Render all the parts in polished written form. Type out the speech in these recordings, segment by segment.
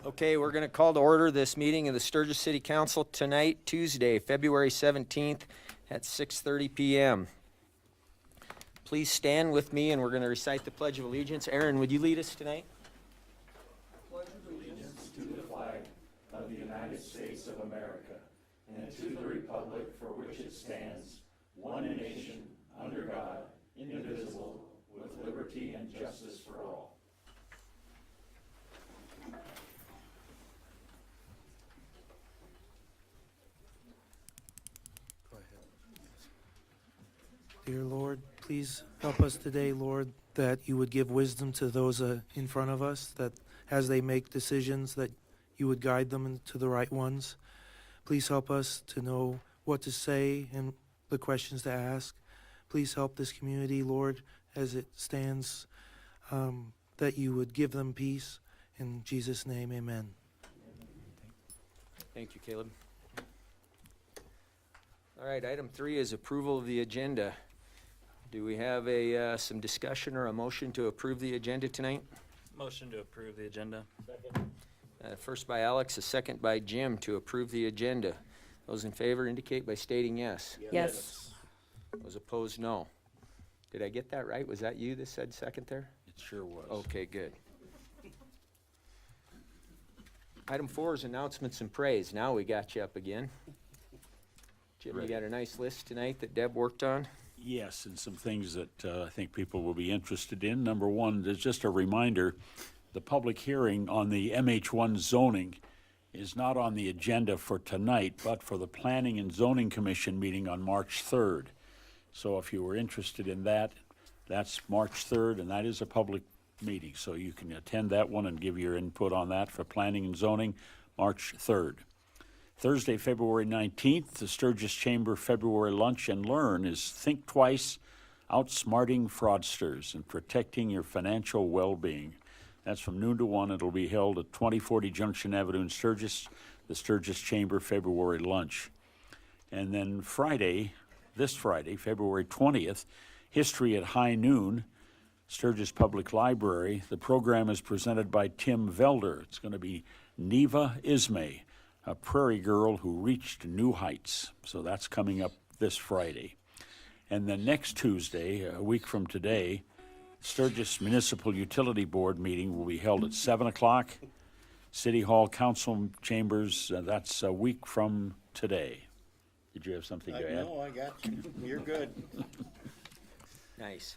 Okay, we're going to call to order this meeting of the Sturgis City Council tonight, Tuesday, February 17th at 6:30 p.m. Please stand with me and we're going to recite the Pledge of Allegiance. Aaron, would you lead us tonight? Pledge allegiance to the flag of the United States of America and to the republic for which it stands, one nation, under God, indivisible, with liberty and justice for all. Dear Lord, please help us today, Lord, that you would give wisdom to those in front of us, that as they make decisions, that you would guide them into the right ones. Please help us to know what to say and the questions to ask. Please help this community, Lord, as it stands, that you would give them peace. In Jesus' name, amen. Thank you, Caleb. All right, item 3 is approval of the agenda. Do we have some discussion or a motion to approve the agenda tonight? Motion to approve the agenda. First by Alex, a second by Jim to approve the agenda. Those in favor indicate by stating yes. Yes. Those opposed, no. Did I get that right? Was that you that said second there? It sure was. Okay, good. Item 4 is announcements and praise. Now we got you up again. Jim, you got a nice list tonight that Deb worked on? Yes, and some things that I think people will be interested in. Number one, there's just a reminder, the public hearing on the MH1 zoning is not on the agenda for tonight, but for the Planning and Zoning Commission meeting on March 3rd. So if you were interested in that, that's March 3rd, and that is a public meeting. So you can attend that one and give your input on that for Planning and Zoning, March 3rd. Thursday, February 19th, the Sturgis Chamber February Lunch and Learn is Think Twice, Outsmarting Fraudsters and Protecting Your Financial Well-Being. That's from noon to 1. It'll be held at 2040 Junction Avenue in Sturgis, the Sturgis Chamber February Lunch. And then Friday, this Friday, February 20th, History at High Noon, Sturgis Public Library. The program is presented by Tim Velder. It's going to be Neva Ismay, a prairie girl who reached new heights. So that's coming up this Friday. And then next Tuesday, a week from today, Sturgis Municipal Utility Board meeting will be held at 7 o'clock. City Hall Council Chambers, that's a week from today. Did you have something to add? No, I got you. You're good. Nice.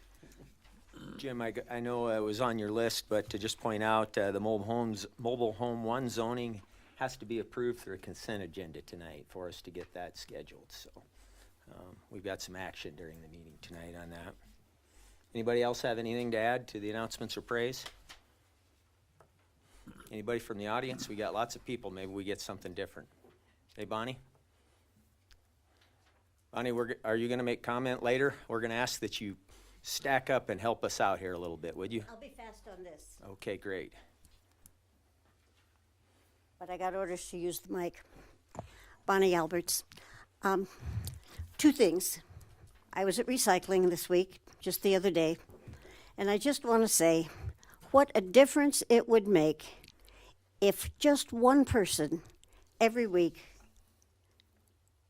Jim, I know it was on your list, but to just point out, the mobile home 1 zoning has to be approved through a consent agenda tonight for us to get that scheduled. So we've got some action during the meeting tonight on that. Anybody else have anything to add to the announcements or praise? Anybody from the audience? We got lots of people. Maybe we get something different. Hey, Bonnie? Bonnie, are you going to make comment later? We're going to ask that you stack up and help us out here a little bit, would you? I'll be fast on this, Okay, great. but I got orders to use the mic. Bonnie Alberts. 2 things. I was at recycling this week, just the other day, and I just want to say what a difference it would make if just one person every week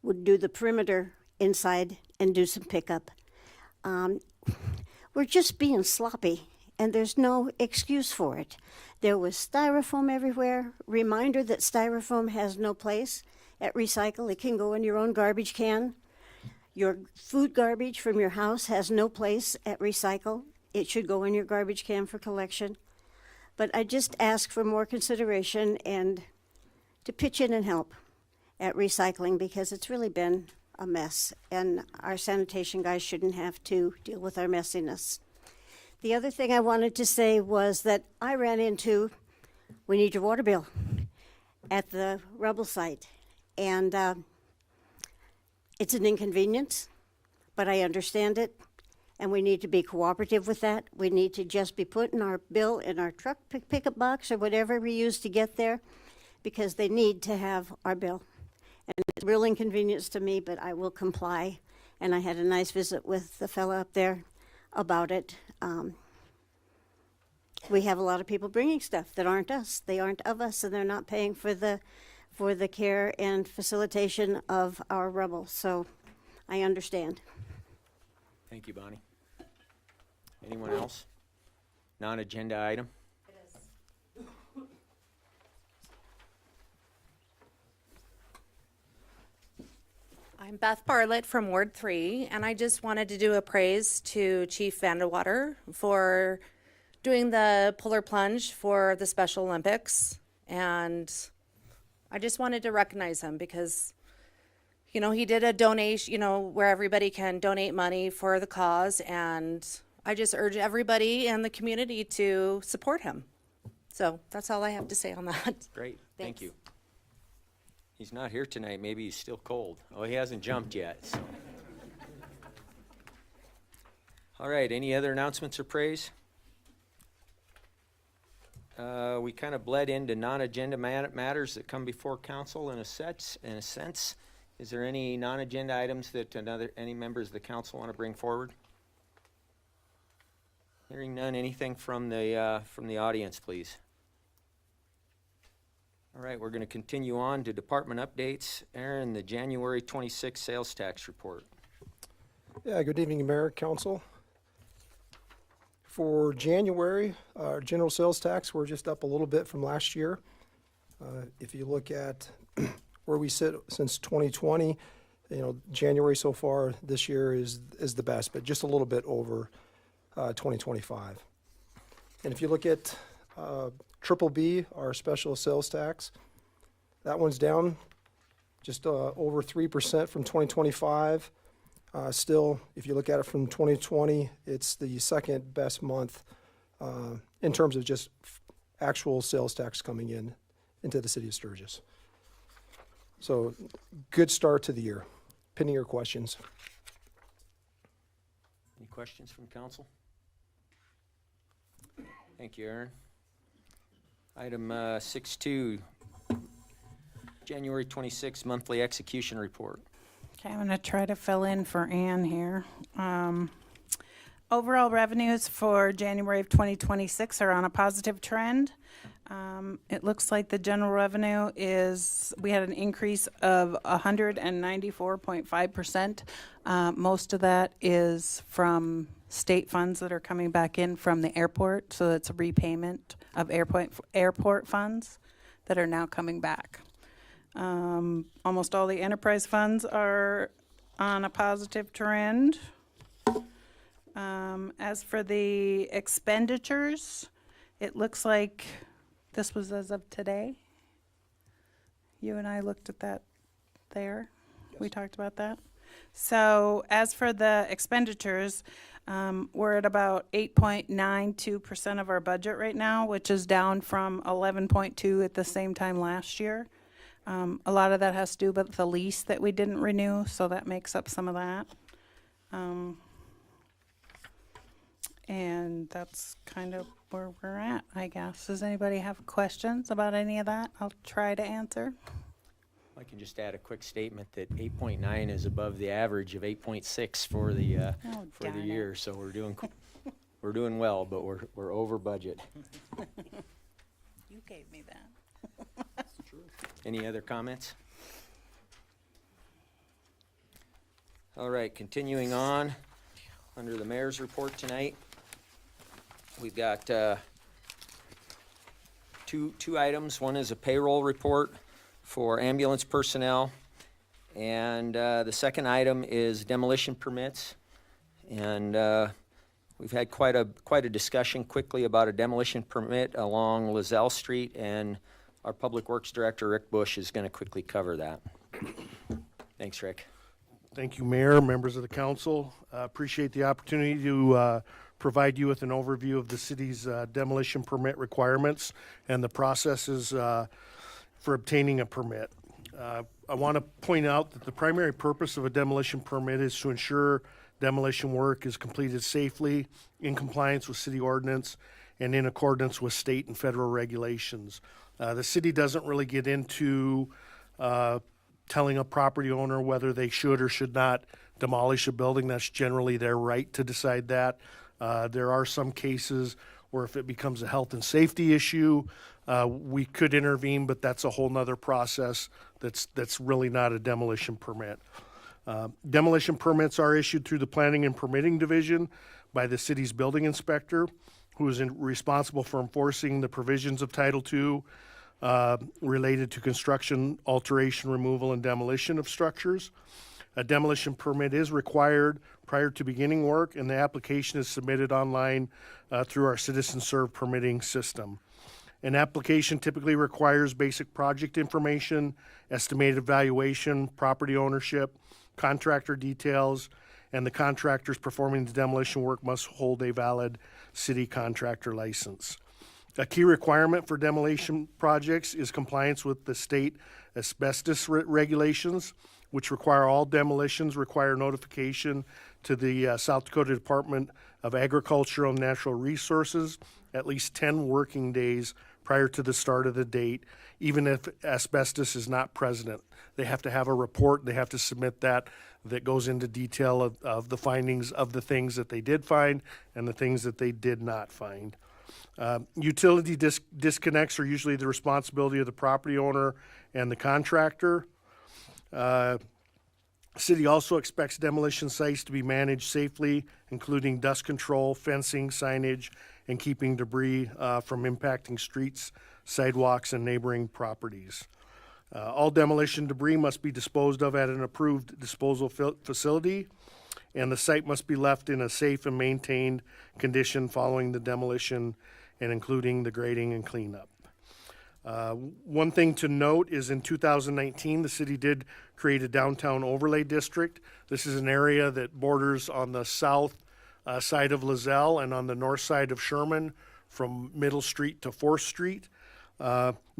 would do the perimeter inside and do some pickup. We're just being sloppy, and there's no excuse for it. There was styrofoam everywhere. Reminder that styrofoam has no place at recycle. It can go in your own garbage can. Your food garbage from your house has no place at recycle. It should go in your garbage can for collection. But I just ask for more consideration and to pitch in and help at recycling, because it's really been a mess, and our sanitation guys shouldn't have to deal with our messiness. The other thing I wanted to say was that I ran into, we need your water bill at the rubble site, and it's an inconvenience, but I understand it, and we need to be cooperative with that. We need to just be putting our bill in our truck pickup box or whatever we use to get there, because they need to have our bill. And it's a real inconvenience to me, but I will comply. And I had a nice visit with the fella up there about it. we have a lot of people bringing stuff that aren't us. They aren't of us, and they're not paying for the care and facilitation of our rubble. So I understand. Thank you, Bonnie. Anyone else? Non-agenda item? I'm Beth Bartlett from Ward 3, and I just wanted to do a praise to Chief Vandewater for doing the polar plunge for the Special Olympics. And I just wanted to recognize him because, you know, he did a donation, you know, where everybody can donate money for the cause. And I just urge everybody in the community to support him. So that's all I have to say on that. Great, thank Thanks. you. He's not here tonight, maybe he's still cold. Oh, he hasn't jumped yet, so. All right, any other announcements or praise? We kind of bled into non-agenda matters that come before council in a sense. Is there any non-agenda items that any members of the council want to bring forward? Hearing none, anything from the audience, please? All right, we're going to continue on to department updates. Aaron, the January 26 sales tax report. Yeah, good evening, Mayor, Council. For January, our general sales tax, we're just up a little bit from last year. If you look at where we sit since 2020, you know, January so far this year is the best, but just a little bit over 2025. And if you look at Triple B, our special sales tax, that one's down just over 3% from 2025. Still, if you look at it from 2020, it's the second best month in terms of just actual sales tax coming into the city of Sturgis. So, good start to the year. Pending your questions. Any questions from council? Thank you, Aaron. Item 6.2, January 26 monthly execution report. Okay, I'm going to try to fill in for Ann here. Overall revenues for January of 2026 are on a positive trend. It looks like the general revenue we had an increase of 194.5%. Most of that is from state funds that are coming back in from the airport, so it's a repayment of airport funds that are now coming back. Almost all the enterprise funds are on a positive trend. As for the expenditures, it looks like this was as of today. You and I looked at that there. Yes. We talked about that. So as for the expenditures, we're at about 8.92% of our budget right now, which is down from 11.2 at the same time last year. A lot of that has to do with the lease that we didn't renew, so that makes up some of that. And that's kind of where we're at, I guess. Does anybody have questions about any of that? I'll try to answer. I can just add a quick statement that 8.9 is above the average of 8.6 for the darn year, so we're doing well, but we're over budget. You gave me that. Any other comments? All right, continuing on, under the mayor's report tonight, we've got two items. One is a payroll report for ambulance personnel, and the second item is demolition permits. And we've had quite a discussion quickly about a demolition permit along Lozelle Street, and our Public Works Director, Rick Bush, is going to quickly cover that. Thanks, Rick. Thank you, Mayor, members of the council. Appreciate the opportunity to provide you with an overview of the city's demolition permit requirements and the processes for obtaining a permit. I want to point out that the primary purpose of a demolition permit is to ensure demolition work is completed safely, in compliance with city ordinance, and in accordance with state and federal regulations. The city doesn't really get into telling a property owner whether they should or should not demolish a building. That's generally their right to decide that. There are some cases or if it becomes a health and safety issue, we could intervene, but that's a whole nother process that's really not a demolition permit. Demolition permits are issued through the Planning and Permitting Division by the city's building inspector, who is responsible for enforcing the provisions of Title II related to construction, alteration, removal, and demolition of structures. A demolition permit is required prior to beginning work, and the application is submitted online through our Citizen Serve permitting system. An application typically requires basic project information, estimated valuation, property ownership, contractor details, and the contractors performing the demolition work must hold a valid city contractor license. A key requirement for demolition projects is compliance with the state asbestos regulations, which require all demolitions require notification to the South Dakota Department of Agricultural and Natural Resources at least 10 working days prior to the start of the date, even if asbestos is not present. They have to have a report, they have to submit that goes into detail of the findings of the things that they did find and the things that they did not find. Utility disconnects are usually the responsibility of the property owner and the contractor. City also expects demolition sites to be managed safely, including dust control, fencing, signage, and keeping debris from impacting streets, sidewalks, and neighboring properties. All demolition debris must be disposed of at an approved disposal facility, and the site must be left in a safe and maintained condition following the demolition and including the grading and cleanup. One thing to note is in 2019, the city did create a downtown overlay district. This is an area that borders on the south side of Lozelle and on the north side of Sherman from Middle Street to 4th Street.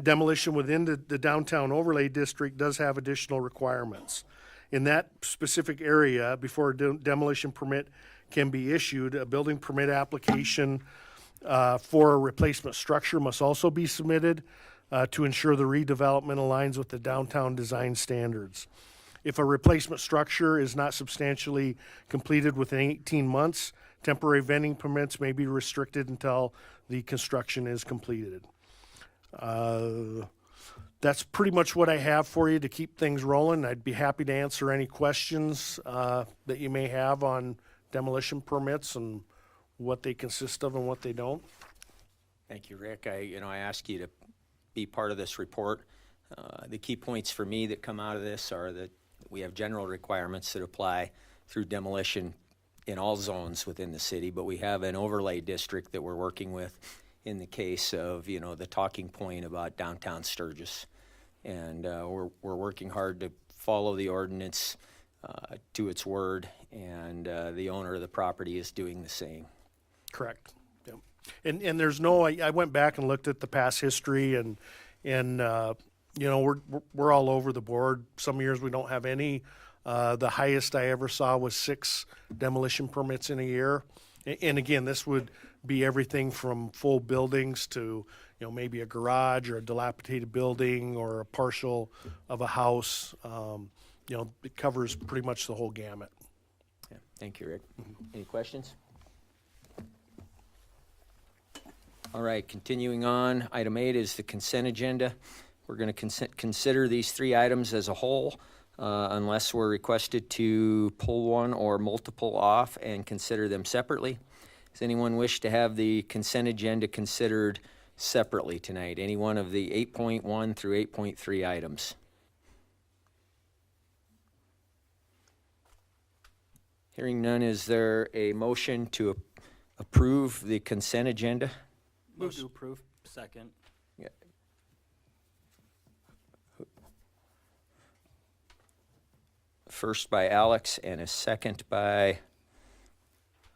Demolition within the downtown overlay district does have additional requirements. In that specific area, before a demolition permit can be issued, a building permit application for a replacement structure must also be submitted to ensure the redevelopment aligns with the downtown design standards. If a replacement structure is not substantially completed within 18 months, temporary vending permits may be restricted until the construction is completed. That's pretty much what I have for you to keep things rolling. I'd be happy to answer any questions that you may have on demolition permits and what they consist of and what they don't. Thank you, Rick. I ask you to be part of this report. The key points for me that come out of this are that we have general requirements that apply through demolition in all zones within the city, but we have an overlay district that we're working with in the case of, the talking point about downtown Sturgis. And we're working hard to follow the ordinance to its word, and the owner of the property is doing the same. Correct. Yep. And there's no, I went back and looked at the past history and we're all over the board. Some years we don't have any. The highest I ever saw was 6 demolition permits in a year. And again, this would be everything from full buildings to, maybe a garage or a dilapidated building or a partial of a house. It covers pretty much the whole gamut. Yeah. Thank you, Rick. Any questions? All right, continuing on. Item 8 is the consent agenda. We're going to consider these 3 items as a whole, unless we're requested to pull one or multiple off and consider them separately. Does anyone wish to have the consent agenda considered separately tonight? Any one of the 8.1 through 8.3 items? Hearing none, is there a motion to approve the consent agenda? Move to approve. Second. First by Alex and a second by,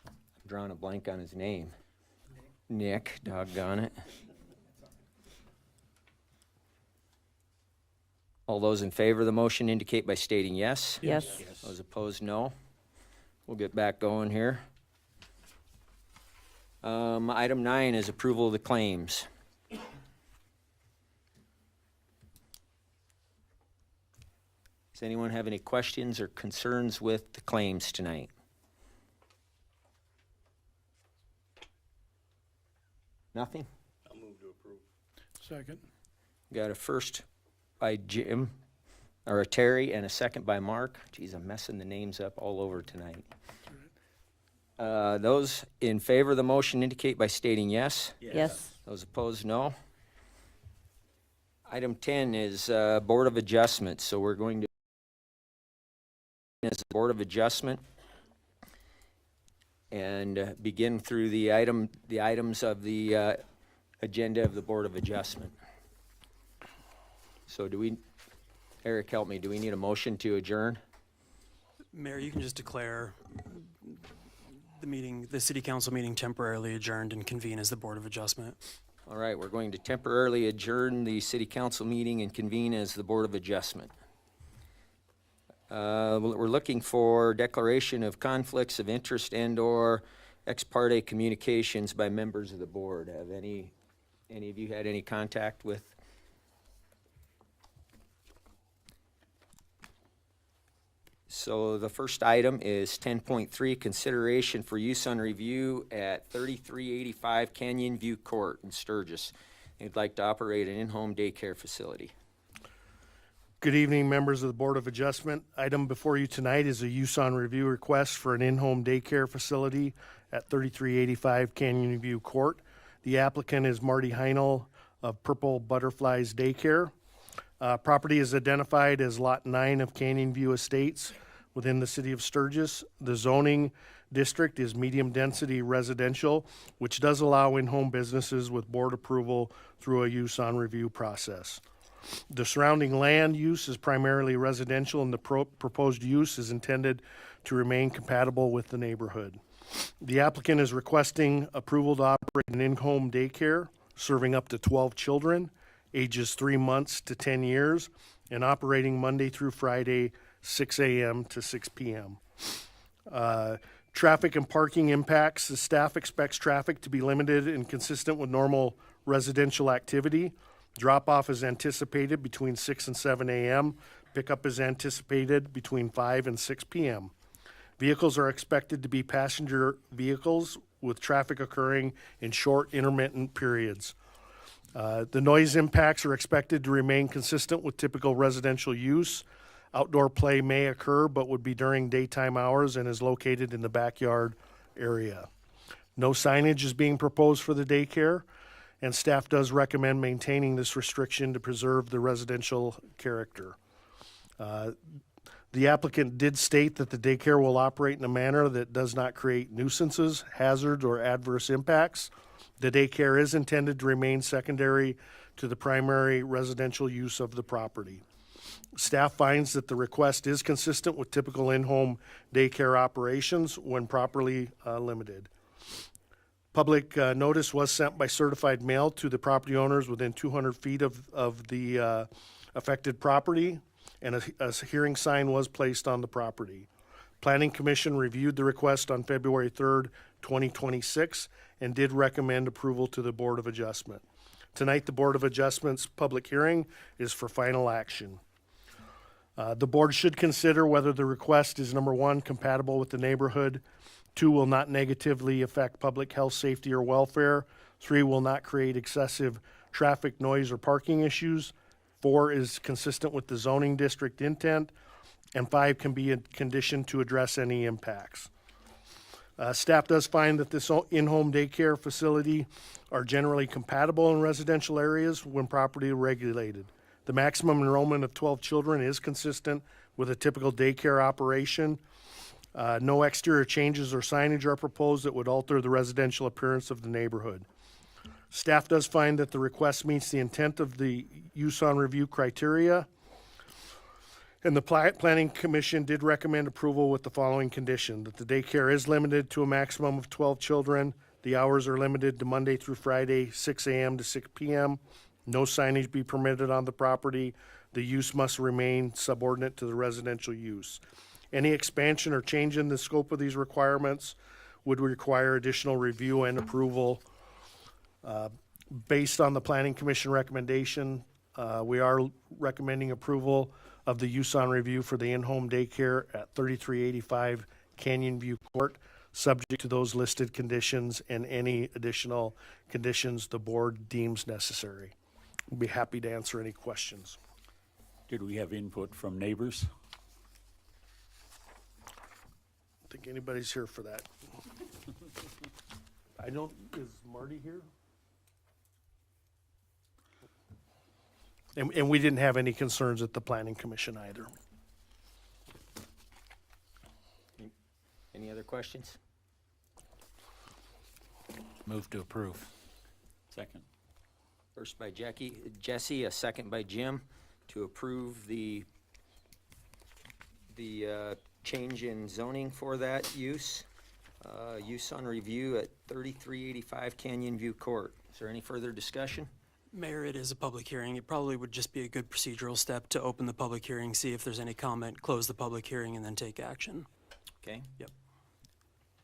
I'm drawing a blank on his name. Nick, doggone it. All those in favor of the motion indicate by stating yes. Yes. Those opposed, no. We'll get back going here. Item 9 is approval of the claims. Does anyone have any questions or concerns with the claims tonight? Nothing? Second. Got a first by Jim, or a Terry, and a second by Mark. Geez, I'm messing the names up all over tonight. Those in favor of the motion indicate by stating yes. Yes. Those opposed, no. Item 10 is Board of Adjustment, so we're going to, as a Board of Adjustment, and begin through the items of the agenda of the Board of Adjustment. So do we, Eric, help me, do we need a motion to adjourn? Mayor, you can just declare the meeting, the city council meeting temporarily adjourned and convene as the Board of Adjustment. All right, we're going to temporarily adjourn the city council meeting and convene as the Board of Adjustment. We're looking for declaration of conflicts of interest and/or ex parte communications by members of the board. Have any of you had any contact with? So the first item is 10.3, consideration for use on review at 3385 Canyon View Court in Sturgis. They'd like to operate an in-home daycare facility. Good evening, members of the Board of Adjustment. Item before you tonight is a use on review request for an in-home daycare facility at 3385 Canyon View Court. The applicant is Marty Heinel of Purple Butterflies Daycare. Property is identified as Lot 9 of Canyon View Estates within the city of Sturgis. The zoning district is medium-density residential, which does allow in-home businesses with board approval through a use on review process. The surrounding land use is primarily residential, and the proposed use is intended to remain compatible with the neighborhood. The applicant is requesting approval to operate an in-home daycare serving up to 12 children, ages 3 months to 10 years, and operating Monday through Friday, 6 a.m. to 6 p.m. Traffic and parking impacts. The staff expects traffic to be limited and consistent with normal residential activity. Drop-off is anticipated between 6 and 7 a.m. Pickup is anticipated between 5 and 6 p.m. Vehicles are expected to be passenger vehicles with traffic occurring in short intermittent periods. The noise impacts are expected to remain consistent with typical residential use. Outdoor play may occur, but would be during daytime hours and is located in the backyard area. No signage is being proposed for the daycare, and staff does recommend maintaining this restriction to preserve the residential character. The applicant did state that the daycare will operate in a manner that does not create nuisances, hazards, or adverse impacts. The daycare is intended to remain secondary to the primary residential use of the property. Staff finds that the request is consistent with typical in-home daycare operations when properly limited. Public notice was sent by certified mail to the property owners within 200 feet of the affected property, and a hearing sign was placed on the property. Planning Commission reviewed the request on February 3rd, 2026, and did recommend approval to the Board of Adjustment. Tonight, the Board of Adjustment's public hearing is for final action. The board should consider whether the request is, number one, compatible with the neighborhood, 2, will not negatively affect public health, safety, or welfare, 3, will not create excessive traffic, noise, or parking issues, 4, is consistent with the zoning district intent, and 5, can be a condition to address any impacts. Staff does find that this in-home daycare facility are generally compatible in residential areas when properly regulated. The maximum enrollment of 12 children is consistent with a typical daycare operation. No exterior changes or signage are proposed that would alter the residential appearance of the neighborhood. Staff does find that the request meets the intent of the use on review criteria. And the Planning Commission did recommend approval with the following condition: that the daycare is limited to a maximum of 12 children. The hours are limited to Monday through Friday, 6 a.m. to 6 p.m. No signage be permitted on the property. The use must remain subordinate to the residential use. Any expansion or change in the scope of these requirements would require additional review and approval. Based on the Planning Commission recommendation, we are recommending approval of the use on review for the in-home daycare at 3385 Canyon View Court. subject to those listed conditions and any additional conditions the board deems necessary. We'll be happy to answer any questions. Did we have input from neighbors? I don't think anybody's here for that. I don't, is Marty here? And we didn't have any concerns at the planning commission either. Any other questions? Move to approve. Second. First by Jesse, a second by Jim, to approve the change in zoning for that use. Use on review at 3385 Canyon View Court. Is there any further discussion? Mayor, it is a public hearing. It probably would just be a good procedural step to open the public hearing, see if there's any comment, close the public hearing, and then take action. Okay? Yep.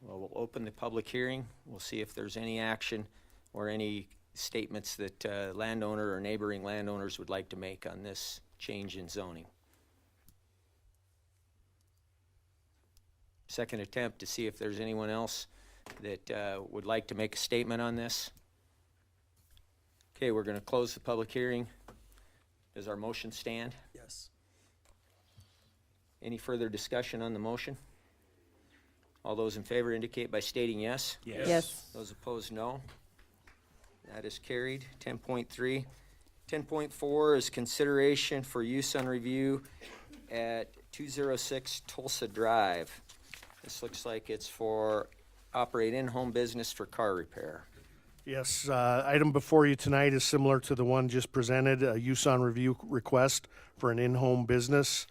Well, we'll open the public hearing. We'll see if there's any action or any statements that landowner or neighboring landowners would like to make on this change in zoning. Second attempt to see if there's anyone else that would like to make a statement on this. Okay, we're going to close the public hearing. Does our motion stand? Yes. Any further discussion on the motion? All those in favor indicate by stating yes. Yes. Those opposed, no. That is carried. 10.3. 10.4 is consideration for use on review at 206 Tulsa Drive. This looks like it's for operate in-home business for car repair. Yes, item before you tonight is similar to the one just presented, a use on review request for an in-home business,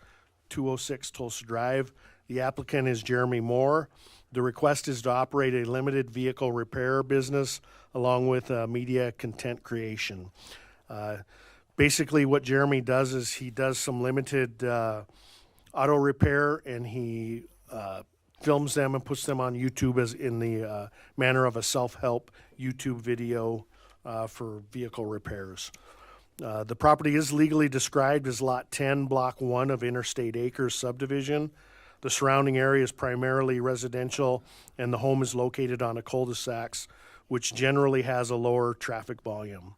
206 Tulsa Drive. The applicant is Jeremy Moore. The request is to operate a limited vehicle repair business along with media content creation. Basically, what Jeremy does is he does some limited auto repair, and he films them and puts them on YouTube as in the manner of a self-help YouTube video for vehicle repairs. The property is legally described as Lot 10, Block 1 of Interstate Acres subdivision. The surrounding area is primarily residential, and the home is located on a cul-de-sac, which generally has a lower traffic volume.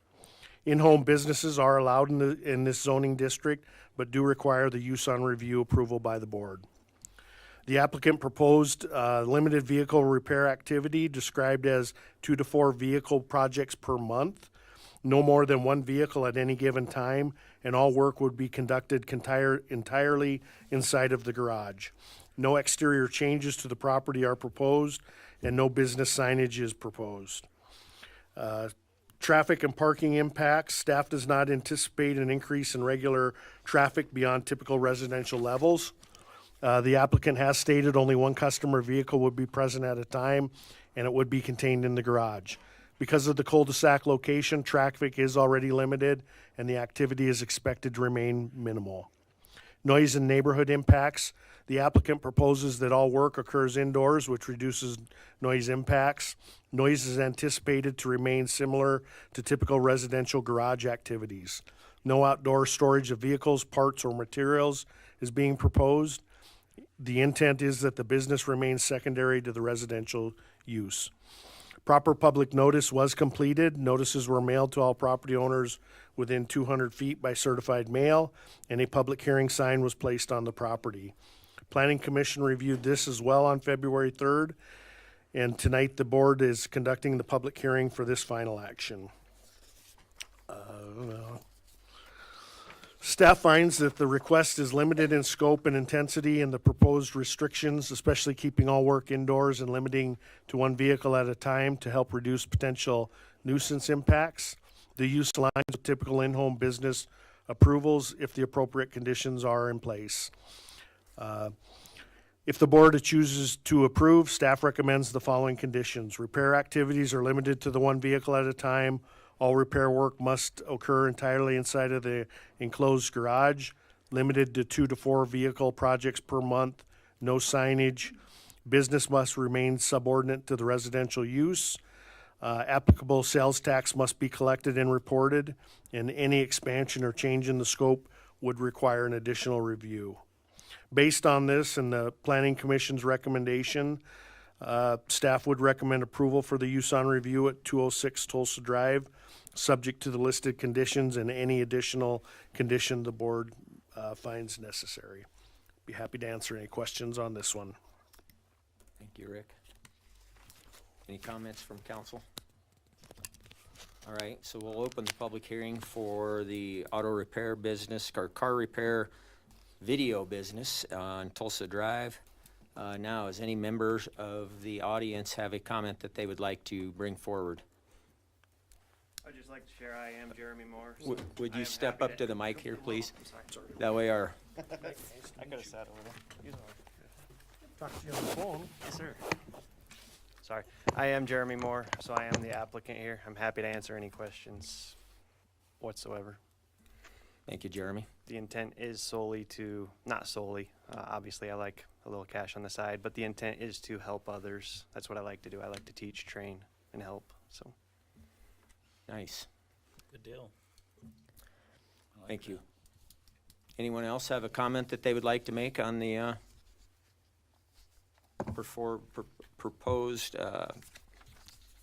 In-home businesses are allowed in this zoning district, but do require the use on review approval by the board. The applicant proposed limited vehicle repair activity described as 2 to 4 vehicle projects per month, no more than one vehicle at any given time, and all work would be conducted entirely inside of the garage. No exterior changes to the property are proposed, and no business signage is proposed. Traffic and parking impacts. Staff does not anticipate an increase in regular traffic beyond typical residential levels. The applicant has stated only one customer vehicle would be present at a time, and it would be contained in the garage. Because of the cul-de-sac location, traffic is already limited, and the activity is expected to remain minimal. Noise and neighborhood impacts. The applicant proposes that all work occurs indoors, which reduces noise impacts. Noise is anticipated to remain similar to typical residential garage activities. No outdoor storage of vehicles, parts, or materials is being proposed. The intent is that the business remains secondary to the residential use. Proper public notice was completed. Notices were mailed to all property owners within 200 feet by certified mail, and a public hearing sign was placed on the property. Planning Commission reviewed this as well on February 3rd, and tonight the board is conducting the public hearing for this final action. Staff finds that the request is limited in scope and intensity, and the proposed restrictions, especially keeping all work indoors and limiting to one vehicle at a time to help reduce potential nuisance impacts. The use aligns with typical in-home business approvals if the appropriate conditions are in place. If the board chooses to approve, staff recommends the following conditions. Repair activities are limited to the one vehicle at a time. All repair work must occur entirely inside of the enclosed garage, limited to 2 to 4 vehicle projects per month, no signage. Business must remain subordinate to the residential use. Applicable sales tax must be collected and reported, and any expansion or change in the scope would require an additional review. Based on this and the Planning Commission's recommendation, Staff would recommend approval for the use on review at 206 Tulsa Drive, subject to the listed conditions and any additional condition the board finds necessary. Be happy to answer any questions on this one. Thank you, Rick. Any comments from council? All right, so we'll open the public hearing for the auto repair business, or car repair video business on Tulsa Drive. Now, does any members of the audience have a comment that they would like to bring forward? I'd just like to share, I am Jeremy Moore. so Would I you am step happy up to the mic here, please? I'm sorry. That way our, I could have sat over there. Talk to you on the phone. Yes, sir. Sorry. I am Jeremy Moore, so I am the applicant here. I'm happy to answer any questions whatsoever. thank you, Jeremy. The intent is solely to, not solely, obviously I like a little cash on the side, but the intent is to help others. That's what I like to do. I like to teach, train, and help, so. Nice, Good deal. thank you. Anyone else have a comment that they would like to make on the proposed,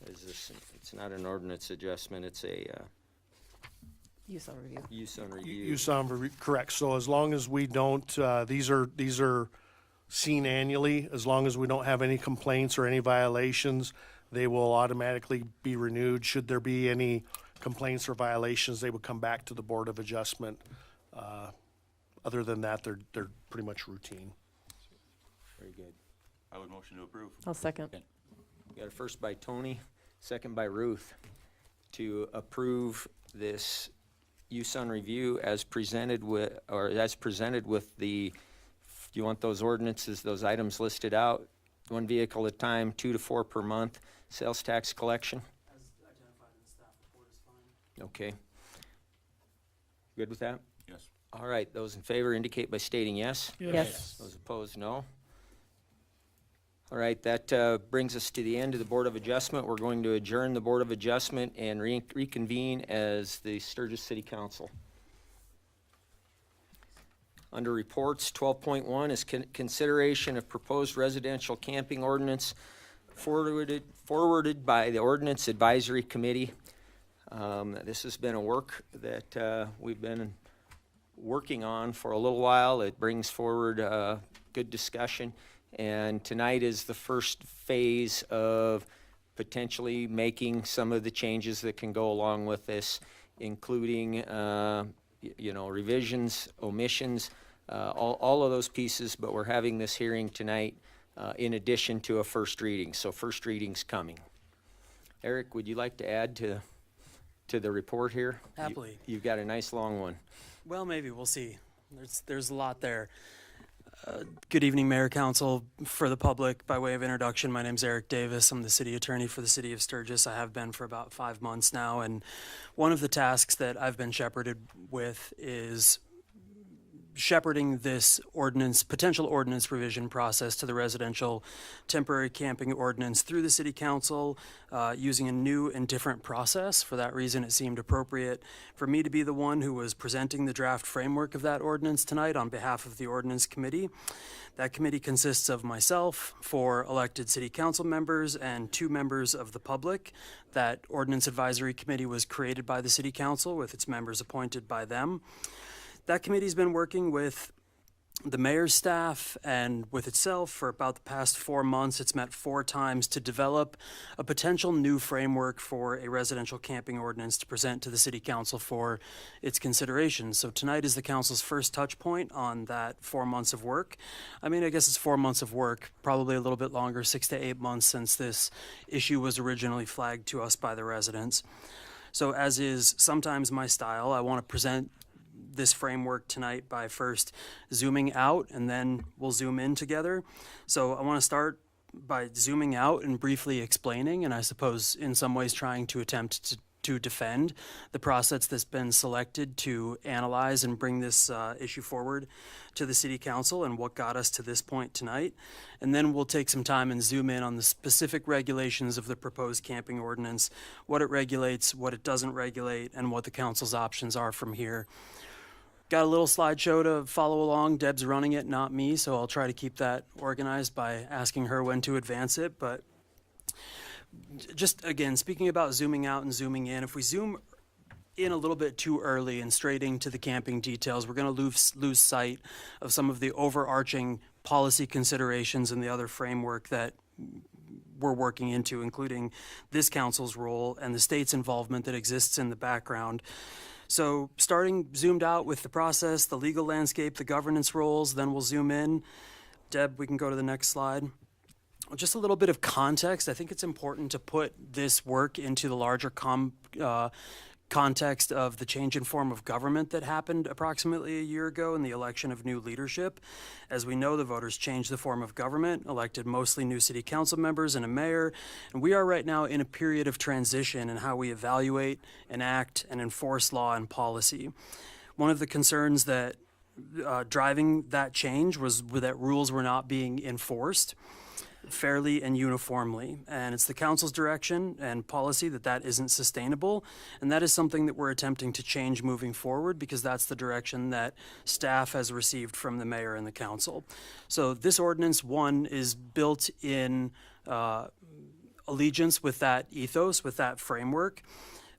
is this, it's not an ordinance adjustment, it's a Use on review. use on review. Use on, correct. So as long as we don't, these are seen annually, as long as we don't have any complaints or any violations, they will automatically be renewed. Should there be any complaints or violations, they would come back to the Board of Adjustment. Other than that, they're pretty much routine. Very good. I would motion to approve. I'll second. Got a first by Tony, second by Ruth, to approve this use on review as presented with, or as presented with the, do you want those ordinances, those items listed out? One vehicle at a time, 2 to 4 per month, sales tax collection? As identified in the staff report is fine. Okay. Good with that? Yes. All right, those in favor indicate by stating yes. Yes. Those opposed, no. All right, that brings us to the end of the Board of Adjustment. We're going to adjourn the Board of Adjustment and reconvene as the Sturgis City Council. Under reports, 12.1 is consideration of proposed residential camping ordinance forwarded by the Ordinance Advisory Committee. This has been a work that we've been working on for a little while. It brings forward good discussion. And tonight is the first phase of potentially making some of the changes that can go along with this, including, revisions, omissions, all of those pieces. But we're having this hearing tonight in addition to a first reading. So first reading's coming. Eric, would you like to add to the report here? Happily. You've got a nice long one. Well, maybe, we'll see. There's a lot there. Good evening, Mayor, Council. For the public, by way of introduction, my name's Eric Davis. I'm the city attorney for the city of Sturgis. I have been for about 5 months now, and one of the tasks that I've been shepherded with is shepherding this potential ordinance revision process to the residential temporary camping ordinance through the city council, using a new and different process. For that reason, it seemed appropriate for me to be the one who was presenting the draft framework of that ordinance tonight on behalf of the ordinance committee. That committee consists of myself, 4 elected city council members, and 2 members of the public. That ordinance advisory committee was created by the city council with its members appointed by them. That committee's been working with the mayor's staff and with itself for about the past 4 months. It's met 4 times to develop a potential new framework for a residential camping ordinance to present to the city council for its consideration. So tonight is the council's first touch point on that 4 months of work. I mean, I guess it's 4 months of work, probably a little bit longer, 6 to 8 months since this issue was originally flagged to us by the residents. So as is sometimes my style, I want to present this framework tonight by first zooming out, and then we'll zoom in together. So I want to start by zooming out and briefly explaining, and I suppose in some ways trying to attempt to defend the process that's been selected to analyze and bring this issue forward to the city council and what got us to this point tonight. And then we'll take some time and zoom in on the specific regulations of the proposed camping ordinance, what it regulates, what it doesn't regulate, and what the council's options are from here. got a little slideshow to follow along. Deb's running it, not me, so I'll try to keep that organized by asking her when to advance it. But just again, speaking about zooming out and zooming in, if we zoom in a little bit too early and straight into the camping details, we're going to lose sight of some of the overarching policy considerations and the other framework that we're working into, including this council's role and the state's involvement that exists in the background. So starting zoomed out with the process, the legal landscape, the governance roles, then we'll zoom in. Deb, we can go to the next slide. Just a little bit of context. I think it's important to put this work into the larger context of the change in form of government that happened approximately a year ago in the election of new leadership. As we know, the voters changed the form of government, elected mostly new city council members and a mayor, and we are right now in a period of transition in how we evaluate, enact, and enforce law and policy. One of the concerns that driving that change was that rules were not being enforced fairly and uniformly, and it's the council's direction and policy that isn't sustainable, and that is something that we're attempting to change moving forward, because that's the direction that staff has received from the mayor and the council. So this ordinance, one, is built in allegiance with that ethos, with that framework.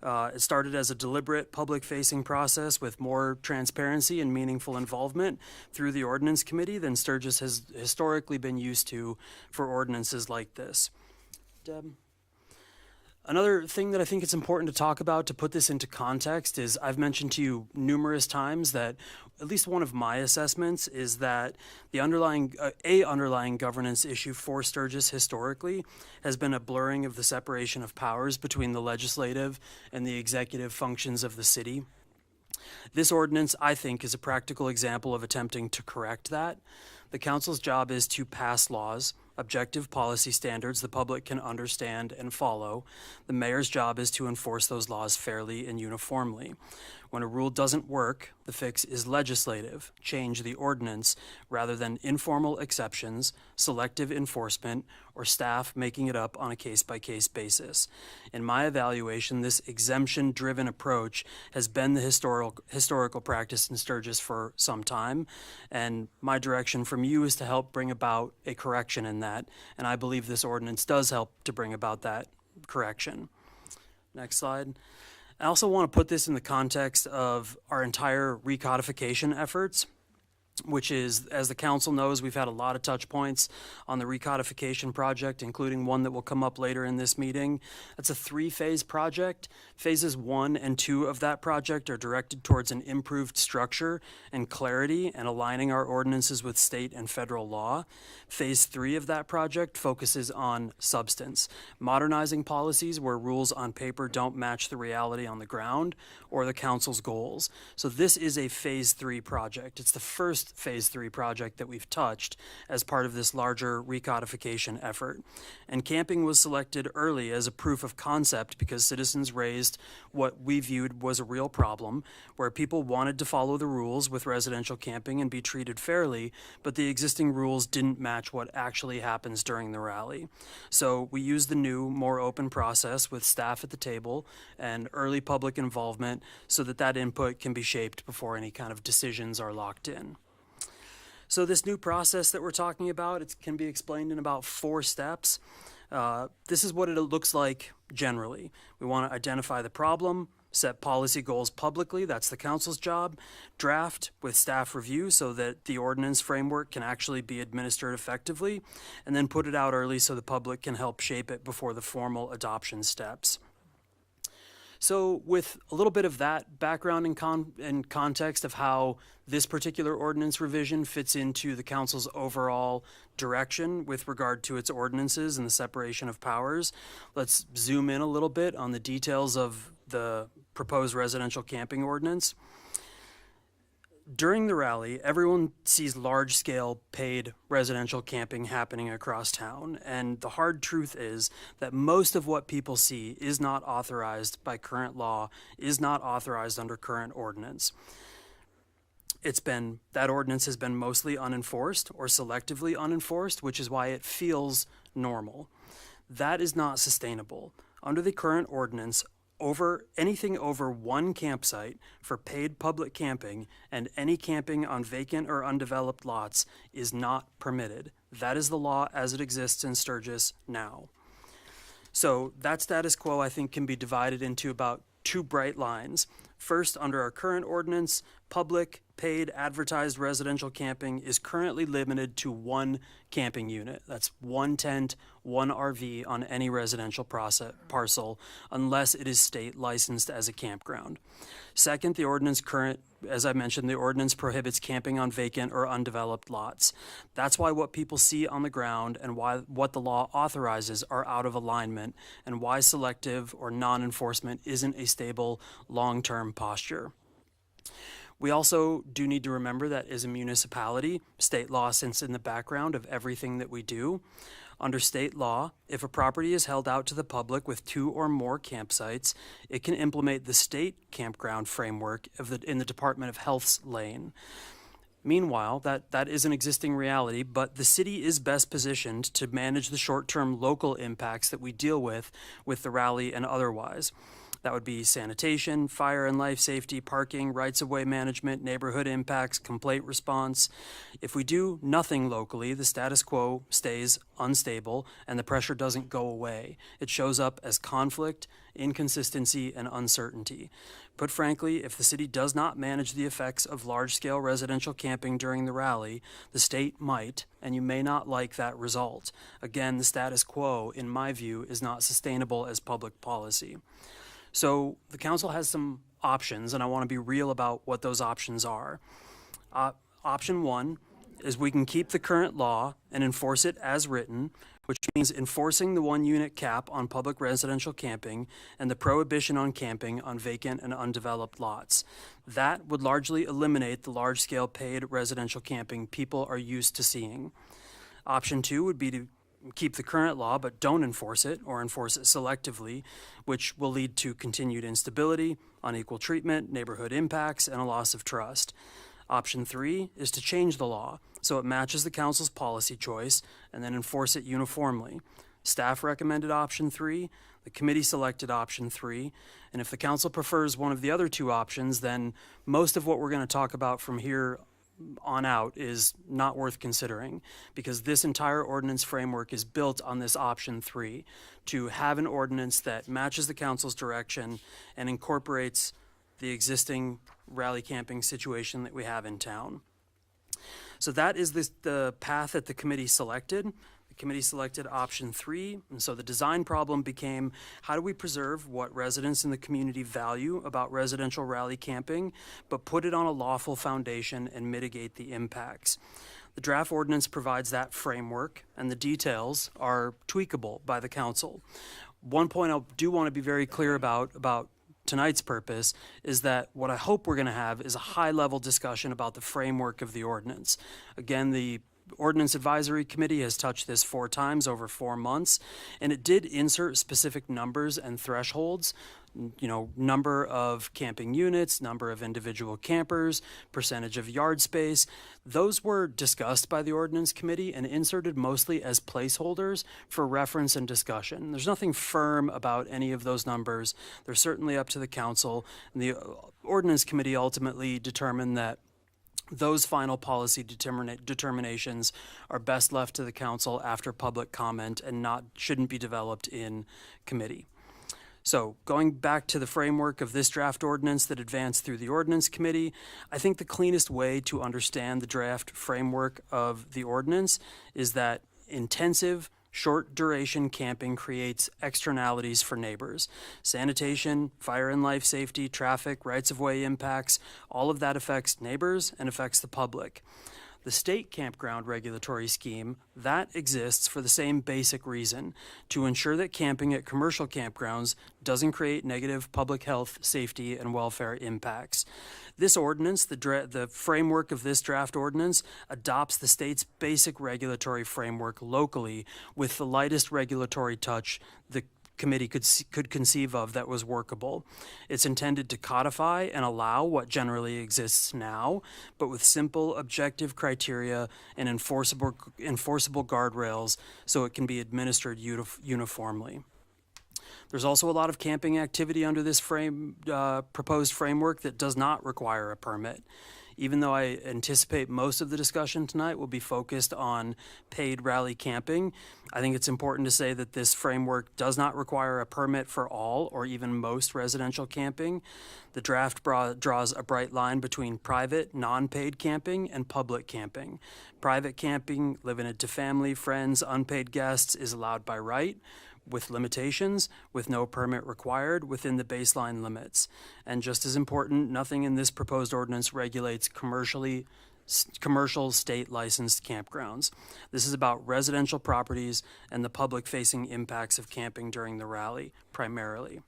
It started as a deliberate public-facing process with more transparency and meaningful involvement through the ordinance committee than Sturgis has historically been used to for ordinances like this. Deb? Another thing that I think it's important to talk about to put this into context is I've mentioned to you numerous times that at least one of my assessments is that the underlying governance issue for Sturgis historically has been a blurring of the separation of powers between the legislative and the executive functions of the city. This ordinance, I think, is a practical example of attempting to correct that. The council's job is to pass laws, objective policy standards the public can understand and follow. The mayor's job is to enforce those laws fairly and uniformly. When a rule doesn't work, the fix is legislative, change the ordinance, rather than informal exceptions, selective enforcement, or staff making it up on a case-by-case basis. In my evaluation, this exemption-driven approach has been the historical practice in Sturgis for some time, and my direction from you is to help bring about a correction in that, and I believe this ordinance does help to bring about that correction. Next slide. I also want to put this in the context of our entire recodification efforts, which is, as the council knows, we've had a lot of touch points on the recodification project, including one that will come up later in this meeting. That's a 3-phase project. Phases 1 and 2 of that project are directed towards an improved structure and clarity and aligning our ordinances with state and federal law. Phase 3 of that project focuses on substance, modernizing policies where rules on paper don't match the reality on the ground or the council's goals. So this is a Phase 3 project. It's the first Phase 3 project that we've touched as part of this larger recodification effort. And camping was selected early as a proof of concept because citizens raised what we viewed was a real problem, where people wanted to follow the rules with residential camping and be treated fairly, but the existing rules didn't match what actually happens during the rally. So we used the new, more open process with staff at the table and early public involvement so that input can be shaped before any kind of decisions are locked in. So this new process that we're talking about, it can be explained in about 4 steps. This is what it looks like generally. We want to identify the problem, set policy goals publicly, that's the council's job, draft with staff review so that the ordinance framework can actually be administered effectively, and then put it out early so the public can help shape it before the formal adoption steps. So with a little bit of that background and context of how this particular ordinance revision fits into the council's overall direction with regard to its ordinances and the separation of powers, let's zoom in a little bit on the details of the proposed residential camping ordinance. During the rally, everyone sees large-scale paid residential camping happening across town, and the hard truth is that most of what people see is not authorized by current law, is not authorized under current ordinance. That ordinance has been mostly unenforced or selectively unenforced, which is why it feels normal. That is not sustainable. Under the current ordinance, anything over one campsite for paid public camping and any camping on vacant or undeveloped lots is not permitted. That is the law as it exists in Sturgis now. So that status quo, I think, can be divided into about two bright lines. First, under our current ordinance, public, paid, advertised residential camping is currently limited to one camping unit. That's one tent, one RV on any residential parcel, unless it is state licensed as a campground. Second, as I mentioned, the ordinance prohibits camping on vacant or undeveloped lots. That's why what people see on the ground and why what the law authorizes are out of alignment, and why selective or non-enforcement isn't a stable long-term posture. We also do need to remember that as a municipality, state law sits in the background of everything that we do. Under state law, if a property is held out to the public with 2 or more campsites, it can implement the state campground framework in the Department of Health's lane. Meanwhile, that is an existing reality, but the city is best positioned to manage the short-term local impacts that we deal with the rally and otherwise. That would be sanitation, fire and life safety, parking, rights-of-way management, neighborhood impacts, complaint response. If we do nothing locally, the status quo stays unstable and the pressure doesn't go away. It shows up as conflict, inconsistency, and uncertainty. Put frankly, if the city does not manage the effects of large-scale residential camping during the rally, the state might, and you may not like that result. Again, the status quo, in my view, is not sustainable as public policy. So the council has some options, and I want to be real about what those options are. Option 1 is we can keep the current law and enforce it as written, which means enforcing the 1-unit cap on public residential camping and the prohibition on camping on vacant and undeveloped lots. That would largely eliminate the large-scale paid residential camping people are used to seeing. Option 2 would be to keep the current law but don't enforce it, or enforce it selectively, which will lead to continued instability, unequal treatment, neighborhood impacts, and a loss of trust. Option 3 is to change the law so it matches the council's policy choice and then enforce it uniformly. Staff recommended option 3, the committee selected option 3, and if the council prefers one of the other 2 options, then most of what we're going to talk about from here on out is not worth considering, because this entire ordinance framework is built on this option 3, to have an ordinance that matches the council's direction and incorporates the existing rally camping situation that we have in town. So that is the path that the committee selected. The committee selected option 3, and so the design problem became, how do we preserve what residents in the community value about residential rally camping, but put it on a lawful foundation and mitigate the impacts? The draft ordinance provides that framework, and the details are tweakable by the council. One point I do want to be very clear about tonight's purpose is that what I hope we're going to have is a high-level discussion about the framework of the ordinance. Again, the Ordinance Advisory Committee has touched this 4 times over 4 months, and it did insert specific numbers and thresholds, number of camping units, number of individual campers, percentage of yard space. Those were discussed by the Ordinance Committee and inserted mostly as placeholders for reference and discussion. There's nothing firm about any of those numbers. They're certainly up to the council, and the Ordinance Committee ultimately determined that those final policy determinations are best left to the council after public comment and shouldn't be developed in committee. So going back to the framework of this draft ordinance that advanced through the Ordinance Committee, I think the cleanest way to understand the draft framework of the ordinance is that intensive, short-duration camping creates externalities for neighbors. Sanitation, fire and life safety, traffic, rights-of-way impacts, all of that affects neighbors and affects the public. The state campground regulatory scheme, that exists for the same basic reason, to ensure that camping at commercial campgrounds doesn't create negative public health, safety, and welfare impacts. This ordinance, the framework of this draft ordinance, adopts the state's basic regulatory framework locally with the lightest regulatory touch the committee could conceive of that was workable. It's intended to codify and allow what generally exists now, but with simple, objective criteria and enforceable guardrails so it can be administered uniformly. There's also a lot of camping activity under this proposed framework that does not require a permit. Even though I anticipate most of the discussion tonight will be focused on paid rally camping, I think it's important to say that this framework does not require a permit for all or even most residential camping. The draft draws a bright line between private, non-paid camping and public camping. Private camping, limited to family, friends, unpaid guests, is allowed by right, with limitations, with no permit required within the baseline limits. And just as important, nothing in this proposed ordinance regulates commercial state licensed campgrounds. This is about residential properties and the public-facing impacts of camping during the rally, primarily.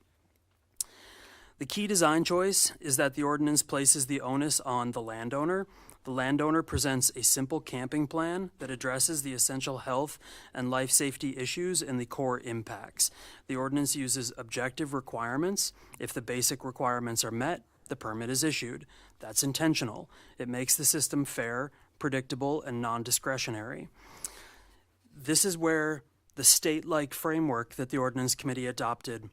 The key design choice is that the ordinance places the onus on the landowner. The landowner presents a simple camping plan that addresses the essential health and life safety issues and the core impacts. The ordinance uses objective requirements. If the basic requirements are met, the permit is issued. That's intentional. It makes the system fair, predictable, and non-discretionary. This is where the state-like framework that the Ordinance Committee adopted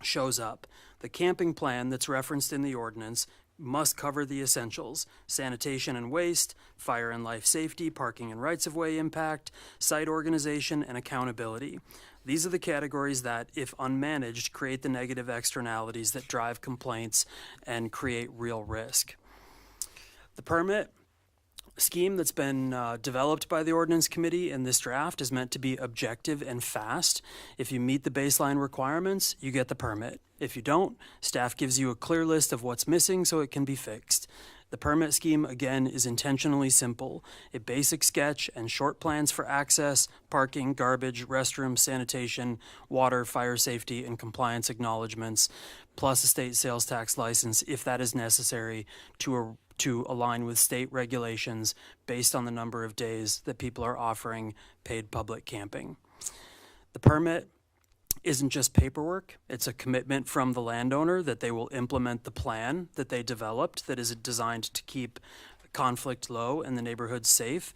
shows up. The camping plan that's referenced in the ordinance must cover the essentials: sanitation and waste, fire and life safety, parking and rights-of-way impact, site organization, and accountability. These are the categories that, if unmanaged, create the negative externalities that drive complaints and create real risk. The permit scheme that's been developed by the Ordinance Committee in this draft is meant to be objective and fast. If you meet the baseline requirements, you get the permit. If you don't, staff gives you a clear list of what's missing so it can be fixed. The permit scheme, again, is intentionally simple: a basic sketch and short plans for access, parking, garbage, restrooms, sanitation, water, fire safety, and compliance acknowledgements, plus a state sales tax license if that is necessary to align with state regulations based on the number of days that people are offering paid public camping. The permit isn't just paperwork. It's a commitment from the landowner that they will implement the plan that they developed that is designed to keep conflict low and the neighborhood safe.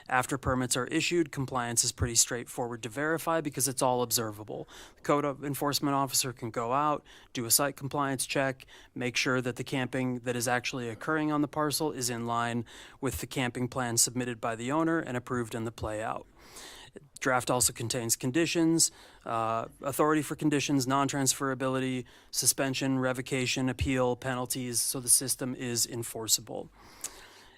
After permits are issued, compliance is pretty straightforward to verify because it's all observable. The code enforcement officer can go out, do a site compliance check, make sure that the camping that is actually occurring on the parcel is in line with the camping plan submitted by the owner and approved in the playout. Draft also contains conditions, authority for conditions, non-transferability, suspension, revocation, appeal, penalties, so the system is enforceable.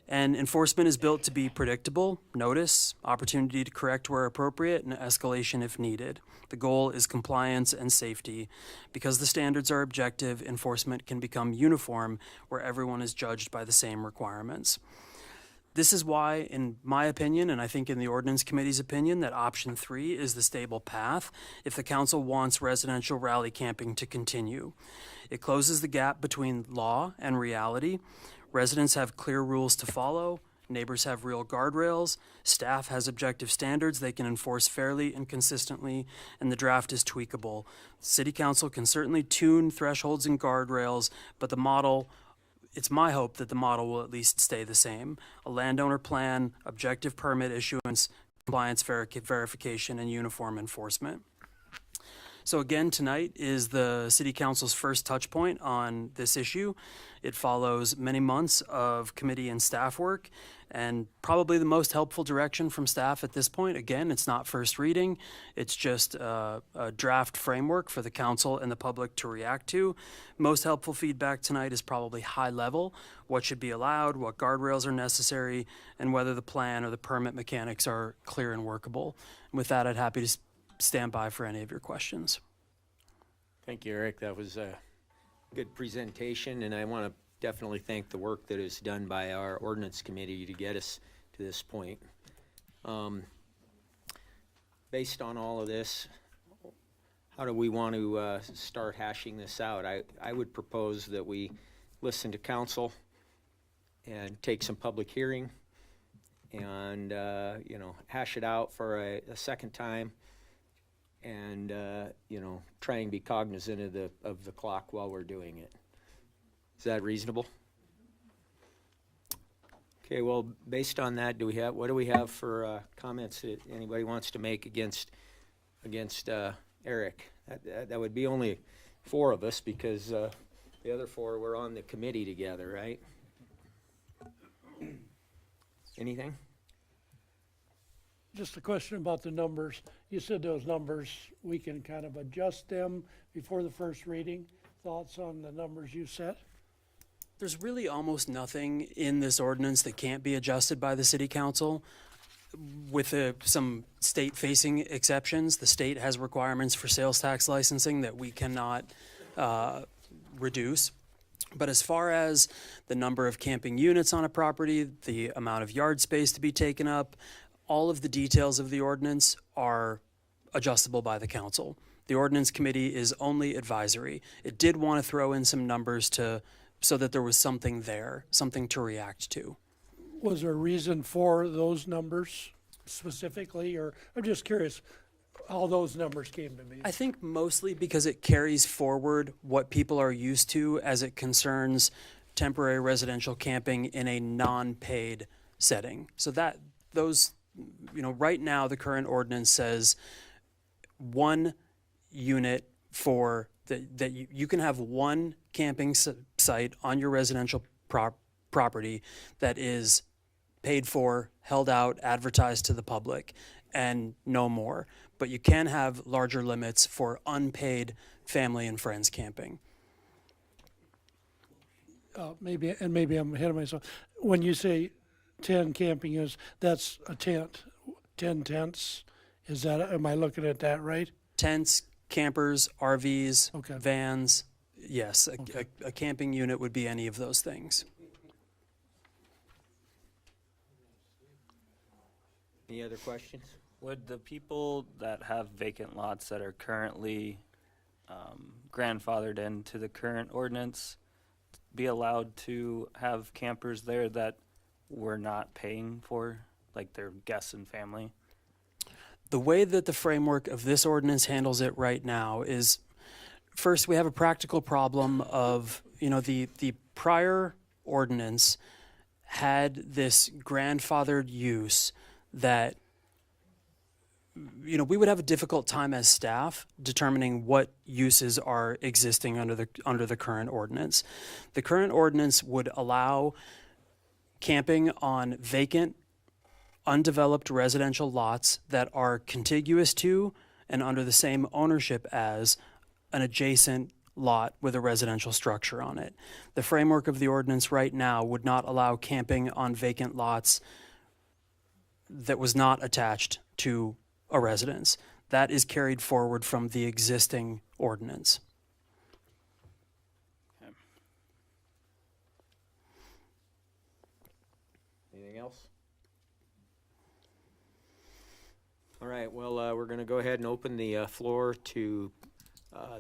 And enforcement is built to be predictable: notice, opportunity to correct where appropriate, and escalation if needed. The goal is compliance and safety. Because the standards are objective, enforcement can become uniform where everyone is judged by the same requirements. This is why, in my opinion, and I think in the Ordinance Committee's opinion, that option 3 is the stable path if the council wants residential rally camping to continue. It closes the gap between law and reality. Residents have clear rules to follow. Neighbors have real guardrails. Staff has objective standards they can enforce fairly and consistently, and the draft is tweakable. City Council can certainly tune thresholds and guardrails, but it's my hope that the model will at least stay the same: a landowner plan, objective permit issuance, compliance verification, and uniform enforcement. So again, tonight is the City Council's first touch point on this issue. It follows many months of committee and staff work, and probably the most helpful direction from staff at this point. Again, it's not first reading. It's just a draft framework for the council and the public to react to. Most helpful feedback tonight is probably high level: what should be allowed, what guardrails are necessary, and whether the plan or the permit mechanics are clear and workable. And with that, I'd happy to stand by for any of your questions. Thank you, Eric. That was a good presentation, and I want to definitely thank the work that is done by our Ordinance Committee to get us to this point. Based on all of this, how do we want to start hashing this out? I would propose that we listen to council and take some public hearing and hash it out for a second time, and try and be cognizant of the clock while we're doing it. Is that reasonable? Okay, well, based on that, what do we have for comments that anybody wants to make against Eric That would be only 4 of us because the other 4 were on the committee together, right? Anything? Just a question about the numbers. You said those numbers, we can kind of adjust them before the first reading. Thoughts on the numbers you set? There's really almost nothing in this ordinance that can't be adjusted by the city council. With some state-facing exceptions, the state has requirements for sales tax licensing that we cannot reduce. But as far as the number of camping units on a property, the amount of yard space to be taken up, all of the details of the ordinance are adjustable by the council. The ordinance committee is only advisory. It did want to throw in some numbers so that there was something there, something to react to. Was there a reason for those numbers specifically, or I'm just curious how those numbers came to be? I think mostly because it carries forward what people are used to as it concerns temporary residential camping in a non-paid setting. So right now the current ordinance says 1 unit for that you can have 1 camping site on your residential property that is paid for, held out, advertised to the public, and no more. But you can have larger limits for unpaid family and friends camping. Maybe I'm ahead of myself. When you say 10 camping units, that's a tent, 10 tents. Am I looking at that right? Tents, campers, RVs, Okay. vans. Yes, a camping unit would be any of those things. Any other questions? Would the people that have vacant lots that are currently grandfathered into the current ordinance be allowed to have campers there that we're not paying for, like their guests and family? The way that the framework of this ordinance handles it right now is, first, we have a practical problem of, the prior ordinance had this grandfathered use that, we would have a difficult time as staff determining what uses are existing under the current ordinance. The current ordinance would allow camping on vacant, undeveloped residential lots that are contiguous to and under the same ownership as an adjacent lot with a residential structure on it. The framework of the ordinance right now would not allow camping on vacant lots that was not attached to a residence. That is carried forward from the existing ordinance. Anything else? All right, well, we're going to go ahead and open the floor to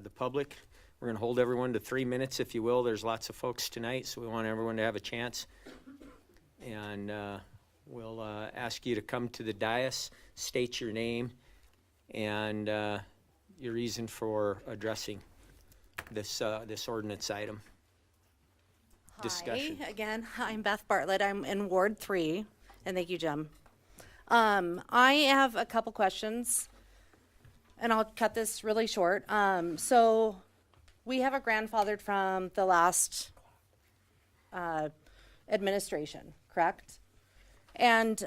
the public. We're going to hold everyone to 3 minutes, if you will. There's lots of folks tonight, so we want everyone to have a chance. And we'll ask you to come to the dais, state your name, and your reason for addressing this ordinance item. Discussion. Hi, again, I'm Beth Bartlett. I'm in Ward 3, and thank you, Jim. I have a couple questions, and I'll cut this really short. So we have a grandfathered from the last administration, correct? And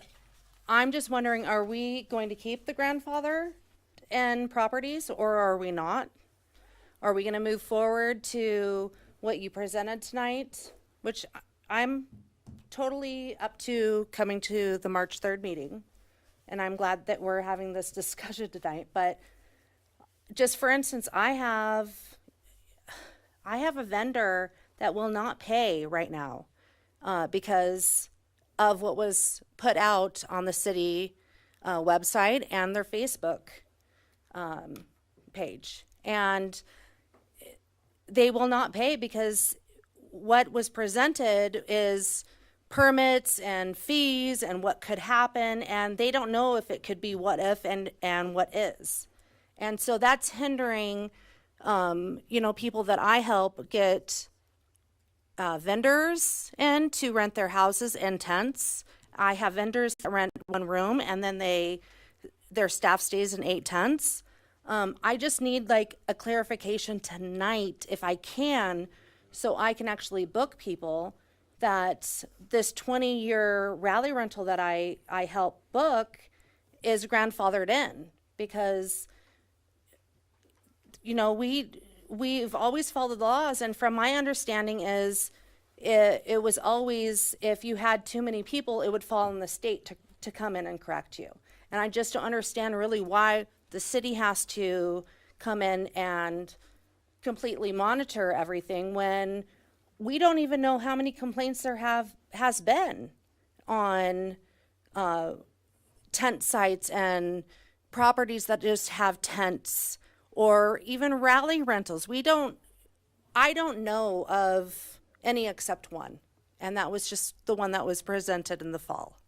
I'm just wondering, are we going to keep the grandfather in properties, or are we not? Are we going to move forward to what you presented tonight, which I'm totally up to coming to the March 3rd meeting, and I'm glad that we're having this discussion tonight. But just for instance, I have a vendor that will not pay right now because of what was put out on the city website and their Facebook page. And they will not pay because what was presented is permits and fees and what could happen, and they don't know if it could be what if and what is. And so that's hindering, people that I help get vendors in to rent their houses and tents. I have vendors that rent one room and then their staff stays in 8 tents. I just need like a clarification tonight, if I can, so I can actually book people, that this 20-year rally rental that I help book is grandfathered in, because, you know, we've always followed the laws, and from my understanding is it was always, if you had too many people, it would fall on the state to come in and correct you. And I just don't understand really why the city has to come in and completely monitor everything when we don't even know how many complaints there has been on tent sites and properties that just have tents, or even rally rentals. I don't know of any except one, and that was just the one that was presented in the fall.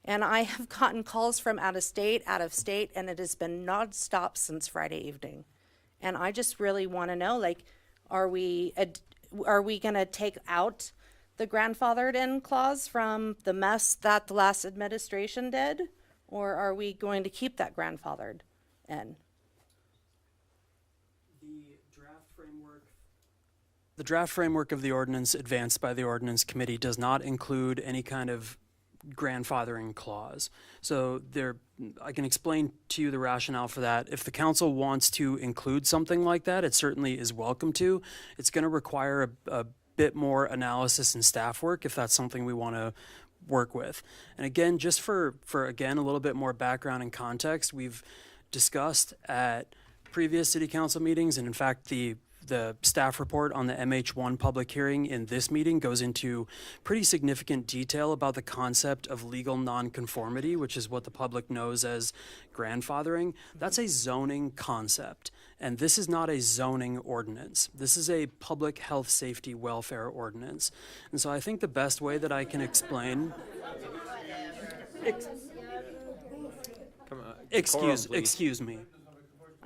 And I have gotten calls from out of state, and it has been nonstop since Friday evening. And I just really want to know, like, are we going to take out the grandfathered in clause from the mess that the last administration did? Or are we going to keep that grandfathered in? The draft framework of the ordinance advanced by the ordinance committee does not include any kind of grandfathering clause. So I can explain to you the rationale for that. If the council wants to include something like that, it certainly is welcome to. It's going to require a bit more analysis and staff work if that's something we want to work with. And again, just for again, a little bit more background and context, we've discussed at previous city council meetings, and in fact, the staff report on the MH1 public hearing in this meeting goes into pretty significant detail about the concept of legal nonconformity, which is what the public knows as grandfathering. That's a zoning concept, and this is not a zoning ordinance. This is a public health, safety, welfare ordinance. And so I think the best way that I can explain... Excuse me.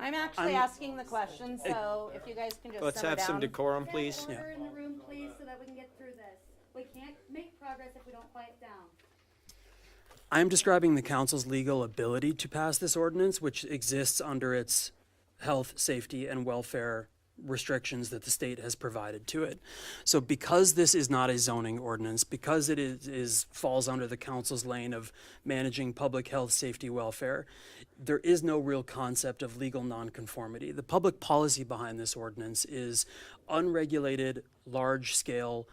I'm actually asking the question, so if you guys can just Let's simmer have some down. decorum, please. Order in the room, please, so that we can get through this. We can't make progress if we don't quiet down. I'm describing the council's legal ability to pass this ordinance, which exists under its health, safety, and welfare restrictions that the state has provided to it. So because this is not a zoning ordinance, because it falls under the council's lane of managing public health, safety, welfare, there is no real concept of legal nonconformity. The public policy behind this ordinance is unregulated, large-scale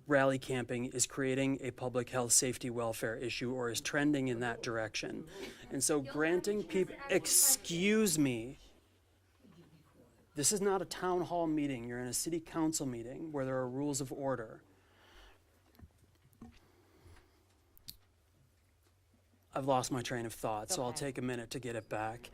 rally camping is creating a public health, safety, welfare issue, or is trending in that direction. And so granting people, excuse me, this is not a town hall meeting. You're in a city council meeting where there are rules of order. I've lost my train of thought, so I'll take a minute to get it back.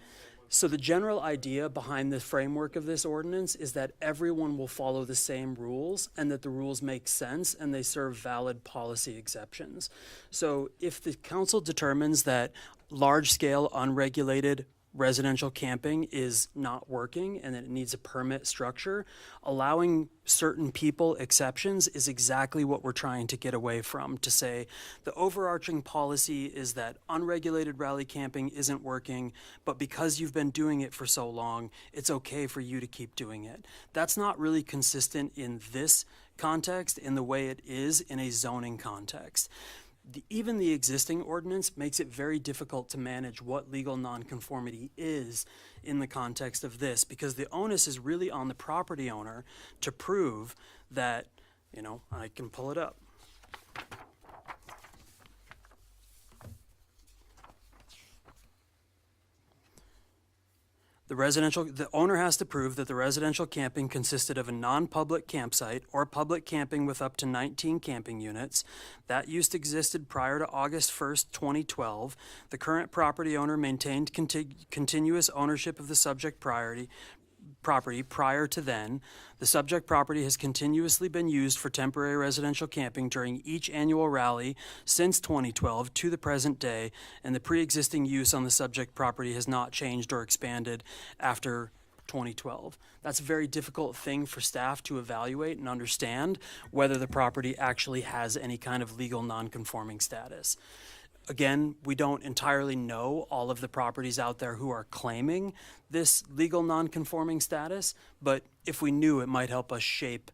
So the general idea behind the framework of this ordinance is that everyone will follow the same rules and that the rules make sense and they serve valid policy exceptions. So if the council determines that large-scale, unregulated residential camping is not working and that it needs a permit structure, allowing certain people exceptions is exactly what we're trying to get away from. To say the overarching policy is that unregulated rally camping isn't working, but because you've been doing it for so long, it's okay for you to keep doing it. That's not really consistent in this context in the way it is in a zoning context. Even the existing ordinance makes it very difficult to manage what legal nonconformity is in the context of this, because the onus is really on the property owner to prove that, I can pull it up. The owner has to prove that the residential camping consisted of a non-public campsite or public camping with up to 19 camping units. That use existed prior to August 1st, 2012. The current property owner maintained continuous ownership of the subject property prior to then. The subject property has continuously been used for temporary residential camping during each annual rally since 2012 to the present day, and the pre-existing use on the subject property has not changed or expanded after 2012. That's a very difficult thing for staff to evaluate and understand whether the property actually has any kind of legal non-conforming status. Again, we don't entirely know all of the properties out there who are claiming this legal non-conforming status, but if we knew, it might help us shape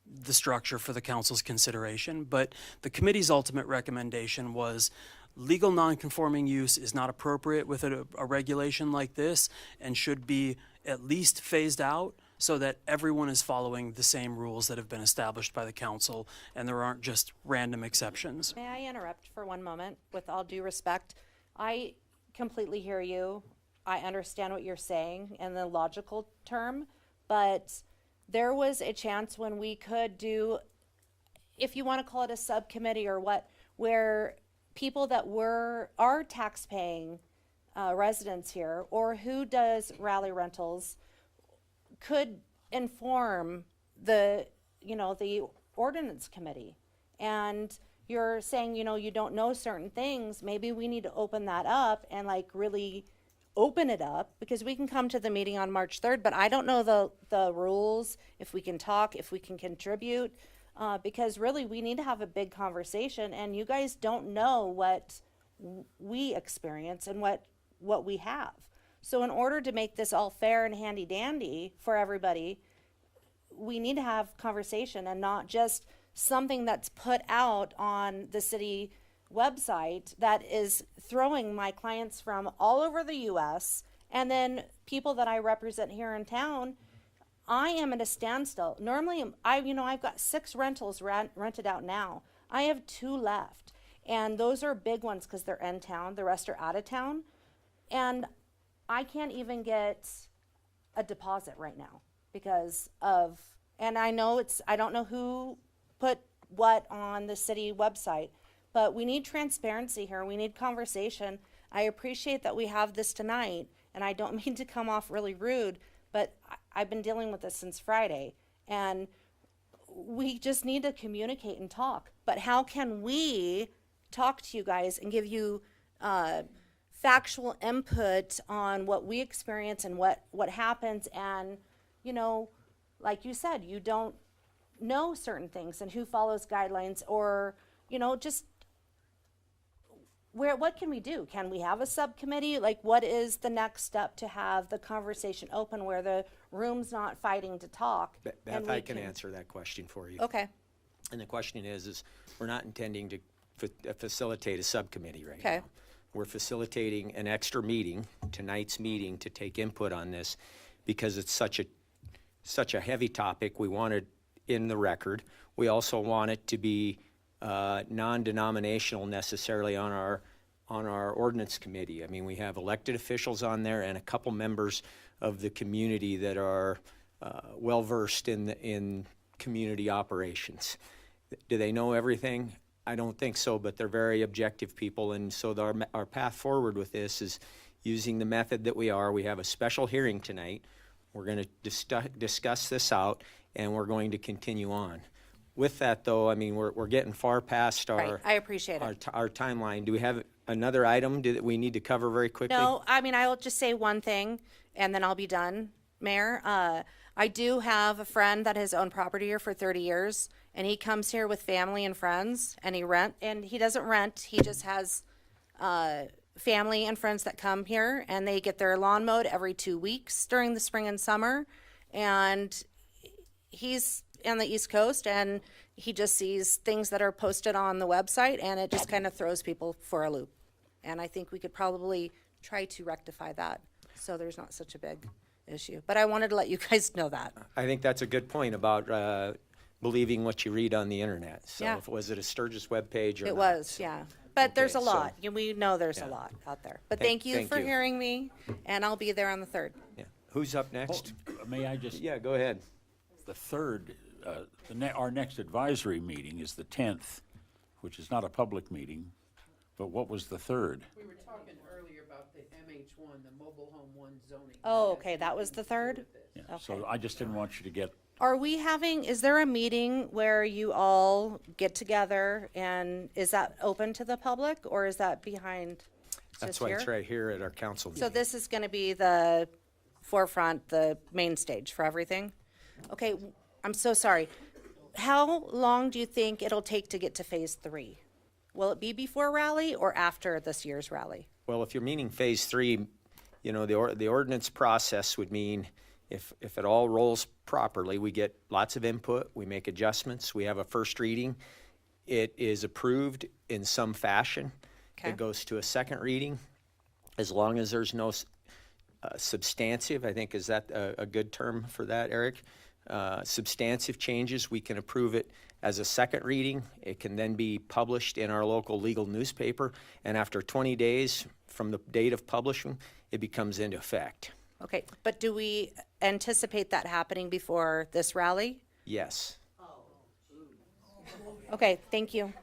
the structure for the council's consideration. But the committee's ultimate recommendation was legal non-conforming use is not appropriate with a regulation like this and should be at least phased out so that everyone is following the same rules that have been established by the council and there aren't just random exceptions. May I interrupt for one moment, with all due respect? I completely hear you. I understand what you're saying in the logical term, but there was a chance when we could do, if you want to call it a subcommittee or what, where people that are tax-paying residents here, or who does rally rentals, could inform the ordinance committee. And you're saying, you don't know certain things. Maybe we need to open that up and really open it up, because we can come to the meeting on March 3rd, but I don't know the rules, if we can talk, if we can contribute, because really we need to have a big conversation, and you guys don't know what we experience and what we have. So in order to make this all fair and handy dandy for everybody, we need to have conversation and not just something that's put out on the city website that is throwing my clients from all over the US and then people that I represent here in town. I am at a standstill. Normally, I've got 6 rentals rented out now. I have 2 left, and those are big ones because they're in town. The rest are out of town, and I can't even get a deposit right now because of, and I don't know who put what on the city website, but we need transparency here. We need conversation. I appreciate that we have this tonight, and I don't mean to come off really rude, but I've been dealing with this since Friday, and we just need to communicate and talk. But how can we talk to you guys and give you factual input on what we experience and what happens? And, like you said, you don't know certain things and who follows guidelines, or, just what can we do? Can we have a subcommittee? What is the next step to have the conversation open where the room's not fighting to talk? Beth, I can answer that question for you. Okay. And the question is we're not intending to facilitate a subcommittee right Okay. now. We're facilitating an extra meeting, tonight's meeting, to take input on this because it's such a heavy topic. We want it in the record. We also want it to be non-denominational necessarily on our ordinance committee. I mean, we have elected officials on there and a couple members of the community that are well-versed in community operations. Do they know everything? I don't think so, but they're very objective people, and so our path forward with this is using the method that we are. We have a special hearing tonight. We're going to discuss this out, and we're going to continue on. With that, though, I mean, we're getting far past Right. I appreciate it. our timeline. Do we have another item that we need to cover very quickly? No, I mean, I will just say one thing and then I'll be done, Mayor. I do have a friend that has owned property here for 30 years, and he comes here with family and friends, and he doesn't rent, he just has family and friends that come here, and they get their lawn mowed every 2 weeks during the spring and summer. And he's on the East Coast, and he just sees things that are posted on the website, and it just kind of throws people for a loop. And I think we could probably try to rectify that so there's not such a big issue. But I wanted to let you guys know that. I think that's a good point about believing what you read on the internet. So Yeah. was it a Sturgis webpage or It not? was, yeah. But there's a so- lot. We know there's a Yeah. lot out there. But Thank- thank you thank for you. hearing me, and I'll be there on the 3rd. Yeah. Who's up next? May I just, Yeah, go ahead. the 3rd, our next advisory meeting is the 10th, which is not a public meeting, but what was the 3rd? We were talking earlier about the MH1, the mobile home 1 zoning. Oh, okay, that was the 3rd? Yeah, so I just didn't want you to get, Is there a meeting where you all get together, and is that open to the public, or is that behind? That's just why it's here? right here at our council meeting. So this is gonna be the forefront, the main stage for everything? Okay, I'm so sorry. How long do you think it'll take to get to phase 3? Will it be before rally or after this year's rally? Well, if you're meaning phase three, you know, the ordinance process would mean if it all rolls properly, we get lots of input, we make adjustments, we have a first reading, it is approved in some fashion. Okay. It goes to a second reading, as long as there's no substantive, I think, is that a good term for that, Eric? Substantive changes, we can approve it as a second reading. It can then be published in our local legal newspaper, and after 20 days from the date of publishing, it becomes into effect. Okay, but do we anticipate that happening before this rally? Yes. Okay, thank you.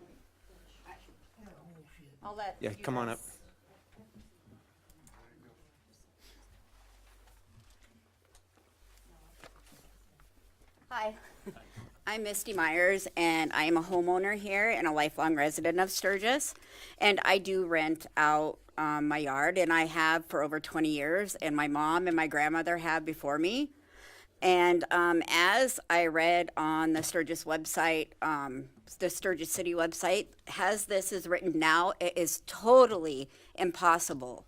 I'll let Yeah, you come on guys- up. Hi, I'm Misty Myers, and I am a homeowner here and a lifelong resident of Sturgis. And I do rent out my yard, and I have for over 20 years, and my mom and my grandmother have before me. And as I read on the Sturgis website, the Sturgis City website, as this is written now, it is totally impossible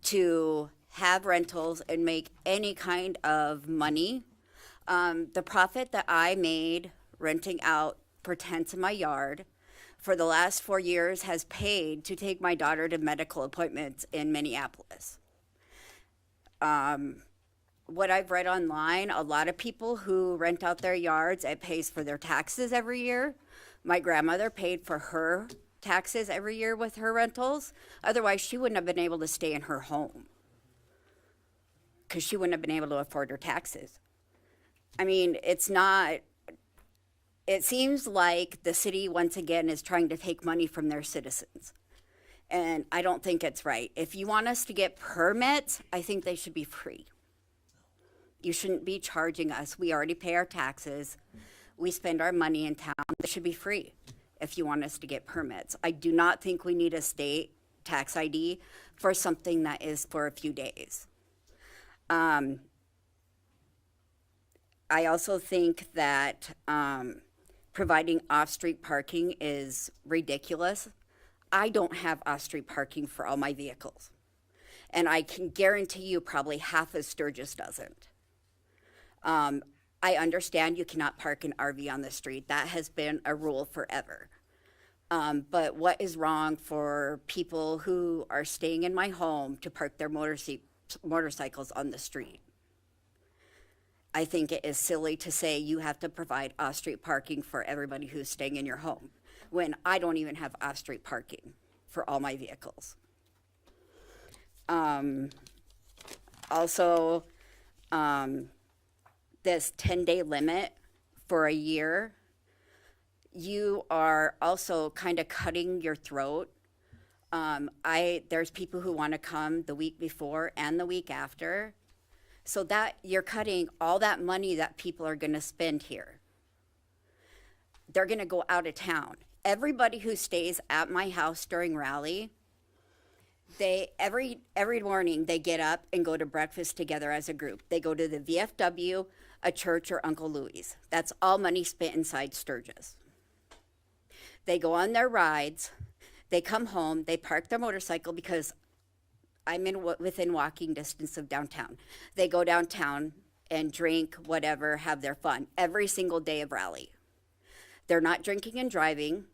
to have rentals and make any kind of money. The profit that I made renting out for tents in my yard for the last 4 years has paid to take my daughter to medical appointments in Minneapolis. What I've read online, a lot of people who rent out their yards, it pays for their taxes every year. My grandmother paid for her taxes every year with her rentals. Otherwise, she wouldn't have been able to stay in her home because she wouldn't have been able to afford her taxes. I mean, it's not, it seems like the city once again is trying to take money from their citizens. And I don't think it's right. If you want us to get permits, I think they should be free. You shouldn't be charging us. We already pay our taxes. We spend our money in town. They should be free if you want us to get permits. I do not think we need a state tax ID for something that is for a few days. I also think that providing off-street parking is ridiculous. I don't have off-street parking for all my vehicles. And I can guarantee you probably half of Sturgis doesn't. I understand you cannot park an RV on the street. That has been a rule forever. But what is wrong for people who are staying in my home to park their motorcycles on the street? I think it is silly to say you have to provide off-street parking for everybody who's staying in your home, when I don't even have off-street parking for all my vehicles. Also, this 10-day limit for a year, you are also kind of cutting your throat. There's people who want to come the week before and the week after. So that you're cutting all that money that people are going to spend here. They're going to go out of town. Everybody who stays at my house during rally, every morning they get up and go to breakfast together as a group. They go to the VFW, a church, or Uncle Louie's. That's all money spent inside Sturgis. They go on their rides. They come home. They park their motorcycle because I'm within walking distance of downtown. They go downtown and drink, whatever, have their fun every single day of rally. They're not drinking and driving.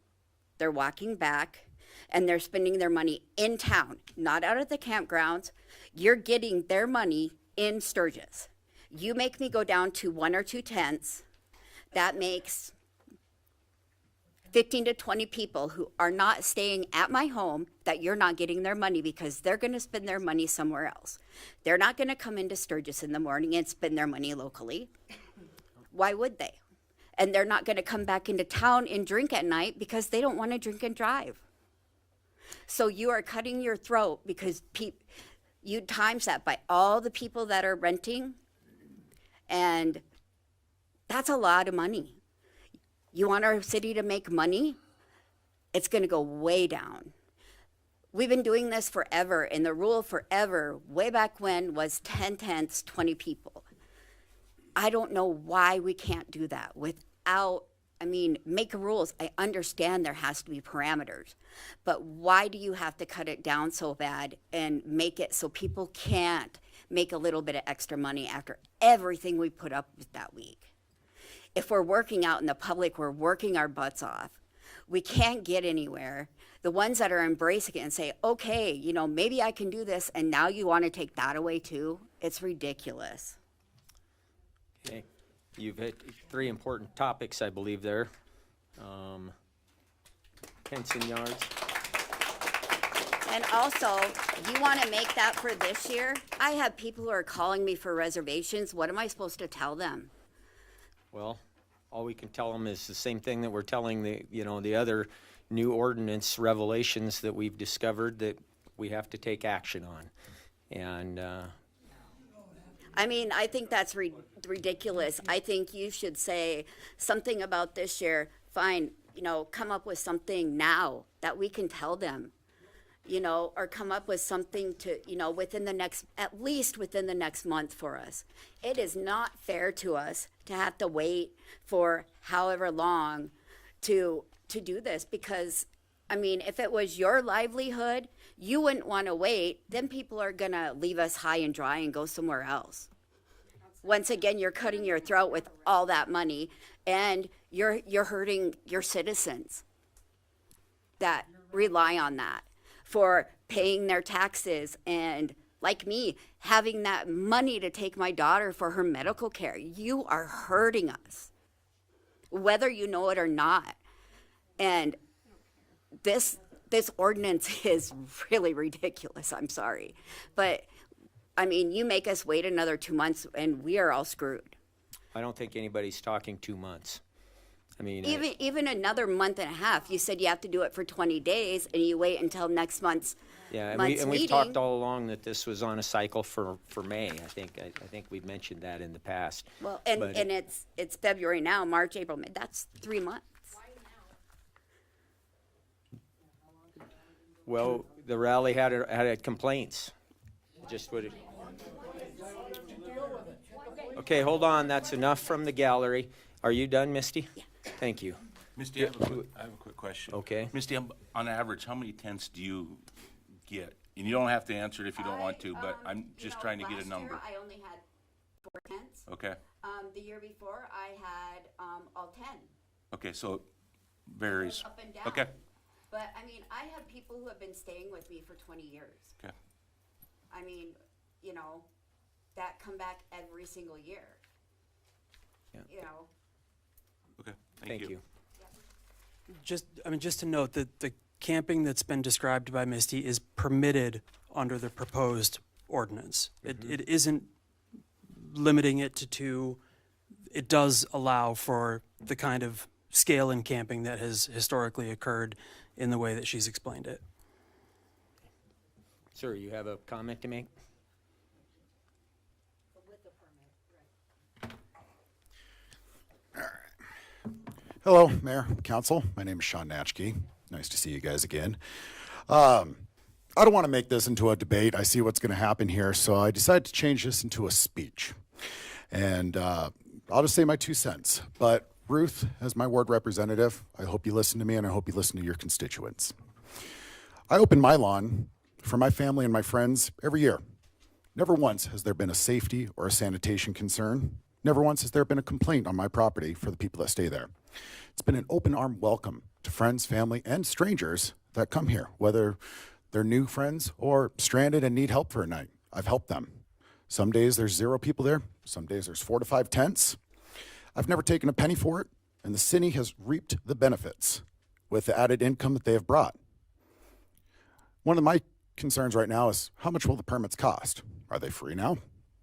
They're walking back, and they're spending their money in town, not out at the campgrounds. You're getting their money in Sturgis. You make me go down to 1 or 2 tents. That makes 15 to 20 people who are not staying at my home that you're not getting their money because they're going to spend their money somewhere else. They're not going to come into Sturgis in the morning and spend their money locally. Why would they? And they're not going to come back into town and drink at night because they don't want to drink and drive. So you are cutting your throat because you times that by all the people that are renting, and that's a lot of money. You want our city to make money? It's going to go way down. We've been doing this forever, and the rule forever, way back when, was 10 tents, 20 people. I don't know why we can't do that without I mean, make rules. I understand there has to be parameters, but why do you have to cut it down so bad and make it so people can't make a little bit of extra money after everything we put up with that week? If we're working out in the public, we're working our butts off. We can't get anywhere. The ones that are embracing it and say, okay, you know, maybe I can do this, and now you want to take that away too? It's ridiculous. Okay, you've hit 3 important topics, I believe, there. Henson Yards. And also, you want to make that for this year? I have people who are calling me for reservations. What am I supposed to tell them? Well, all we can tell them is the same thing that we're telling the other new ordinance revelations that we've discovered that we have to take action on. And, I mean, I think that's ridiculous. I think you should say something about this year. Fine, you know, come up with something now that we can tell them, you know, or come up with something to, you know, at least within the next month for us. It is not fair to us to have to wait for however long to do this, because, I mean, if it was your livelihood, you wouldn't want to wait. Then people are going to leave us high and dry and go somewhere else. Once again, you're cutting your throat with all that money, and you're hurting your citizens that rely on that for paying their taxes, and like me, having that money to take my daughter for her medical care. You are hurting us, whether you know it or not. And this ordinance is really ridiculous. I'm sorry. But, I mean, you make us wait another 2 months, and we are all screwed. I don't think anybody's talking 2 months. I mean, Even another month and a half. You said you have to do it for 20 days, and you wait until next month's yeah, month's and we've meeting. talked all along that this was on a cycle for May. I think we've mentioned that in the past. Well, But and it's February now, March, April, May. That's 3 months. Well, the rally had complaints. Just what it. Okay, hold on. That's enough from the gallery. Are you done, Misty? Yeah. Thank you. Misty, I have a quick question. Okay. Misty, on average, how many tents do you get? And you don't have to answer it if you don't want to, but I'm just trying to get a number. Last year, I only had 4 tents. Okay. The year before, I had all 10. Okay, so it varies. Up and down. Okay. But, I mean, I have people who have been staying with me for 20 years. Okay. I mean, you know, that come back every single year. Yeah. You know. Okay, Thank you. Just to note that the camping that's been described by Misty is permitted under the proposed ordinance. It isn't limiting it to 2. It does allow for the kind of scale in camping that has historically occurred in the way that she's explained it. Sir, you have a comment to make? Hello, Mayor, Council. My name is Sean Natchke. Nice to see you guys again. I don't want to make this into a debate. I see what's going to happen here, so I decided to change this into a speech. And I'll just say my 2 cents. But Ruth, as my ward representative, I hope you listen to me, and I hope you listen to your constituents. I open my lawn for my family and my friends every year. Never once has there been a safety or a sanitation concern. Never once has there been a complaint on my property for the people that stay there. It's been an open arm welcome to friends, family, and strangers that come here, whether they're new friends or stranded and need help for a night. I've helped them. Some days there's 0 people there. Some days there's 4 to 5 tents. I've never taken a penny for it, and the city has reaped the benefits with the added income that they have brought. One of my concerns right now is how much will the permits cost? Are they free now?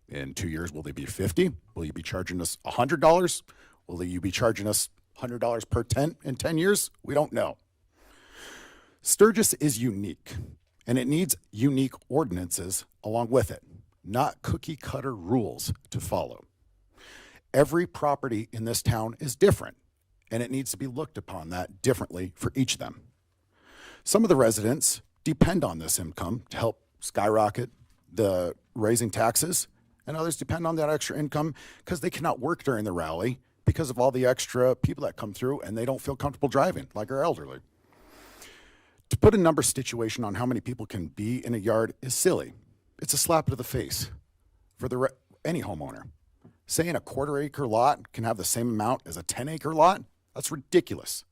In 2 years, will they be $50? Will you be charging us $100? Will you be charging us $100 per tent in 10 years? We don't know. Sturgis is unique, and it needs unique ordinances along with it, not cookie-cutter rules to follow. Every property in this town is different, and it needs to be looked upon that differently for each of them. Some of the residents depend on this income to help skyrocket the raising taxes, and others depend on that extra income because they cannot work during the rally because of all the extra people that come through and they don't feel comfortable driving, like our elderly. To put a number situation on how many people can be in a yard is silly. It's a slap to the face for any homeowner. Saying a 1/4 acre lot can have the same amount as a 10-acre lot, that's ridiculous.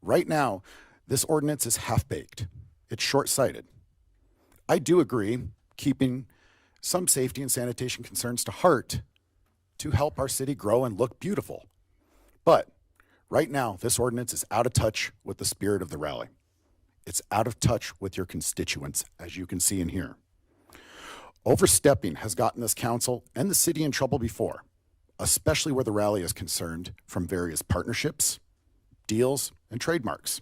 Right now, this ordinance is half-baked. It's short-sighted. I do agree keeping some safety and sanitation concerns to heart to help our city grow and look beautiful. But right now, this ordinance is out of touch with the spirit of the rally. It's out of touch with your constituents, as you can see in here. Overstepping has gotten this council and the city in trouble before, especially where the rally is concerned from various partnerships, deals, and trademarks.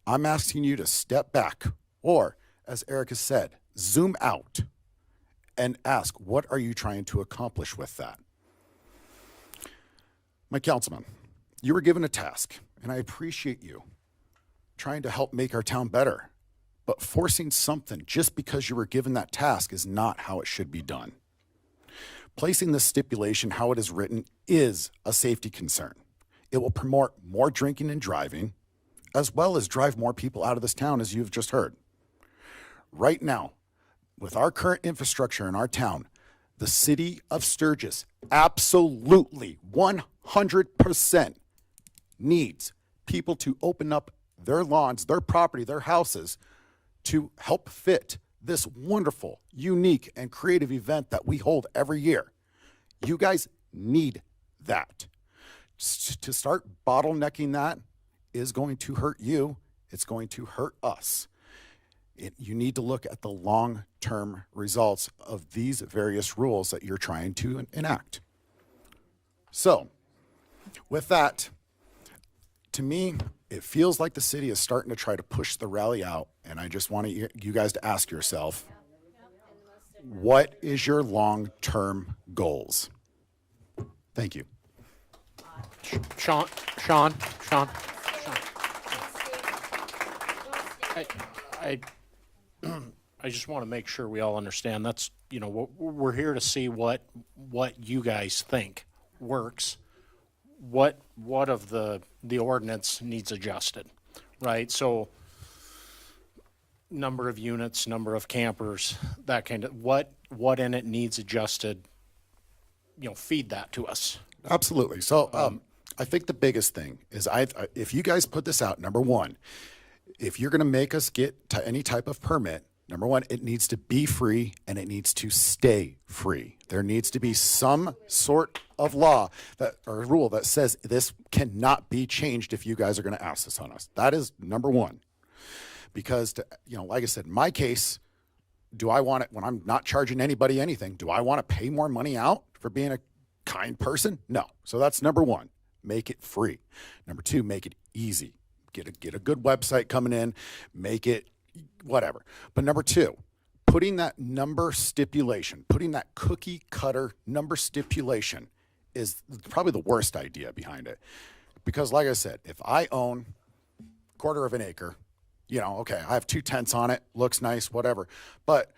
I'm asking you to step back, or, as Eric has said, zoom out and ask, what are you trying to accomplish with that? My councilman, you were given a task, and I appreciate you trying to help make our town better. But forcing something just because you were given that task is not how it should be done. Placing this stipulation how it is written is a safety concern. It will promote more drinking and driving, as well as drive more people out of this town, as you've just heard. Right now, with our current infrastructure in our town, the city of Sturgis absolutely 100% needs people to open up their lawns, their property, their houses to help fit this wonderful, unique, and creative event that we hold every year. You guys need that. To start bottlenecking that is going to hurt you. It's going to hurt us. You need to look at the long-term results of these various rules that you're trying to enact. So, with that, to me, it feels like the city is starting to try to push the rally out, and I just want you guys to ask yourself, what is your long-term goals? Thank you. Sean. I just want to make sure we all understand that's, we're here to see what you guys think works. What of the ordinance needs adjusted, right? So number of units, number of campers, that kind of, what in it needs adjusted, feed that to us. Absolutely. So I think the biggest thing is if you guys put this out, number one, if you're going to make us get to any type of permit, number one, it needs to be free and it needs to stay free. There needs to be some sort of law or rule that says this cannot be changed if you guys are going to ask this on us. That is number one. Because, like I said, in my case, do I want it, when I'm not charging anybody anything, do I want to pay more money out for being a kind person? No. So that's number one. Make it free. Number two, make it easy. Get a good website coming in, make it whatever. But number two, putting that number stipulation, putting that cookie cutter number stipulation is probably the worst idea behind it. Because like I said, if I own 1/4 of an acre, okay, I have 2 tents on it, looks nice, whatever. But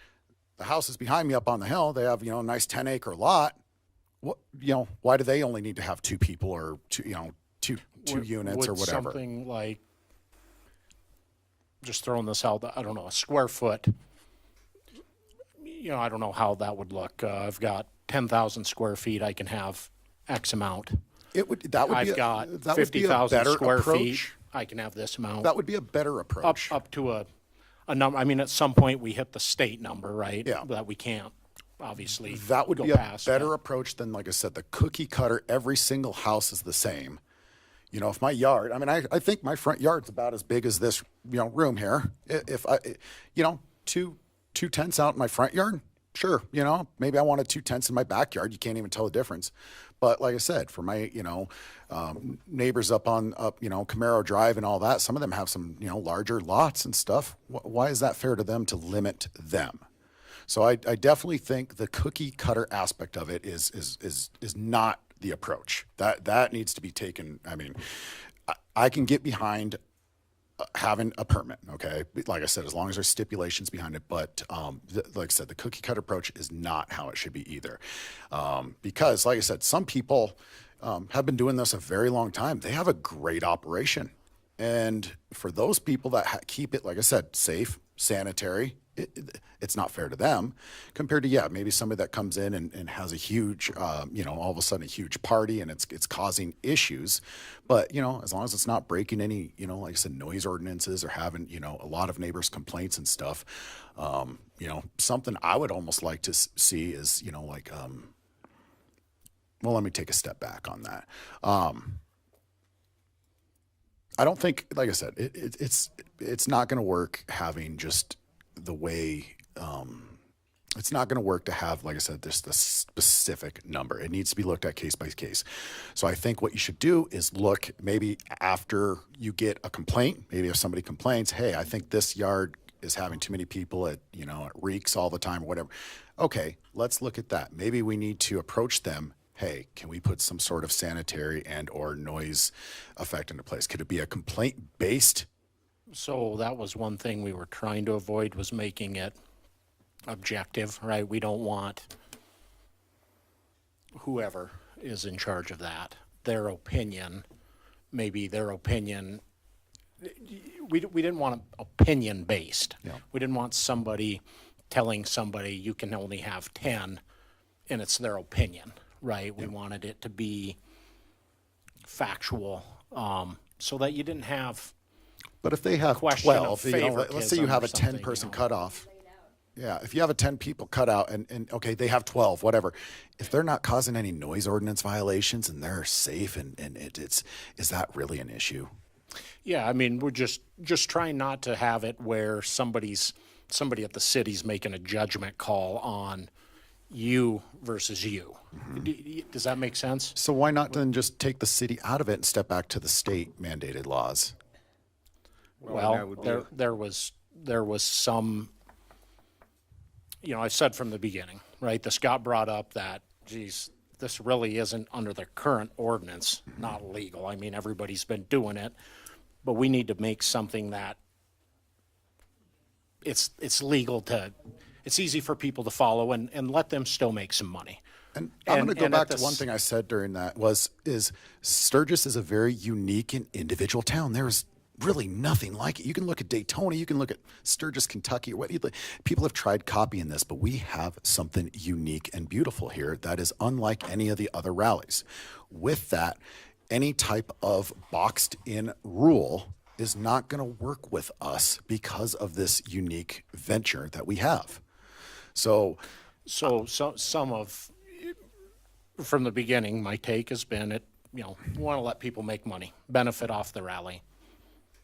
the houses behind me up on the hill, they have, a nice 10-acre lot. What, why do they only need to have 2 people or two units or whatever? Something like, just throwing this out, I don't know, a square foot, I don't know how that would look. I've got 10,000 square feet, I can have X amount. I've got 50,000 square feet, I can have this amount. That would be a better approach. Up to a number, at some point we hit the state number, right? Yeah. That we can't, obviously, That would go be a past. better approach than, like I said, the cookie cutter, every single house is the same. If my yard, I think my front yard's about as big as this, room here. If I, two tents out in my front yard, sure, maybe I wanted 2 tents in my backyard. You can't even tell the difference. But like I said, for my, neighbors up Camaro Drive and all that, some of them have some, larger lots and stuff. Why is that fair to them to limit them? So I definitely think the cookie cutter aspect of it is not the approach. That needs to be taken. I can get behind having a permit, okay? Like I said, as long as there's stipulations behind it. But like I said, the cookie cutter approach is not how it should be either. Because like I said, some people, have been doing this a very long time. They have a great operation. And for those people that keep it, like I said, safe, sanitary, it's not fair to them compared to, yeah, maybe somebody that comes in and has a huge, all of a sudden a huge party and it's causing issues. But, as long as it's not breaking any, like I said, noise ordinances or having, a lot of neighbors' complaints and stuff, something I would almost like to see is, well, let me take a step back on that. I don't think, like I said, it's not going to work having just the way, it's not going to work to have, like I said, this specific number. It needs to be looked at case by case. So I think what you should do is look maybe after you get a complaint, maybe if somebody complains, hey, I think this yard is having too many people, it reeks all the time or whatever. Okay, let's look at that. Maybe we need to approach them. Hey, can we put some sort of sanitary and or noise effect into place? Could it be a complaint-based? So that was one thing we were trying to avoid, was making it objective, right? We don't want whoever is in charge of that, their opinion, we didn't want opinion-based. Yeah. We didn't want somebody telling somebody you can only have 10 and it's their opinion, right? We wanted it to be factual, so that you didn't have. But if they have question of 12, let's say you favoritism have or a something, 10-person cutoff. Yeah, if you have a 10 people cutout and okay, they have 12, whatever. If they're not causing any noise ordinance violations and they're safe and is that really an issue? Yeah, I mean, we're just trying not to have it where somebody at the city's making a judgment call on you versus you. Does that make sense? So why not then just take the city out of it and step back to the state mandated laws? Well, there was some, I said from the beginning, right? The Scott brought up that, geez, this really isn't under the current ordinance, not legal. I mean, everybody's been doing it, but we need to make something that it's legal it's easy for people to follow and let them still make some money. And I'm going to go back to one thing I said during that is Sturgis is a very unique and individual town. There's really nothing like it. You can look at Daytona, you can look at Sturgis, Kentucky, or what people have tried copying this, but we have something unique and beautiful here that is unlike any of the other rallies. With that, any type of boxed in rule is not going to work with us because of this unique venture that we have. So some of, from the beginning, my take has been we want to let people make money, benefit off the rally,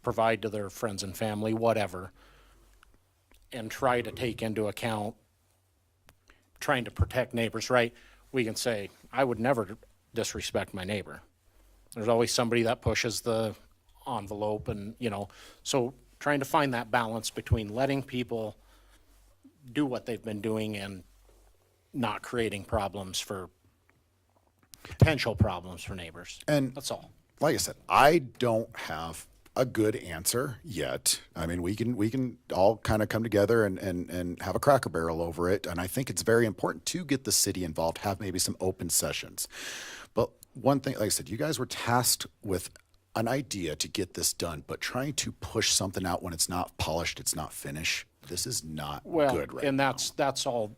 provide to their friends and family, whatever, and try to take into account trying to protect neighbors, right? We can say, I would never disrespect my neighbor. There's always somebody that pushes the envelope and, so trying to find that balance between letting people do what they've been doing and not creating potential problems for neighbors. And that's all. Like I said, I don't have a good answer yet. I mean, we can all kind of come together and have a Cracker Barrel over it. And I think it's very important to get the city involved, have maybe some open sessions. But one thing, like I said, you guys were tasked with an idea to get this done, but trying to push something out when it's not polished, it's not finished. This is not good right and now. that's all.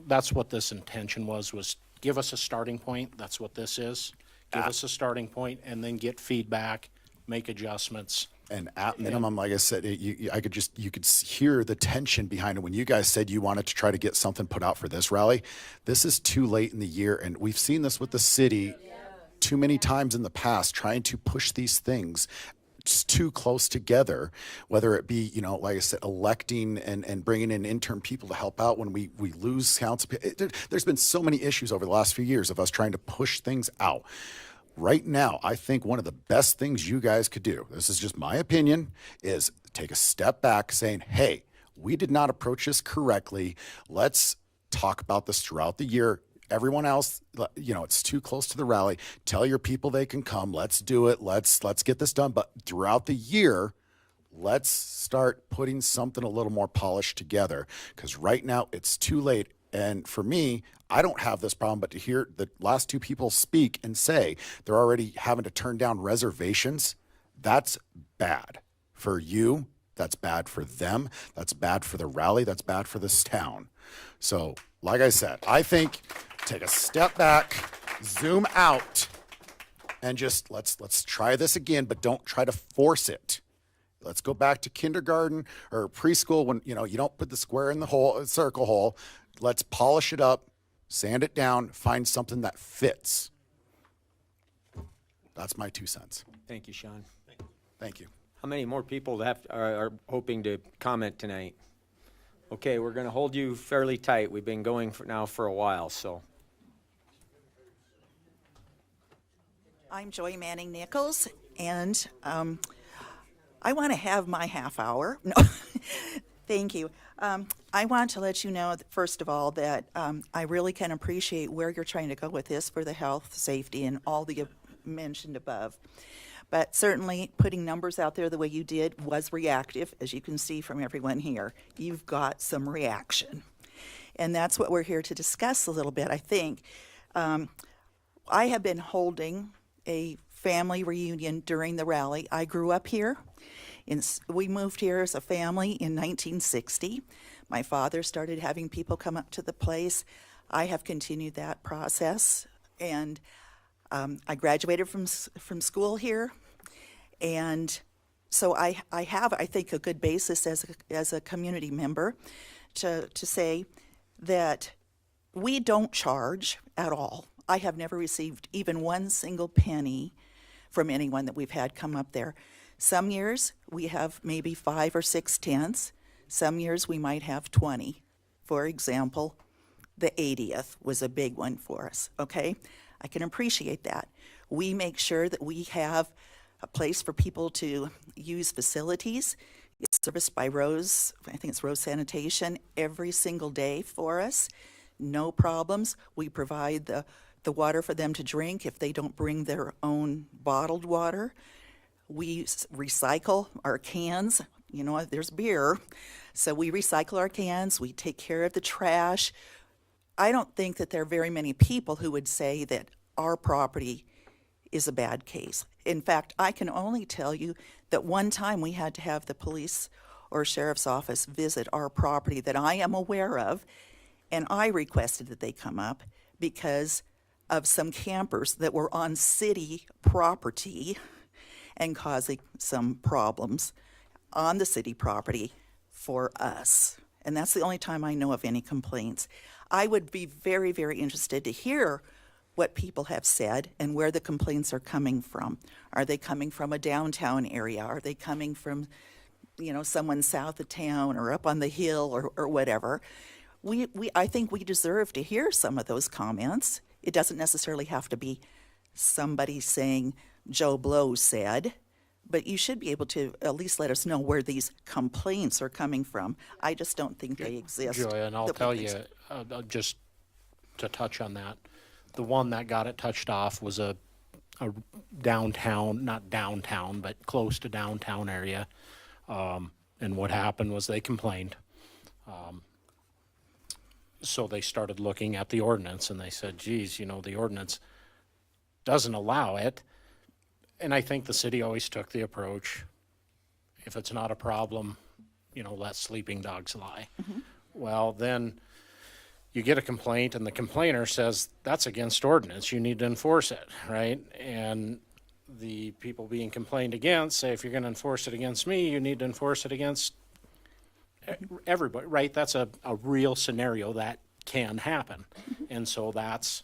That's what this intention was give us a starting point. That's what this is. Give us a starting point and then get feedback, make adjustments. And at minimum, like I said, you could hear the tension behind it when you guys said you wanted to try to get something put out for this rally. This is too late in the year, and we've seen this with the city too many times in the past, trying to push these things too close together, whether it be, like I said, electing and bringing in intern people to help out when we lose council. There's been so many issues over the last few years of us trying to push things out. Right now, I think one of the best things you guys could do, this is just my opinion, is take a step back saying, hey, we did not approach this correctly. Let's talk about this throughout the year. Everyone else, it's too close to the rally. Tell your people they can come. Let's do it. Let's get this done. But throughout the year, let's start putting something a little more polished together. Because right now, it's too late. And for me, I don't have this problem, but to hear the last two people speak and say they're already having to turn down reservations, that's bad for you. That's bad for them. That's bad for the rally. That's bad for this town. So, like I said, I think take a step back, zoom out, and just let's try this again, but don't try to force it. Let's go back to kindergarten or preschool when you don't put the square in the hole, circle hole. Let's polish it up, sand it down, find something that fits. That's my 2 cents. Thank you, Sean. Thank you. How many more people are hoping to comment tonight? Okay, we're going to hold you fairly tight. We've been going for a while, so. I'm Joy Manning Nichols, and I want to have my half hour. No, thank you. I want to let you know, first of all, that I really can appreciate where you're trying to go with this for the health, safety, and all the mentioned above. But certainly putting numbers out there the way you did was reactive, as you can see from everyone here. You've got some reaction. And that's what we're here to discuss a little bit, I think. I have been holding a family reunion during the rally. I grew up here. We moved here as a family in 1960. My father started having people come up to the place. I have continued that process, and I graduated from school here, and so I have, I think, a good basis as a community member to say that we don't charge at all. I have never received even one single penny from anyone that we've had come up there. Some years we have maybe 5 or 6 tents. Some years we might have 20. For example, the 80th was a big one for us, okay? I can appreciate that. We make sure that we have a place for people to use facilities. It's serviced by Rose, I think it's Rose Sanitation, every single day for us. No problems. We provide the water for them to drink if they don't bring their own bottled water. We recycle our cans. There's beer. So we recycle our cans. We take care of the trash. I don't think that there are very many people who would say that our property is a bad case. In fact, I can only tell you that one time we had to have the police or sheriff's office visit our property that I am aware of, and I requested that they come up because of some campers that were on city property and causing some problems on the city property for us. And that's the only time I know of any complaints. I would be very, very interested to hear what people have said and where the complaints are coming from. Are they coming from a downtown area? Are they coming from, someone south of town or up on the hill or whatever? I think we deserve to hear some of those comments. It doesn't necessarily have to be somebody saying Joe Blow said, but you should be able to at least let us know where these complaints are coming from. I just don't think they exist. Joy, and I'll tell you, just to touch on that, the one that got it touched off was a downtown, not downtown, but close to downtown area. And what happened was they complained. So they started looking at the ordinance and they said, geez, the ordinance doesn't allow it. And I think the city always took the approach, if it's not a problem, let sleeping dogs lie. Mm-hmm. Well, then you get a complaint and the complainer says, that's against ordinance, you need to enforce it, right? And the people being complained against say, if you're going to enforce it against me, you need to enforce it against everybody, right? That's a real scenario that can happen. And so that's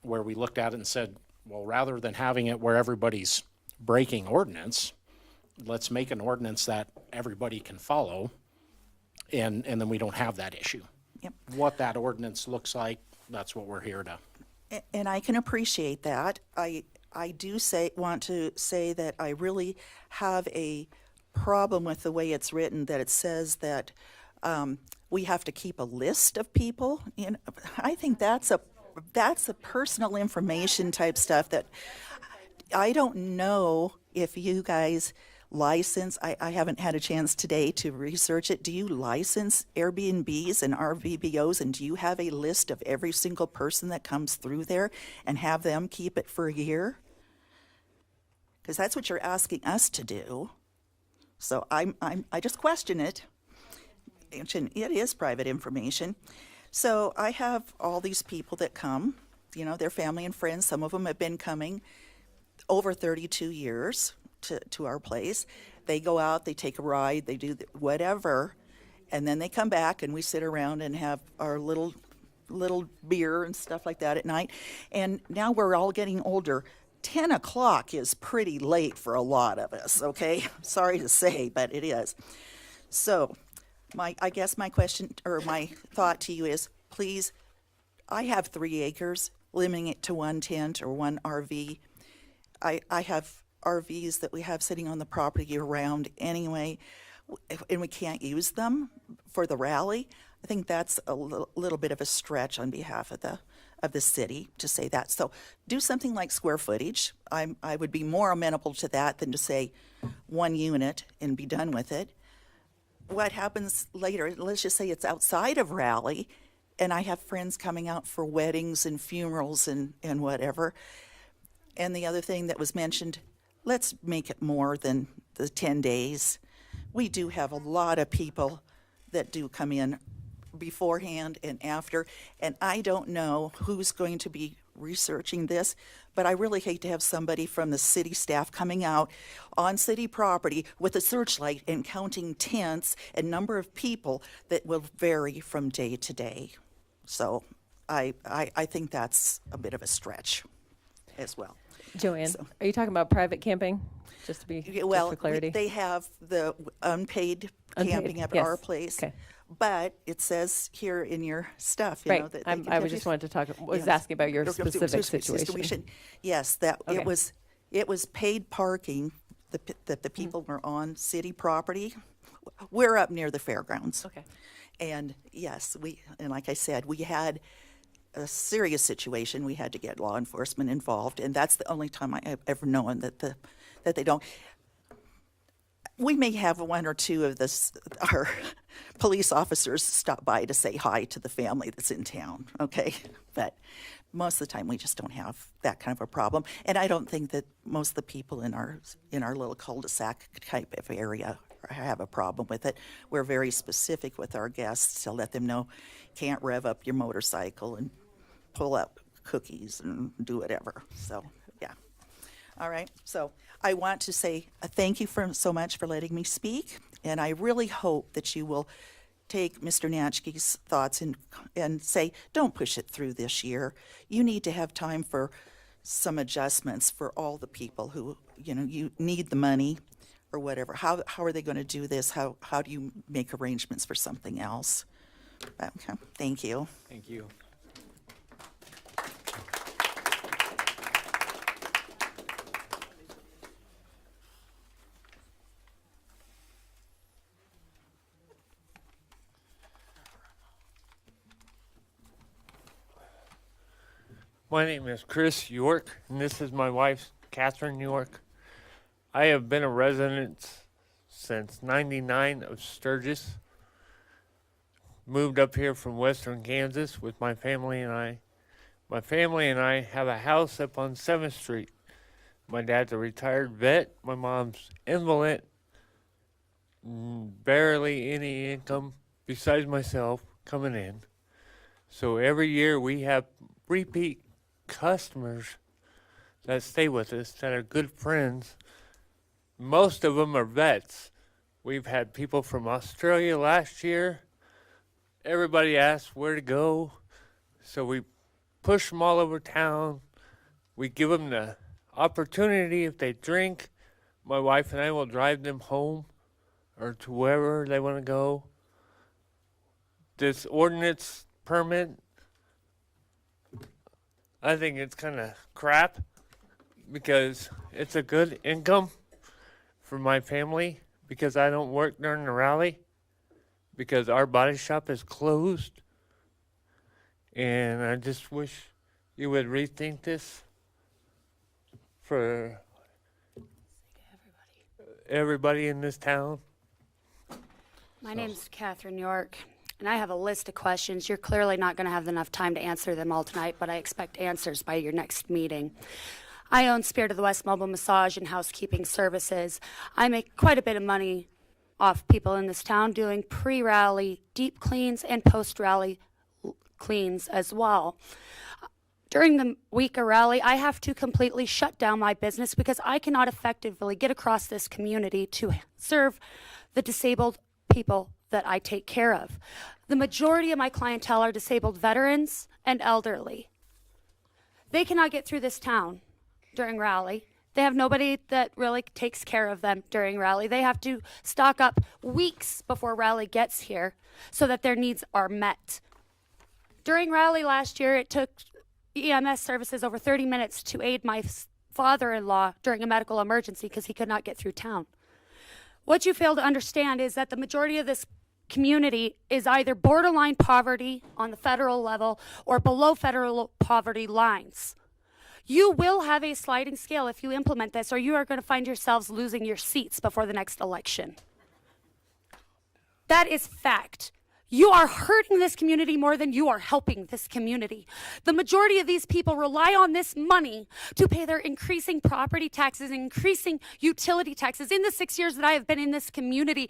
where we looked at it and said, well, rather than having it where everybody's breaking ordinance, let's make an ordinance that everybody can follow, and then we don't have that issue. Yep. What that ordinance looks like, that's what we're here to. And I can appreciate that. I do want to say that I really have a problem with the way it's written, that it says that we have to keep a list of people. I think that's a personal information type stuff that I don't know if you guys license, I haven't had a chance today to research it. Do you license Airbnbs and RVBOs, and do you have a list of every single person that comes through there and have them keep it for a year? Because that's what you're asking us to do. So I just question it. It is private information. So I have all these people that come, you know, their family and friends. Some of them have been coming over 32 years to our place. They go out, they take a ride, they do whatever, and then they come back and we sit around and have our little beer and stuff like that at night. And now we're all getting older. 10 o'clock is pretty late for a lot of us, okay? Sorry to say, but it is. So I guess my question or my thought to you is, please, I have 3 acres, limiting it to 1 tent or 1 RV. I have RVs that we have sitting on the property year round anyway, and we can't use them for the rally. I think that's a little bit of a stretch on behalf of the city to say that. So do something like square footage. I would be more amenable to that than to say 1 unit and be done with it. What happens later, let's just say it's outside of rally, and I have friends coming out for weddings and funerals and whatever. And the other thing that was mentioned, let's make it more than the 10 days. We do have a lot of people that do come in beforehand and after, and I don't know who's going to be researching this, but I really hate to have somebody from the city staff coming out on city property with a searchlight and counting tents and number of people that will vary from day to day. So I think that's a bit of a stretch as well. Joanne, So- are you talking about private camping? Just to be, just Well, for clarity. they have the unpaid camping at yes. our place. Okay. But it says here in your stuff, you know, Right. that I was just wanted to talk, was asking about your specific situation. Yes, that Okay. it was paid parking that the people were on city property. We're up near the fairgrounds. Okay. And yes, and like I said, we had a serious situation. We had to get law enforcement involved, and that's the only time I've ever known that they don't. We may have 1 or 2 of our police officers stop by to say hi to the family that's in town, okay? But most of the time, we just don't have that kind of a problem. And I don't think that most of the people in our little cul-de-sac type of area have a problem with it. We're very specific with our guests to let them know, can't rev up your motorcycle and pull out cookies and do whatever. So, yeah. All right. So I want to say thank you so much for letting me speak, and I really hope that you will take Mr. Natchke's thoughts and say, don't push it through this year. You need to have time for some adjustments for all the people who, you know, you need the money or whatever. How are they going to do this? How do you make arrangements for something else? Okay. Thank you. Thank you. My name is Chris York, and this is my wife, Catherine York. I have been a resident since '99 of Sturgis. Moved up here from western Kansas with my family and I. My family and I have a house up on 7th Street. My dad's a retired vet. My mom's invalid. Barely any income besides myself coming in. So every year we have repeat customers that stay with us that are good friends. Most of them are vets. We've had people from Australia last year. Everybody asks where to go, so we push them all over town. We give them the opportunity. If they drink, my wife and I will drive them home or to wherever they want to go. This ordinance permit, I think it's kind of crap because it's a good income for my family because I don't work during the rally because our body shop is closed. And I just wish you would rethink this for everybody in this town. My name's Catherine York, and I have a list of questions. You're clearly not going to have enough time to answer them all tonight, but I expect answers by your next meeting. I own Spirit of the West Mobile Massage and Housekeeping Services. I make quite a bit of money off people in this town doing pre-rally deep cleans and post-rally cleans as well. During the week of rally, I have to completely shut down my business because I cannot effectively get across this community to serve the disabled people that I take care of. The majority of my clientele are disabled veterans and elderly. They cannot get through this town during rally. They have nobody that really takes care of them during rally. They have to stock up weeks before rally gets here so that their needs are met. During rally last year, it took EMS services over 30 minutes to aid my father-in-law during a medical emergency because he could not get through town. What you fail to understand is that the majority of this community is either borderline poverty on the federal level or below federal poverty lines. You will have a sliding scale if you implement this, or you are going to find yourselves losing your seats before the next election. That is fact. You are hurting this community more than you are helping this community. The majority of these people rely on this money to pay their increasing property taxes and increasing utility taxes. In the 6 years that I have been in this community,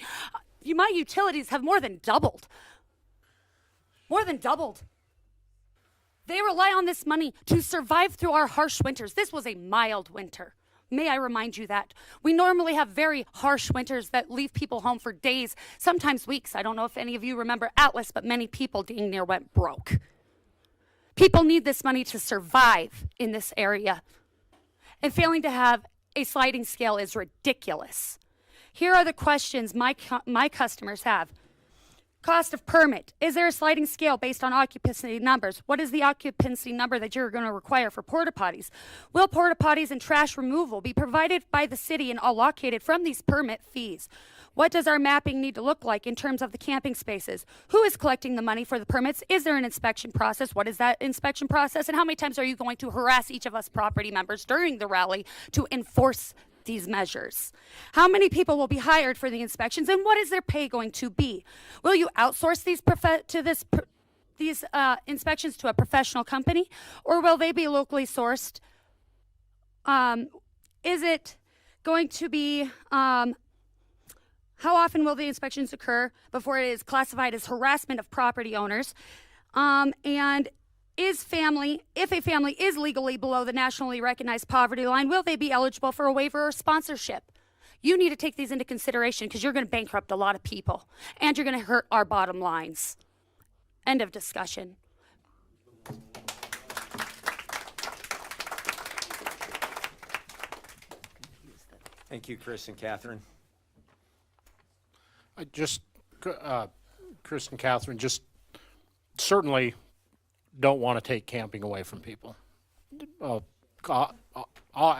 my utilities have more than doubled. More than doubled. They rely on this money to survive through our harsh winters. This was a mild winter. May I remind you that? We normally have very harsh winters that leave people home for days, sometimes weeks. I don't know if any of you remember Atlas, but many people dang near went broke. People need this money to survive in this area. And failing to have a sliding scale is ridiculous. Here are the questions my customers have. Cost of permit. Is there a sliding scale based on occupancy numbers? What is the occupancy number that you're going to require for porta potties? Will porta potties and trash removal be provided by the city and allocated from these permit fees? What does our mapping need to look like in terms of the camping spaces? Who is collecting the money for the permits? Is there an inspection process? What is that inspection process? And how many times are you going to harass each of us property members during the rally to enforce these measures? How many people will be hired for the inspections, and what is their pay going to be? Will you outsource these inspections to a professional company, or will they be locally sourced? Is it going to be, how often will the inspections occur before it is classified as harassment of property owners? And if a family is legally below the nationally recognized poverty line, will they be eligible for a waiver or sponsorship? You need to take these into consideration because you're going to bankrupt a lot of people and you're going to hurt our bottom lines. End of discussion. Thank you, Chris and Catherine. I just, Chris and Catherine, just certainly don't want to take camping away from people. I'm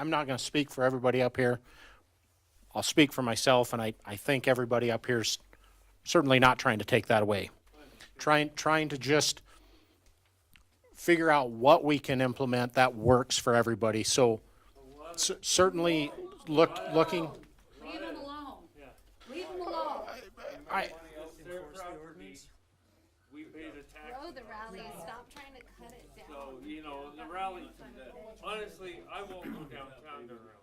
not going to speak for everybody up here. I'll speak for myself, and I think everybody up here's certainly not trying to take that away. Trying to just figure out what we can implement that works for everybody. So certainly looking. Leave them alone. Leave them alone. We pay the tax. Grow the rally, stop trying to cut it down. So, the rally, honestly, I won't go downtown during rally.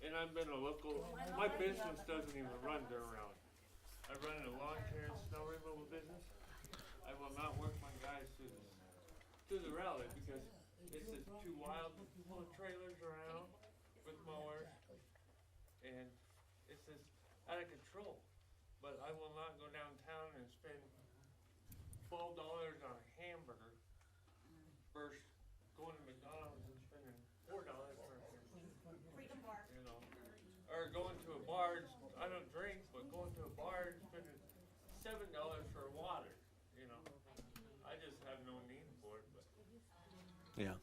And I've been a local, my business doesn't even run during rally. I run a lawn care and snow removal business. I will not work my guys to the rally because it's just too wild to pull trailers around with mowers. And it's just out of control. But I will not go downtown and spend $12 on a hamburger versus going to McDonald's and spending $4 for a hamburger. Or going to a bar, I don't drink, but going to a bar and spending $7 for water, I just have no need for it, but Yeah.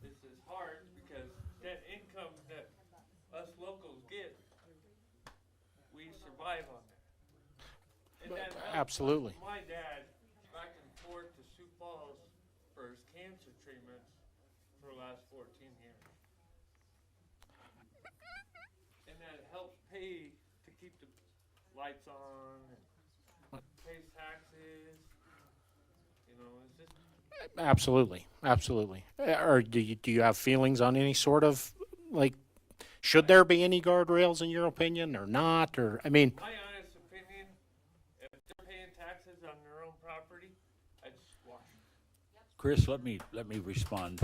this is hard because that income that us locals get, we survive on that. And that helps Absolutely. my dad back and forth to Sioux Falls for his cancer treatments for the last 14 years. And and that helps pay to keep the lights on, and pays taxes. You know, it's just. Absolutely, absolutely. Or do you have feelings on any sort of, like, should there be any guardrails in your opinion or not? Or, I mean, My honest opinion, if they're paying taxes on their own property, I'd squash them. Chris, let me respond.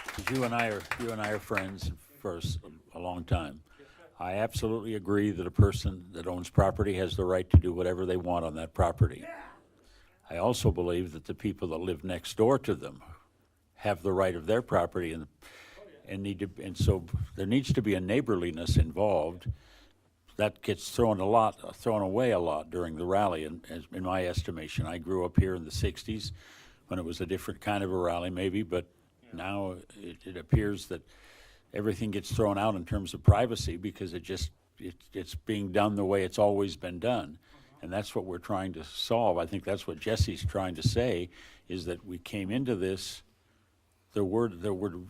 'Cause you and I are friends for a long time. I absolutely agree that a person that owns property has the right to do whatever they want on that property. I also believe that the people that live next door to them have the right of their property and so there needs to be a neighborliness involved. That gets thrown away a lot during the rally, in my estimation. I grew up here in the 60s when it was a different kind of a rally maybe, but now it appears that everything gets thrown out in terms of privacy because it's being done the way it's always been done. And that's what we're trying to solve. I think that's what Jesse's trying to say, is that we came into this, there were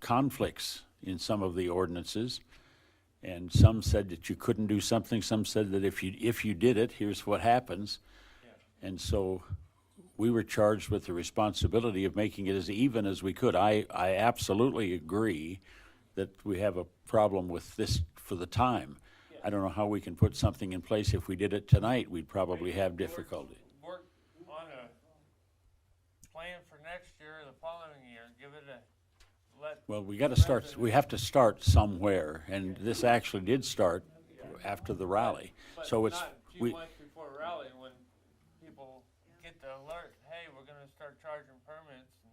conflicts in some of the ordinances, and some said that you couldn't do something, some said that if you did it, here's what happens. And so we were charged with the responsibility of making it as even as we could. I absolutely agree that we have a problem with this for the time. I don't know how we can put something in place. If we did it tonight, we'd probably have difficulty. Work on a plan for next year or the following year, give it a, Well, we have to start somewhere, and this actually did start after the rally. So it's, not a few months before rally when people get the alert, hey, we're gonna start charging permits, and,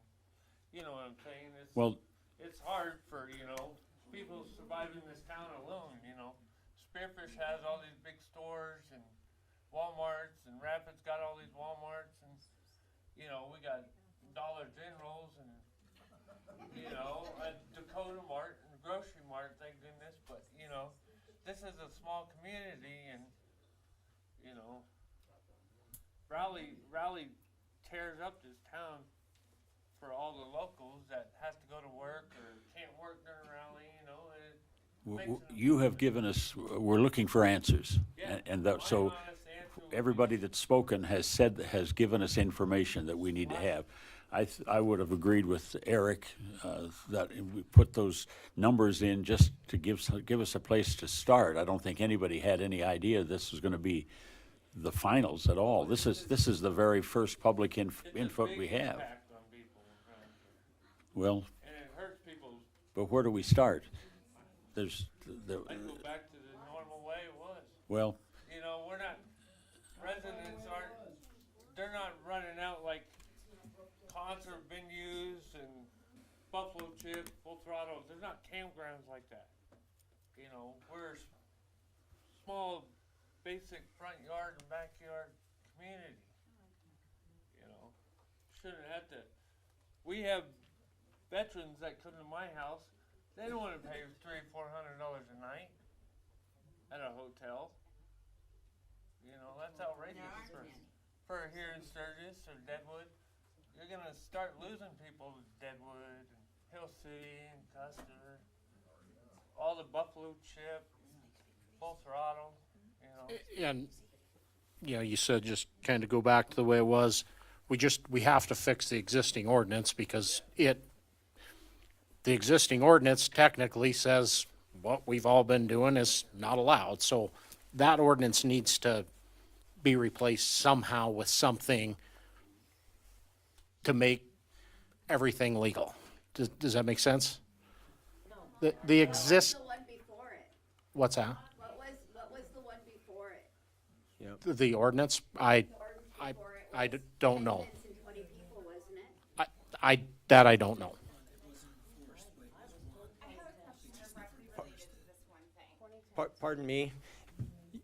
you know what I'm saying? It's hard for, people surviving this town alone, Spearfish has all these big stores and Walmarts, and Rapids got all these Walmarts, and, we got Dollar Generals and, a Dakota Mart and Grocery Mart, thank goodness, but, this is a small community, and, Raleigh tears up this town for all the locals that has to go to work or can't work during Raleigh, you have given us, we're looking for answers. So everybody that's spoken has given us information that we need to have. I would have agreed with Eric that we put those numbers in just to give us a place to start. I don't think anybody had any idea this was going to be the finals at all. This is the very first public input we have. Well, and it hurts people. but where do we start? I'd go back to the normal way it was. Well, We're not, they're not running out like concert venues and Buffalo Chip, Full Throttle. There's not campgrounds like that. We're a small, basic front yard and backyard community. Shouldn't have to. We have veterans that come to my house. They don't want to pay $300-400 a night at a hotel. That's outrageous for here in Sturgis or Deadwood. You're gonna start losing people to Deadwood and Hill City and Custer. All the Buffalo Chip, Full Throttle, and, you said just kind of go back to the way it was. We have to fix the existing ordinance because the existing ordinance technically says what we've all been doing is not allowed. So that ordinance needs to be replaced somehow with something to make everything legal. Does that make sense? The exist. The one before it. What's that? What was the one before it? The ordinance? I don't know. 10 minutes and 20 people, wasn't it? I don't know. Pardon me.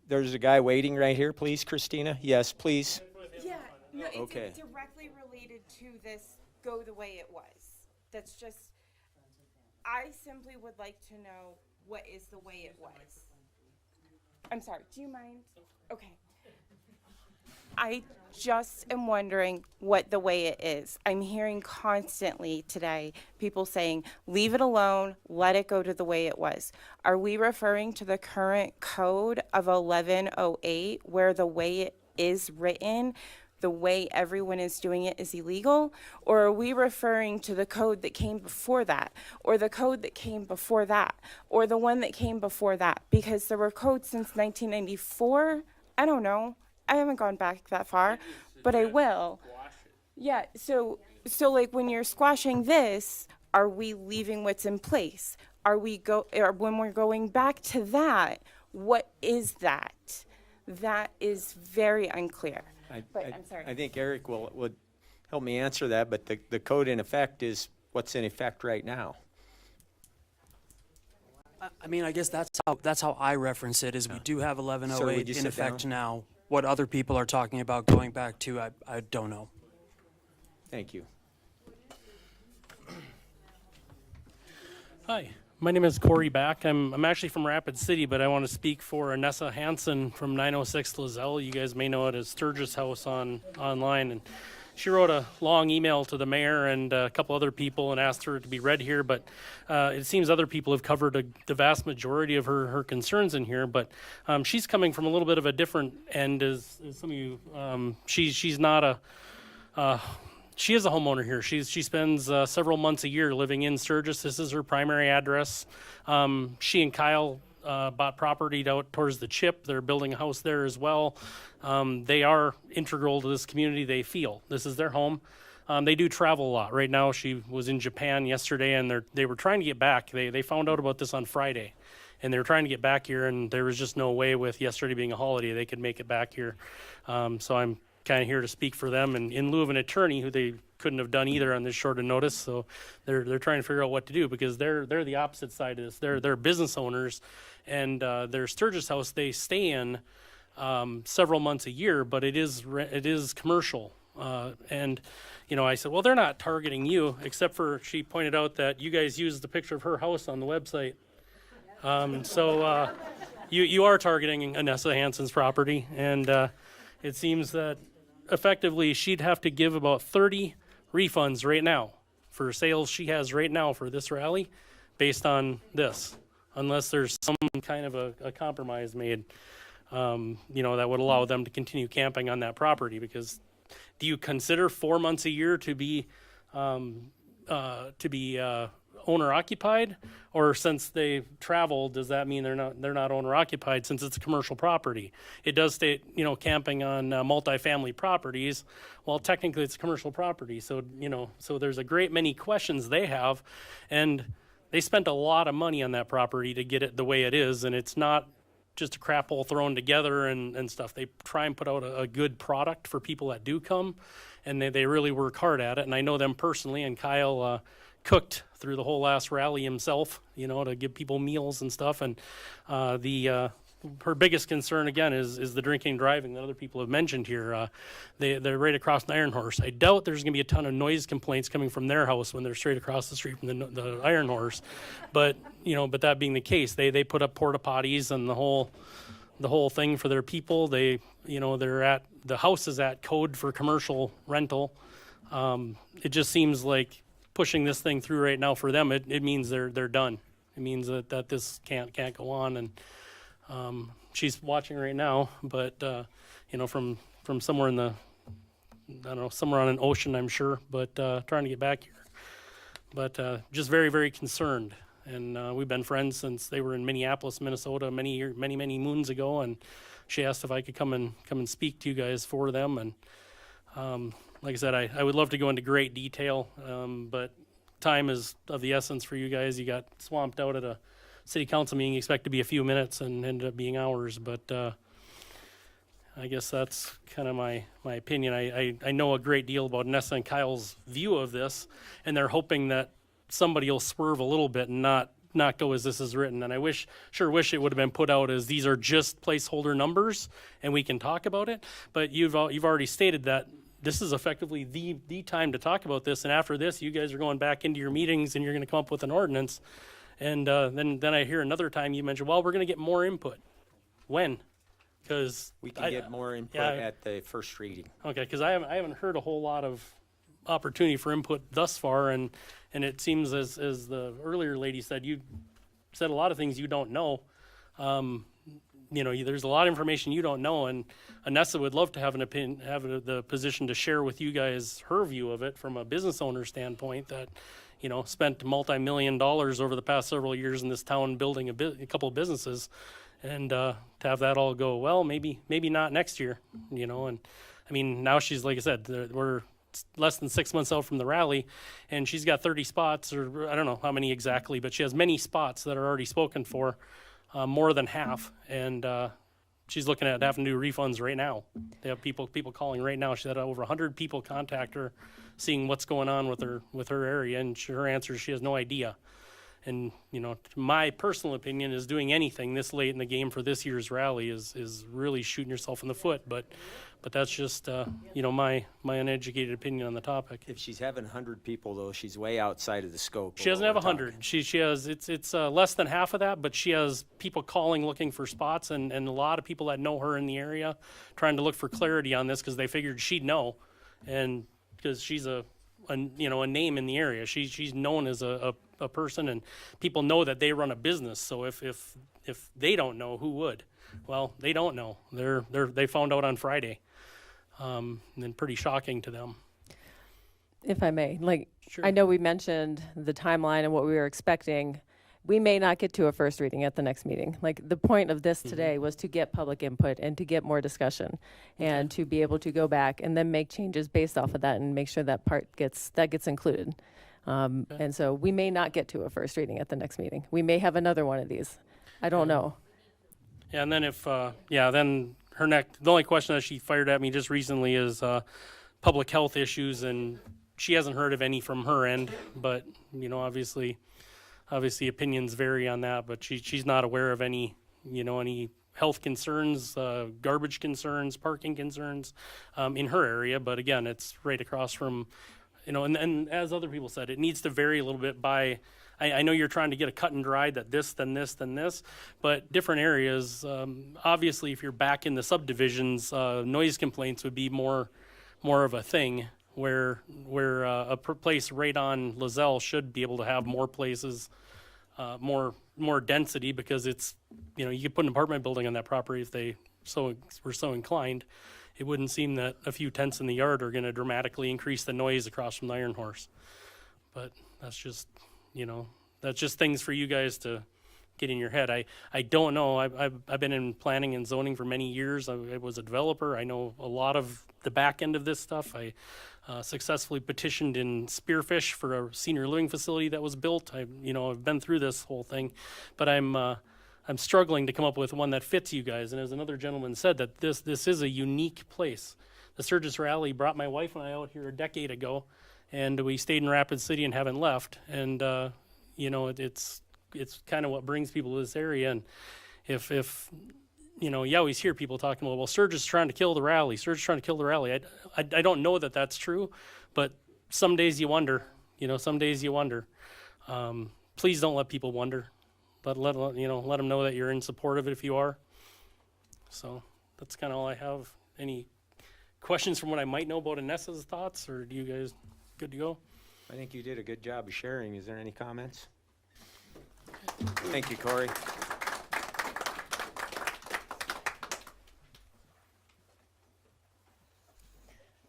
There's a guy waiting right here, please, Christina. Yes, please. Yeah, no, it's Okay. directly related to this go the way it was. That's just, I simply would like to know what is the way it was. I'm sorry, do you mind? Okay. I just am wondering what the way it is. I'm hearing constantly today people saying, leave it alone, let it go to the way it was. Are we referring to the current code of 1108 where the way it is written, the way everyone is doing it is illegal? Or are we referring to the code that came before that, or the code that came before that, or the one that came before that? Because there were codes since 1994. I don't know. I haven't gone back that far, but I will. Yeah, so like when you're squashing this, are we leaving what's in place? Or when we're going back to that, what is that? That is very unclear. But I'm sorry. I think Eric would help me answer that, but the code in effect is what's in effect right now. I mean, I guess that's how I reference it, is we do have Sir, would 1108 you in sit effect down? now. What other people are talking about going back to, I don't know. Thank you. Hi, my name is Corey Back. I'm actually from Rapid City, but I want to speak for Anessa Hansen from 906 Lozelle. You guys may know it as Sturgis House online. And she wrote a long email to the mayor and a couple other people and asked her to be read here, but it seems other people have covered the vast majority of her concerns in here. But she's coming from a little bit of a different end as some of you. She's not she is a homeowner here. She spends several months a year living in Sturgis. This is her primary address. She and Kyle bought property out towards the Chip. They're building a house there as well. They are integral to this community, they feel. This is their home. They do travel a lot. Right now, she was in Japan yesterday, and they were trying to get back. They found out about this on Friday, and they were trying to get back here, and there was just no way, with yesterday being a holiday, they could make it back here. So I'm kind of here to speak for them, and in lieu of an attorney who they couldn't have done either on this short of notice. So they're trying to figure out what to do, because they're the opposite side of this. They're business owners, and their Sturgis House they stay in several months a year, but it is commercial. And you know, I said, well, they're not targeting you, except for she pointed out that you guys used the picture of her house on the website. So you are targeting Anessa Hansen's property, and it seems that effectively she'd have to give about 30 refunds right now for sales she has right now for this rally based on this, unless there's some kind of a compromise made, you know, that would allow them to continue camping on that property. Because do you consider 4 months a year to be owner occupied, or since they travel, does that mean they're not owner occupied since it's a commercial property? It does state, you know, camping on multifamily properties. Well, technically it's a commercial property, so you know, so there's a great many questions they have, and they spent a lot of money on that property to get it the way it is, and it's not just a crap hole thrown together and stuff. They try and put out a good product for people that do come, and they really work hard at it. And I know them personally, and Kyle cooked through the whole last rally himself, you know, to give people meals and stuff. And her biggest concern again is the drinking and driving that other people have mentioned here. They're right across the Iron Horse. I doubt there's going to be a ton of noise complaints coming from their house when they're straight across the street from the Iron Horse. But you know, but that being the case, they put up porta potties and the whole thing for their people. They, you know, the house is at code for commercial rental. It just seems like pushing this thing through right now for them, it means they're done. It means that this can't go on. And she's watching right now, but you know, from somewhere in the, I don't know, somewhere on an ocean, I'm sure, but trying to get back here. But just very, very concerned. And we've been friends since they were in Minneapolis, Minnesota, many moons ago. And she asked if I could come and speak to you guys for them. And like I said, I would love to go into great detail, but time is of the essence for you guys. You got swamped out at a city council meeting. You expect to be a few minutes and ended up being hours. But I guess that's kind of my opinion. I know a great deal about Nessa and Kyle's view of this, and they're hoping that somebody will swerve a little bit and not go as this is written. And I sure wish it would have been put out as these are just placeholder numbers and we can talk about it. But you've already stated that this is effectively the time to talk about this. And after this, you guys are going back into your meetings and you're going to come up with an ordinance. And then I hear another time you mention, well, we're going to get more input. When? Because We can get more input at the first reading. Okay, because I haven't heard a whole lot of opportunity for input thus far, and it seems as the earlier lady said, you said a lot of things you don't know. There's a lot of information you don't know, and Anessa would love to have an opinion, have the position to share with you guys her view of it from a business owner standpoint that, spent multi-million dollars over the past several years in this town building a couple of businesses. And to have that all go, well, maybe not next year, and I mean, now she's, like I said, we're less than 6 months out from the rally, and she's got 30 spots, or I don't know how many exactly, but she has many spots that are already spoken for, more than half, and she's looking at having to do refunds right now. They have people calling right now. She had over 100 people contact her, seeing what's going on with her area, and her answer is she has no idea. And, my personal opinion is doing anything this late in the game for this year's rally is really shooting yourself in the foot. But that's just, my uneducated opinion on the topic. If she's having 100 people, though, she's way outside of the scope. She doesn't have 100. She has, it's less than half of that, but she has people calling looking for spots, and a lot of people that know her in the area trying to look for clarity on this because they figured she'd know. And because she's a name in the area. She's known as a person, and people know that they run a business. So if they don't know, who would? Well, they don't know. They found out on Friday, and pretty shocking to them. If I may, Sure. I know we mentioned the timeline and what we were expecting. We may not get to a first reading at the next meeting. The point of this today was to get public input and to get more discussion and to be able to go back and then make changes based off of that and make sure that part gets included. And so we may not get to a first reading at the next meeting. We may have another one of these. I don't know. Yeah, and then then the only question that she fired at me just recently is public health issues, and she hasn't heard of any from her end, but obviously opinions vary on that, but she's not aware of any health concerns, garbage concerns, parking concerns in her area. But again, it's right across from, and as other people said, it needs to vary a little bit by, I know you're trying to get a cut and dry that this, then this, then this, but different areas, obviously if you're back in the subdivisions, noise complaints would be more of a thing. Where a place right on Lozelle should be able to have more places, more density, because it's, you could put an apartment building on that property if they were so inclined. It wouldn't seem that a few tents in the yard are going to dramatically increase the noise across from the Iron Horse. But that's just, that's just things for you guys to get in your head. I don't know. I've been in planning and zoning for many years. I was a developer. I know a lot of the back end of this stuff. I successfully petitioned in Spearfish for a senior living facility that was built. I've been through this whole thing, but I'm struggling to come up with one that fits you guys. And as another gentleman said, that this is a unique place. The Sturgis Rally brought my wife and I out here a decade ago, and we stayed in Rapid City and haven't left. And it's kind of what brings people to this area. And if you always hear people talking about, well, Sturgis is trying to kill the rally. Sturgis is trying to kill the rally. I don't know that that's true, but some days you wonder. Some days you wonder. Please don't let people wonder. Let them know that you're in support of it if you are. So that's kind of all I have. Any questions from what I might know about Anessa's thoughts, or do you guys good to go? I think you did a good job of sharing. Is there any comments? Thank you, Corey.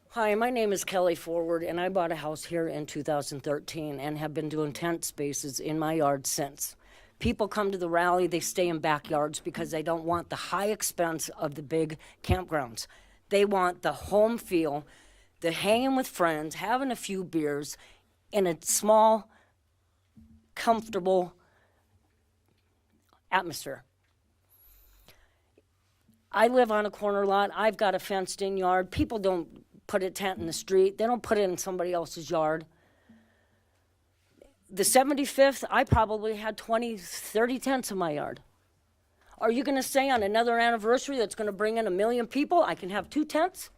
Hi, my name is Kelly Forward, and I bought a house here in 2013 and have been doing tent spaces in my yard since. People come to the rally, they stay in backyards because they don't want the high expense of the big campgrounds. They want the home feel, the hanging with friends, having a few beers in a small, comfortable atmosphere. I live on a corner lot. I've got a fenced-in yard. People don't put a tent in the street. They don't put it in somebody else's yard. The 75th, I probably had 20, 30 tents in my yard. Are you going to say on another anniversary that's going to bring in 1 million people, I can have 2 tents?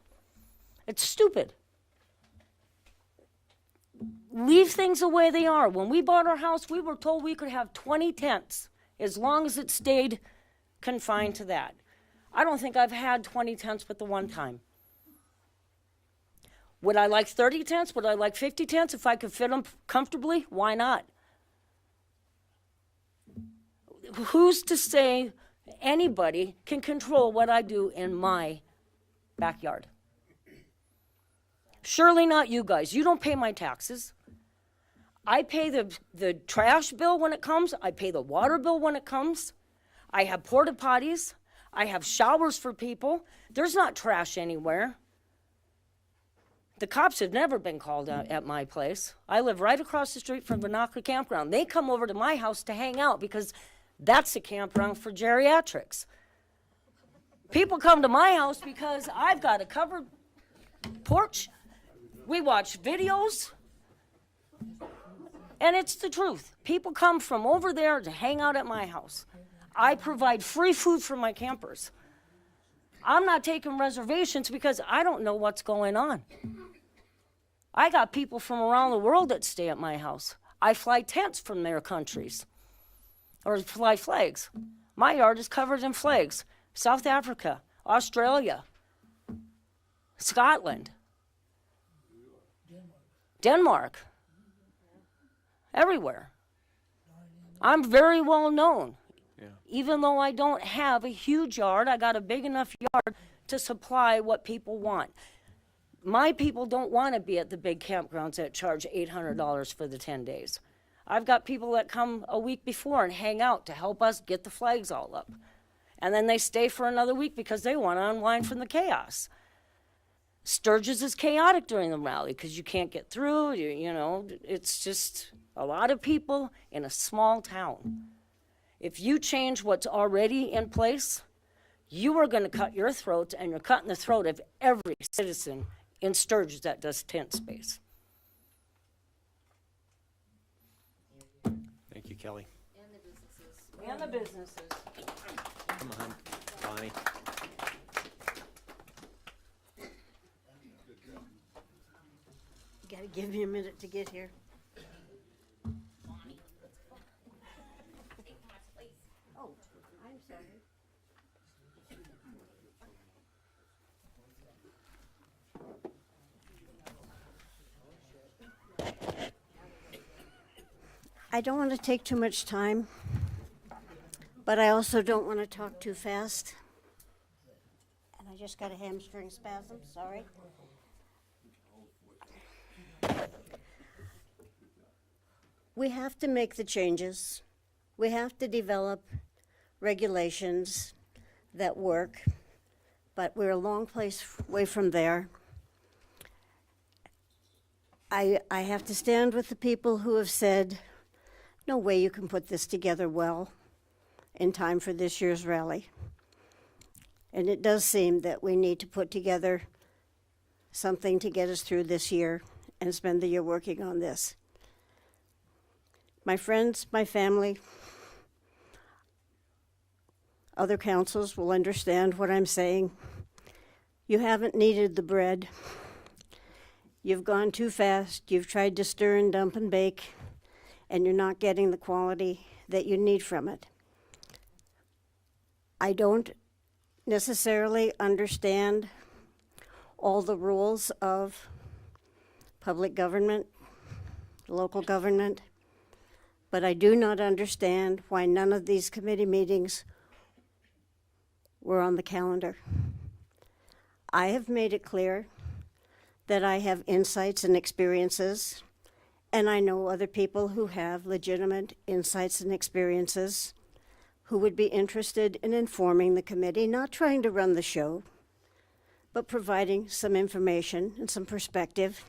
It's stupid. Leave things the way they are. When we bought our house, we were told we could have 20 tents as long as it stayed confined to that. I don't think I've had 20 tents but the one time. Would I like 30 tents? Would I like 50 tents? If I could fit them comfortably, why not? Who's to say anybody can control what I do in my backyard? Surely not you guys. You don't pay my taxes. I pay the trash bill when it comes. I pay the water bill when it comes. I have porta potties. I have showers for people. There's not trash anywhere. The cops have never been called out at my place. I live right across the street from Vinacre Campground. They come over to my house to hang out because that's a campground for geriatrics. People come to my house because I've got a covered porch. We watch videos. And it's the truth. People come from over there to hang out at my house. I provide free food for my campers. I'm not taking reservations because I don't know what's going on. I got people from around the world that stay at my house. I fly tents from their countries, or fly flags. My yard is covered in flags. South Africa, Australia, Scotland, Denmark, everywhere. I'm very well known. Even though I don't have a huge yard, I got a big enough yard to supply what people want. My people don't want to be at the big campgrounds that charge $800 for the 10 days. I've got people that come a week before and hang out to help us get the flags all up. And then they stay for another week because they want to unwind from the chaos. Sturgis is chaotic during the rally because you can't get through, you know, it's just a lot of people in a small town. If you change what's already in place, you are going to cut your throats, and you're cutting the throat of every citizen in Sturgis that does tent space. Thank you, Kelly. And the businesses. Come on, Bonnie. You gotta give me a minute to get here. Oh, I'm sorry. I don't want to take too much time, but I also don't want to talk too fast. And I just got a hamstring spasm, sorry. We have to make the changes. We have to develop regulations that work, but we're a long place away from there. I have to stand with the people who have said, no way you can put this together well in time for this year's rally. And it does seem that we need to put together something to get us through this year and spend the year working on this. My friends, my family, other councils will understand what I'm saying. You haven't kneaded the bread. You've gone too fast. You've tried to stir and dump and bake, and you're not getting the quality that you need from it. I don't necessarily understand all the rules of public government, local government, but I do not understand why none of these committee meetings were on the calendar. I have made it clear that I have insights and experiences, and I know other people who have legitimate insights and experiences who would be interested in informing the committee, not trying to run the show, but providing some information and some perspective.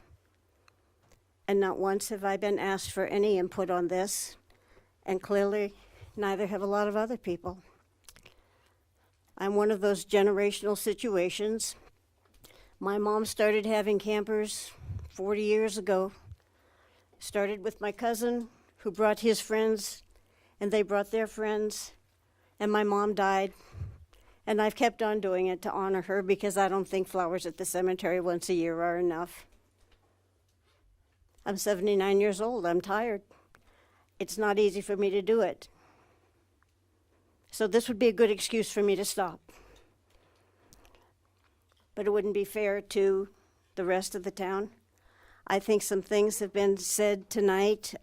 And not once have I been asked for any input on this, and clearly neither have a lot of other people. I'm one of those generational situations. My mom started having campers 40 years ago. Started with my cousin, who brought his friends, and they brought their friends, and my mom died. And I've kept on doing it to honor her because I don't think flowers at the cemetery once a year are enough. I'm 79 years old. I'm tired. It's not easy for me to do it. So this would be a good excuse for me to stop. but it wouldn't be fair to the rest of the town. I think some things have been said tonight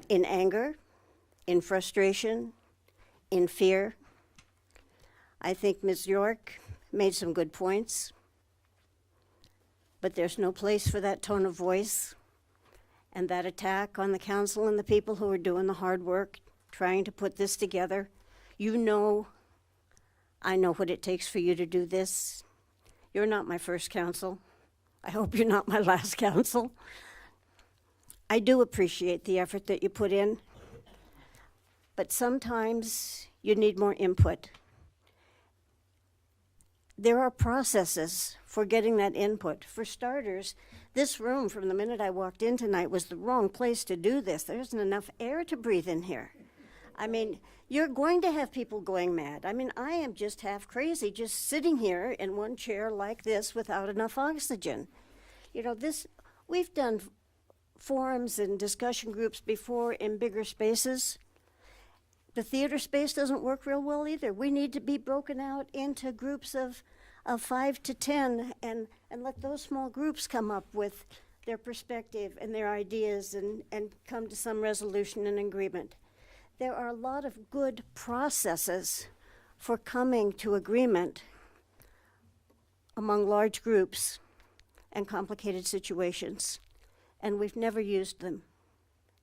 in anger, in frustration, in fear. I think Ms. York made some good points, but there's no place for that tone of voice and that attack on the council and the people who are doing the hard work trying to put this together. You know, I know what it takes for you to do this. You're not my first council. I hope you're not my last council. I do appreciate the effort that you put in, but sometimes you need more input. There are processes for getting that input. For starters, this room, from the minute I walked in tonight, was the wrong place to do this. There isn't enough air to breathe in here. I mean, you're going to have people going mad. I mean, I am just half crazy just sitting here in one chair like this without enough oxygen. You know, we've done forums and discussion groups before in bigger spaces. The theater space doesn't work real well either. We need to be broken out into groups of 5 to 10 and let those small groups come up with their perspective and their ideas and come to some resolution and agreement. There are a lot of good processes for coming to agreement among large groups and complicated situations, and we've never used them,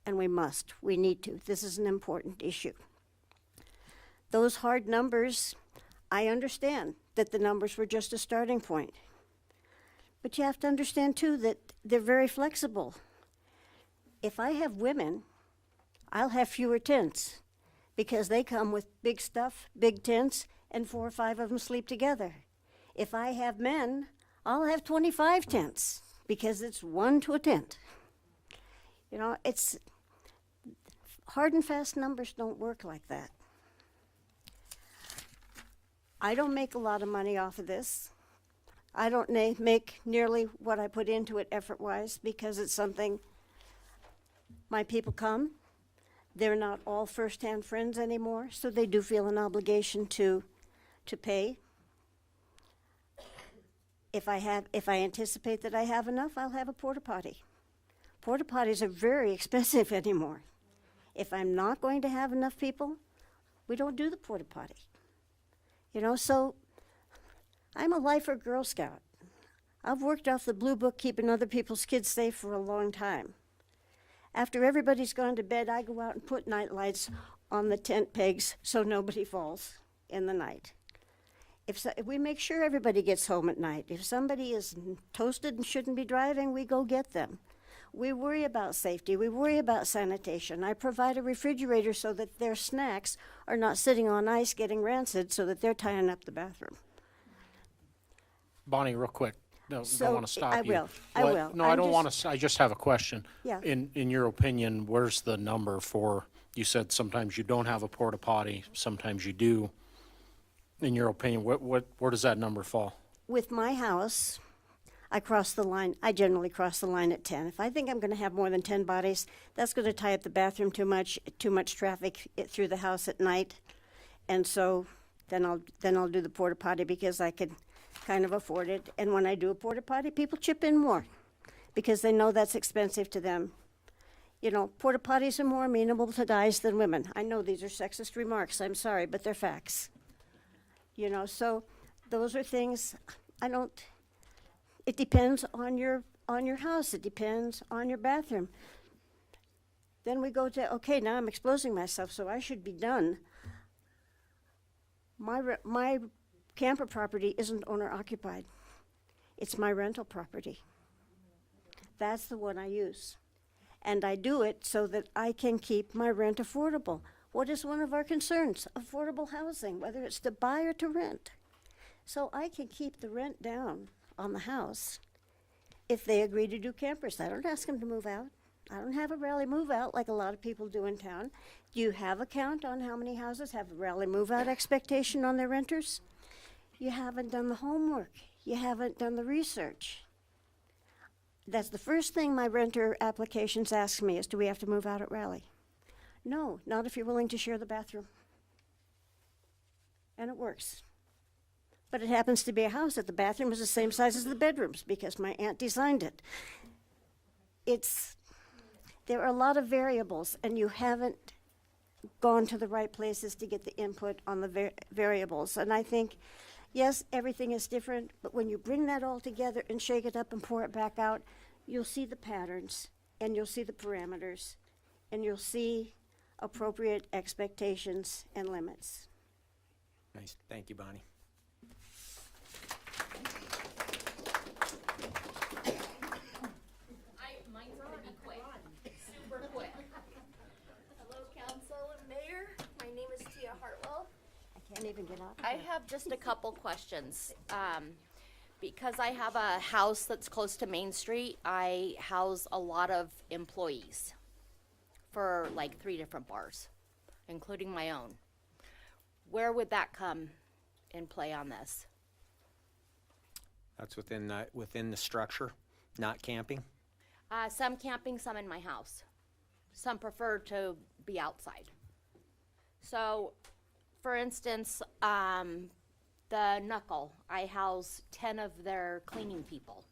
and we must. We need to. This is an important issue. Those hard numbers, I understand that the numbers were just a starting point, but you have to understand too that they're very flexible. If I have women, I'll have fewer tents because they come with big stuff, big tents, and 4 or 5 of them sleep together. If I have men, I'll have 25 tents because it's 1 to a tent. You know, it's hard and fast numbers don't work like that. I don't make a lot of money off of this. I don't make nearly what I put into it effort-wise because it's something my people come. They're not all first-hand friends anymore, so they do feel an obligation to pay. If I anticipate that I have enough, I'll have a porta potty. Porta potties are very expensive anymore. If I'm not going to have enough people, we don't do the porta potty. You know, so I'm a lifer Girl Scout. I've worked off the Blue Book keeping other people's kids safe for a long time. After everybody's gone to bed, I go out and put night lights on the tent pegs so nobody falls in the night. If we make sure everybody gets home at night. If somebody is toasted and shouldn't be driving, we go get them. We worry about safety. We worry about sanitation. I provide a refrigerator so that their snacks are not sitting on ice getting rancid so that they're tying up the bathroom. Bonnie, real quick. No, So, don't want to stop I you. will. I will. No, I'm I don't just- want to. I just have a question. Yeah. In your opinion, where's the number for? You said sometimes you don't have a porta potty, sometimes you do. In your opinion, where does that number fall? With my house, I cross the line. I generally cross the line at 10. If I think I'm going to have more than 10 bodies, that's going to tie up the bathroom too much traffic through the house at night. And so then I'll do the porta potty because I can kind of afford it. And when I do a porta potty, people chip in more because they know that's expensive to them. You know, porta potties are more amenable to guys than women. I know these are sexist remarks. I'm sorry, but they're facts. You know, so those are things it depends on your house. It depends on your bathroom. Then we go to, okay, now I'm exposing myself, so I should be done. My camper property isn't owner occupied. It's my rental property. That's the one I use. And I do it so that I can keep my rent affordable. What is one of our concerns? Affordable housing, whether it's to buy or to rent. So I can keep the rent down on the house if they agree to do campers. I don't ask them to move out. I don't have a rally move out like a lot of people do in town. Do you have a count on how many houses have a rally move out expectation on their renters? You haven't done the homework. You haven't done the research. That's the first thing my renter applications ask me is, do we have to move out at rally? No, not if you're willing to share the bathroom. And it works. but it happens to be a house that the bathroom is the same size as the bedrooms because my aunt designed it. There are a lot of variables, and you haven't gone to the right places to get the input on the variables. And I think, yes, everything is different, but when you bring that all together and shake it up and pour it back out, you'll see the patterns, and you'll see the parameters, and you'll see appropriate expectations and limits. Nice. Thank you, Bonnie. Mine's gonna be quick, super quick. Hello, council and mayor. My name is Tia Hartwell. I can't even get out. I have just a couple questions. Because I have a house that's close to Main Street, I house a lot of employees for like 3 different bars, including my own. Where would that come in play on this? That's within the structure, not camping. Some camping, some in my house. Some prefer to be outside. So, for instance, the Knuckle, I house 10 of their cleaning people.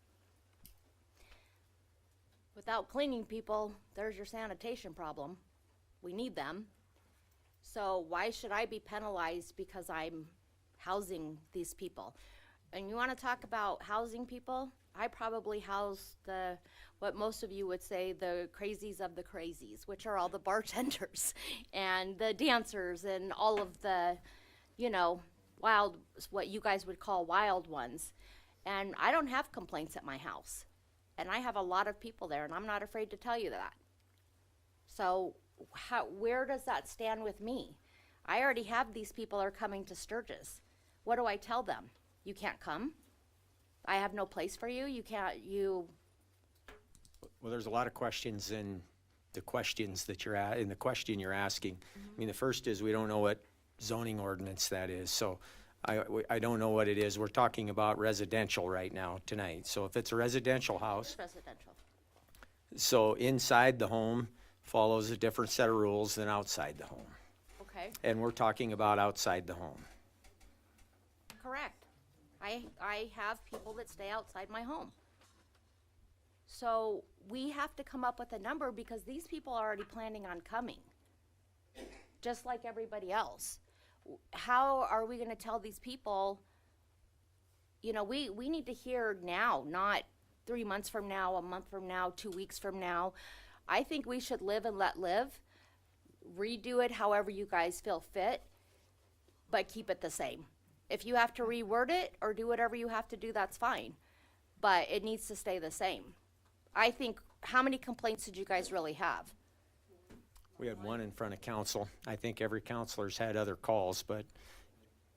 Without cleaning people, there's your sanitation problem. We need them. So why should I be penalized because I'm housing these people? And you want to talk about housing people? I probably house what most of you would say, the crazies of the crazies, which are all the bartenders and the dancers and all of the, wild, what you guys would call wild ones. And I don't have complaints at my house. And I have a lot of people there, and I'm not afraid to tell you that. So where does that stand with me? I already have these people are coming to Sturgis. What do I tell them? You can't come? I have no place for you? Well, there's a lot of questions in the questions that in the question you're asking. I mean, the first is we don't know what zoning ordinance that is, so I don't know what it is. We're talking about residential right now tonight. So if it's a residential house, It's residential. so inside the home follows a different set of rules than outside the home. Okay, And we're talking about outside the home. correct. I have people that stay outside my home. So we have to come up with a number because these people are already planning on coming, just like everybody else. How are we gonna tell these people, we need to hear now, not 3 months from now, a month from now, 2 weeks from now. I think we should live and let live, redo it however you guys feel fit, but keep it the same. If you have to reword it or do whatever you have to do, that's fine, but it needs to stay the same. I think, how many complaints did you guys really have? We had one in front of council. I think every counselor's had other calls, but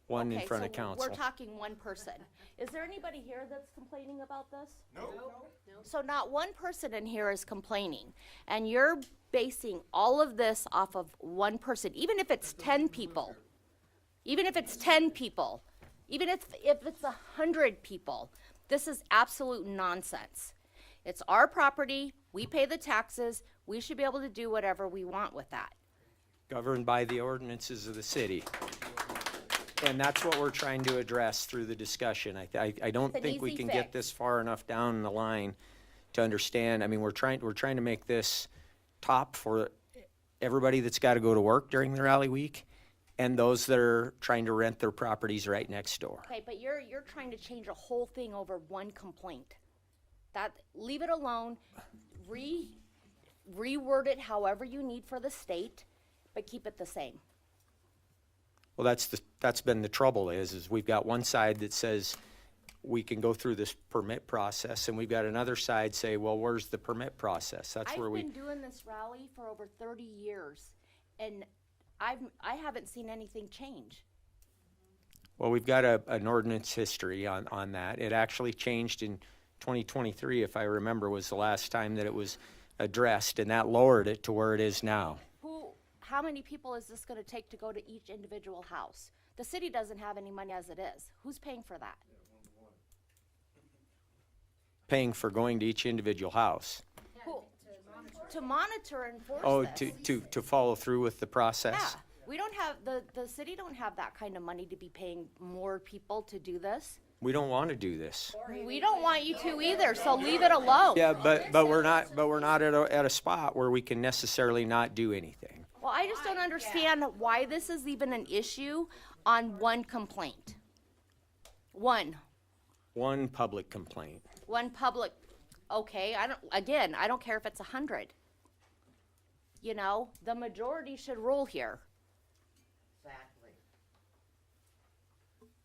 one in Okay, front of so council. we're talking one person. Is there anybody here that's complaining about this? No. So not one person in here is complaining, and you're basing all of this off of one person, even if it's 10 people. Even if it's 10 people, even if it's 100 people, this is absolute nonsense. It's our property, we pay the taxes, we should be able to do whatever we want with that. Governed by the ordinances of the city. And that's what we're trying to address through the discussion. I don't It's an think we easy can get fix. this far enough down the line to understand. I mean, we're trying to make this top for everybody that's got to go to work during the rally week and those that are trying to rent their properties right next door. Okay, but you're trying to change a whole thing over one complaint. Leave it alone, reword it however you need for the state, but keep it the same. Well, that's been the trouble is we've got one side that says we can go through this permit process, and we've got another side say, well, where's the permit process? That's where I've we. been doing this rally for over 30 years, and I haven't seen anything change. Well, we've got an ordinance history on that. It actually changed in 2023, if I remember, was the last time that it was addressed, and that lowered it to where it is now. How many people is this gonna take to go to each individual house? The city doesn't have any money as it is. Who's paying for that? Paying for going to each individual house. Who? To monitor and enforce Oh, this. to follow through with the process? We don't have, the city don't have that kind of money to be paying more people to do this. We don't want to do this. We don't want you to either, so leave it alone. Yeah, but we're not at a spot where we can necessarily not do anything. Well, I just don't understand why this is even an issue on one complaint. One Public complaint. public, okay, I don't care if it's 100. You know, the majority should rule here.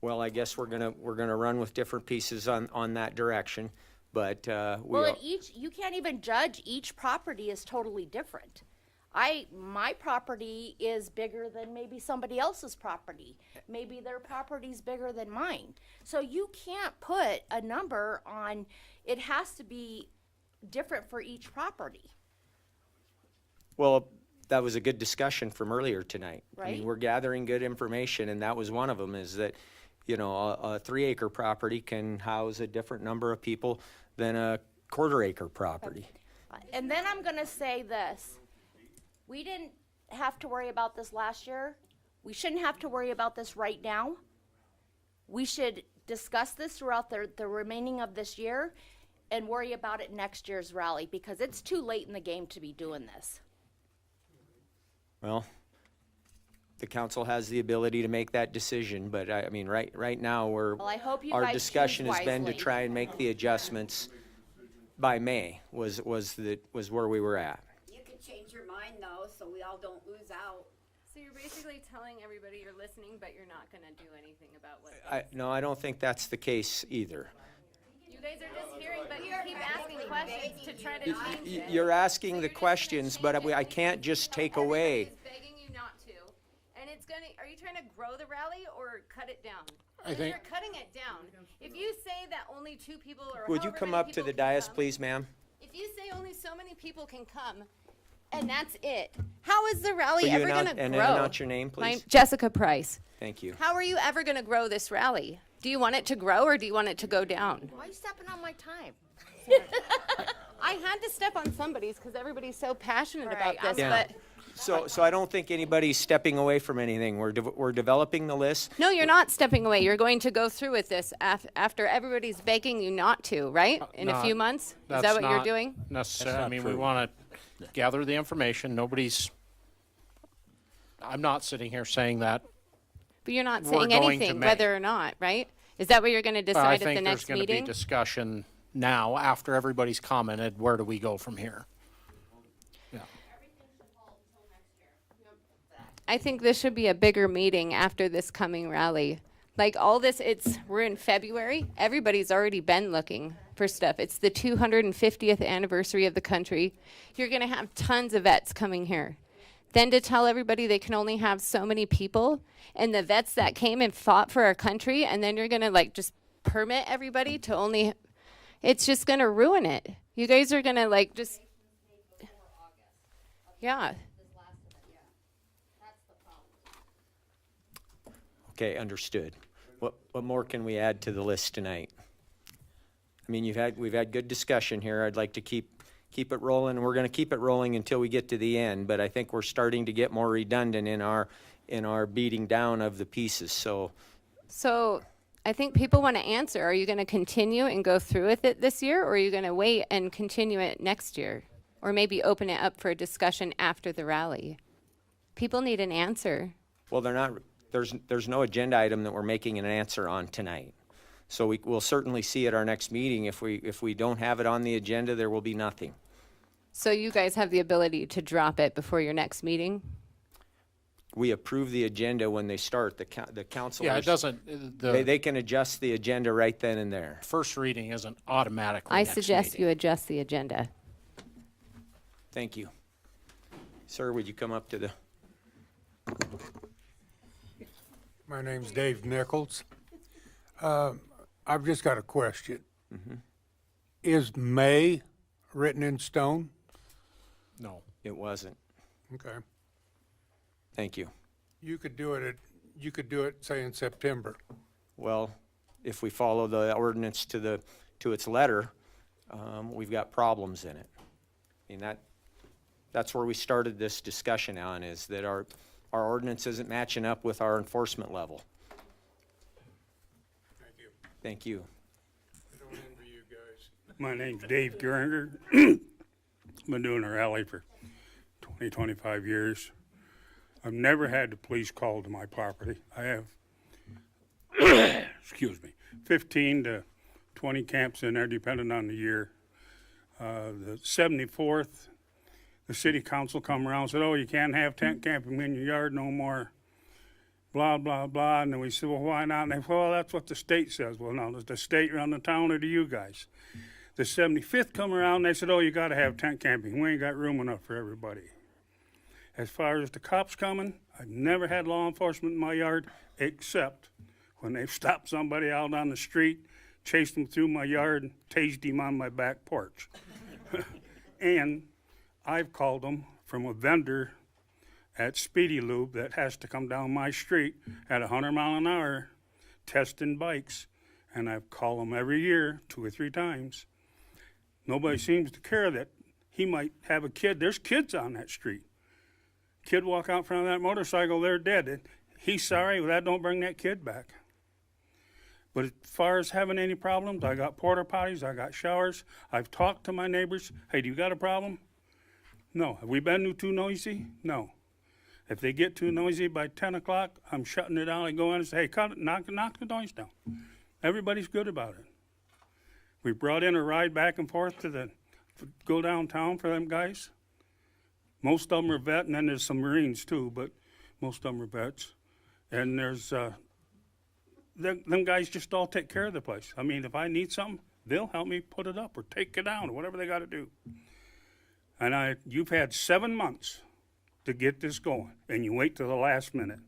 Well, I guess we're gonna run with different pieces on that direction, but, Well, you can't even judge, each property is totally different. My property is bigger than maybe somebody else's property. Maybe their property's bigger than mine. So you can't put a number on, it has to be different for each property. well, that was a good discussion from earlier tonight. I Right. mean, we're gathering good information, and that was one of them, is that, you know, a 3-acre property can house a different number of people than a 1/4-acre property. And then I'm gonna say this, we didn't have to worry about this last year. We shouldn't have to worry about this right now. We should discuss this throughout the remaining of this year and worry about it next year's rally, because it's too late in the game to be doing this. Well, the council has the ability to make that decision, but I mean, right now, Well, I hope you our guys discussion choose has been to wisely. try and make the adjustments by May, was where we were at. You can change your mind though, so we all don't lose out. So you're basically telling everybody you're listening, but you're not gonna do anything about what No, I don't think that's the case either. you guys are just hearing, but you keep asking questions to try to change it. You're asking the questions, but I can't just take away. Everybody's begging you not to, and it's gonna. Are you trying to grow the rally or cut it down? I If think- you're cutting it down, if you say that only 2 people or Would you however come many up to people the can dais, come- please, ma'am? If you say only so many people can come, and that's it, how is the rally Will you ever gonna grow? announce your name, My please? Jessica Price. Thank you. How are you ever going to grow this rally? Do you want it to grow or do you want it to go down? Why are you stepping on my time? I had to step on somebody's because everybody's so passionate Right, about this, Yeah. but So I don't think anybody's stepping away from anything. We're developing the list. no, you're not stepping away. You're going to go through with this after everybody's begging you not to, right? In a few months? Is that That's what you're not doing? Necessarily. That's I not mean, we true. want to gather the information. I'm not sitting here saying that. But you're not We're saying going to anything, May. whether or not, right? Is that what you're going to I decide at the think there's next going to be meeting? discussion now, after everybody's commented, where do we go from here? I think this should be a bigger meeting after this coming rally. Like all this, we're in February. Everybody's already been looking for stuff. It's the 250th anniversary of the country. You're going to have tons of vets coming here. Then to tell everybody they can only have so many people, and the vets that came and fought for our country, and then you're going to like just permit everybody to only, it's just going to ruin it. You guys are going to like just, yeah. Okay, understood. What more can we add to the list tonight? I mean, we've had good discussion here. I'd like to keep it rolling. We're going to keep it rolling until we get to the end, but I think we're starting to get more redundant in our beating down of the pieces. So I think people want to answer. Are you going to continue and go through with it this year, or are you going to wait and continue it next year? Or maybe open it up for a discussion after the rally? People need an answer. Well, there's no agenda item that we're making an answer on tonight. So we'll certainly see at our next meeting. If we don't have it on the agenda, there will be nothing. So you guys have the ability to drop it before your next meeting? We approve the agenda when they start. The councilors. Yeah, it doesn't, They can adjust the agenda right then and there. first reading isn't automatically I next suggest meeting. you adjust the agenda. Thank you. Sir, would you come up to the... My name's Dave Nichols. I've just got a question. Is May written in stone? No. It wasn't. Okay. Thank you. You could do it, say, in September. Well, if we follow the ordinance to its letter, we've got problems in it. I mean, that's where we started this discussion on, is that our ordinance isn't matching up with our enforcement level. Thank you. Thank you. I don't envy you guys. My name's Dave Geringer. Been doing a rally for 20, 25 years. I've never had the police called to my property. I have, excuse me, 15 to 20 camps in there, depending on the year. The 74th, the city council come around and said, oh, you can't have tent camping in your yard no more, blah, blah, blah. And then we said, well, why not? And they said, well, that's what the state says. Well, no, does the state run the town or do you guys? The 75th come around and they said, oh, you got to have tent camping. We ain't got room enough for everybody. As far as the cops coming, I've never had law enforcement in my yard except when they've stopped somebody out on the street, chased them through my yard, and tased him on my back porch. And I've called them from a vendor at Speedy Lube that has to come down my street at 100 mile an hour testing bikes. And I've called them every year 2 or 3 times. Nobody seems to care that he might have a kid. There's kids on that street. Kid walk out in front of that motorcycle, they're dead. He's sorry, well, that don't bring that kid back. But as far as having any problems, I got porta potties, I got showers. I've talked to my neighbors. Hey, do you got a problem? No. Have we been too noisy? No. If they get too noisy by 10 o'clock, I'm shutting it down. I go in and say, hey, cut it, knock the noise down. Everybody's good about it. We brought in a ride back and forth to go downtown for them guys. Most of them are vet, and then there's some Marines too, but most of them are vets. And there's, them guys just all take care of the place. I mean, if I need something, they'll help me put it up or take it down or whatever they got to do. And you've had 7 months to get this going, and you wait till the last minute.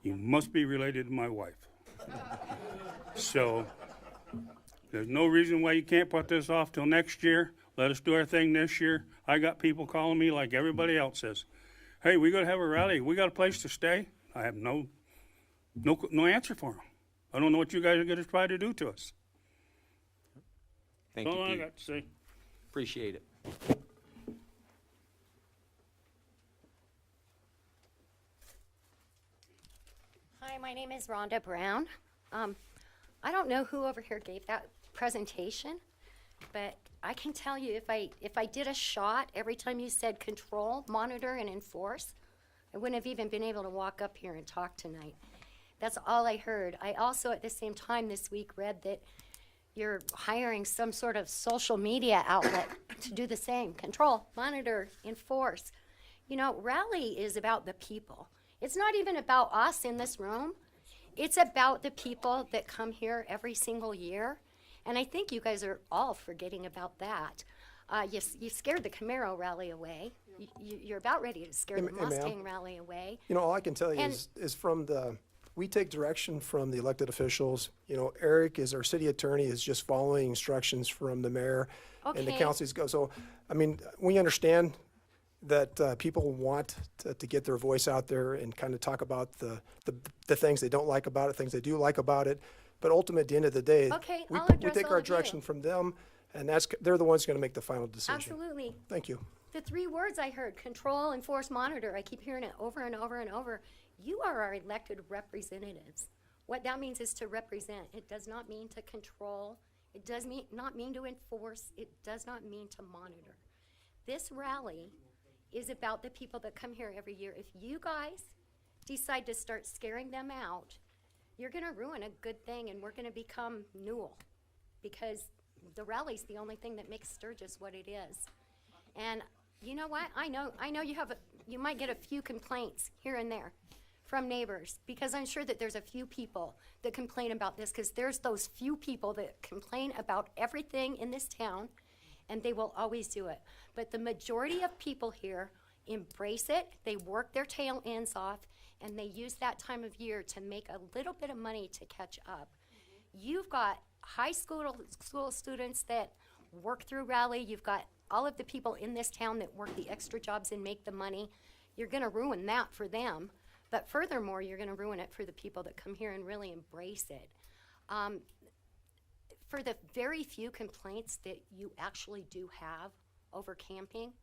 You must be related to my wife. So there's no reason why you can't put this off till next year. Let us do our thing this year. I got people calling me like everybody else says, hey, we got to have a rally. We got a place to stay. I have no answer for them. I don't know what you guys are going to try to do to us. Thank you, That's all I Pete. got to say. Appreciate it. Hi, my name is Rhonda Brown. I don't know who over here gave that presentation, but I can tell you if I did a shot every time you said control, monitor, and enforce, I wouldn't have even been able to walk up here and talk tonight. That's all I heard. I also, at the same time this week, read that you're hiring some sort of social media outlet to do the same. Control, monitor, enforce. You know, rally is about the people. It's not even about us in this room. It's about the people that come here every single year. And I think you guys are all forgetting about that. You scared the Camaro rally away. You're about ready to scare the Hey, ma'am. Mustang rally away. You know, all I can tell you And- is from we take direction from the elected officials. You know, Eric is our city attorney, is just following instructions from the mayor and the Okay. councils go. So, I mean, we understand that people want to get their voice out there and kind of talk about the things they don't like about it, things they do like about it. But ultimately, at the end of the day, Okay, we, I'll we address take all our of you. direction from them, and they're the ones going to make the final decision. Absolutely. Thank you. The 3 words I heard, control, enforce, monitor, I keep hearing it over and over and over. You are our elected representatives. What that means is to represent. It does not mean to control. It does not mean to enforce. It does not mean to monitor. This rally is about the people that come here every year. If you guys decide to start scaring them out, you're going to ruin a good thing, and we're going to become Newell, because the rally's the only thing that makes Sturgis what it is. And you know what? I know you might get a few complaints here and there from neighbors, because I'm sure that there's a few people that complain about this, because there's those few people that complain about everything in this town, and they will always do it. But the majority of people here embrace it. They work their tail ends off, and they use that time of year to make a little bit of money to catch up. You've got high school students that work through rally. You've got all of the people in this town that work the extra jobs and make the money. You're going to ruin that for them. But furthermore, you're going to ruin it for the people that come here and really embrace it. For the very few complaints that you actually do have over camping,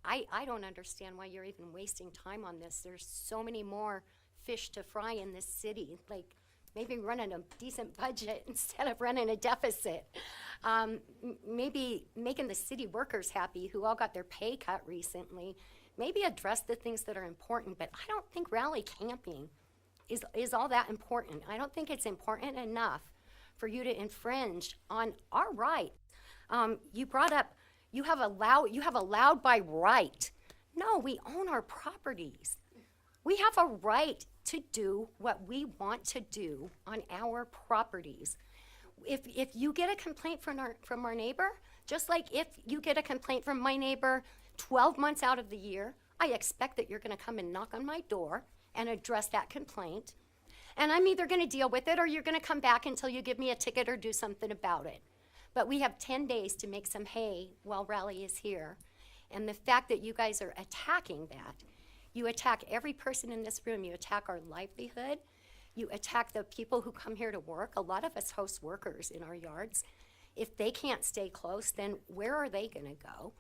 I don't understand why you're even wasting time on this. There's so many more fish to fry in this city. Like, maybe running a decent budget instead of running a deficit. Maybe making the city workers happy who all got their pay cut recently. Maybe address the things that are important, but I don't think rally camping is all that important. I don't think it's important enough for you to infringe on our right. You brought up, you have allowed by right. No, we own our properties. We have a right to do what we want to do on our properties. If you get a complaint from our neighbor, just like if you get a complaint from my neighbor 12 months out of the year, I expect that you're gonna come and knock on my door and address that complaint. And I'm either gonna deal with it or you're gonna come back until you give me a ticket or do something about it. But we have 10 days to make some hay while Rally is here. And the fact that you guys are attacking that, you attack every person in this room, you attack our livelihood, you attack the people who come here to work. A lot of us host workers in our yards. If they can't stay close, then where are they gonna go?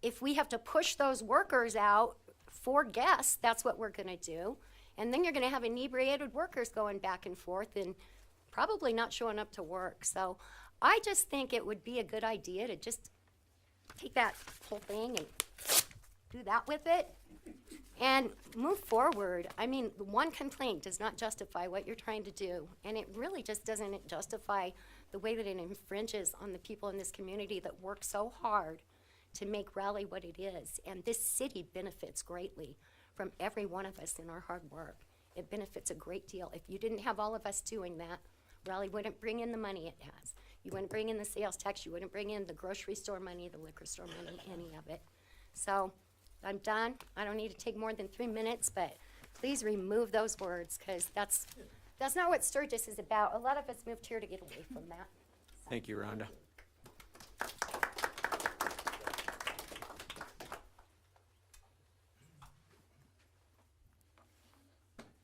If we have to push those workers out for guests, that's what we're gonna do. And then you're gonna have inebriated workers going back and forth and probably not showing up to work. So I just think it would be a good idea to just take that whole thing and do that with it and move forward. I mean, one complaint does not justify what you're trying to do. And it really just doesn't justify the way that it infringes on the people in this community that work so hard to make Raleigh what it is. And this city benefits greatly from every one of us in our hard work. It benefits a great deal. If you didn't have all of us doing that, Raleigh wouldn't bring in the money it has. You wouldn't bring in the sales tax, you wouldn't bring in the grocery store money, the liquor store money, any of it. So I'm done. I don't need to take more than 3 minutes, but please remove those words, because that's not what Sturgis is about. A lot of us moved here to get away from that. Thank you, Rhonda.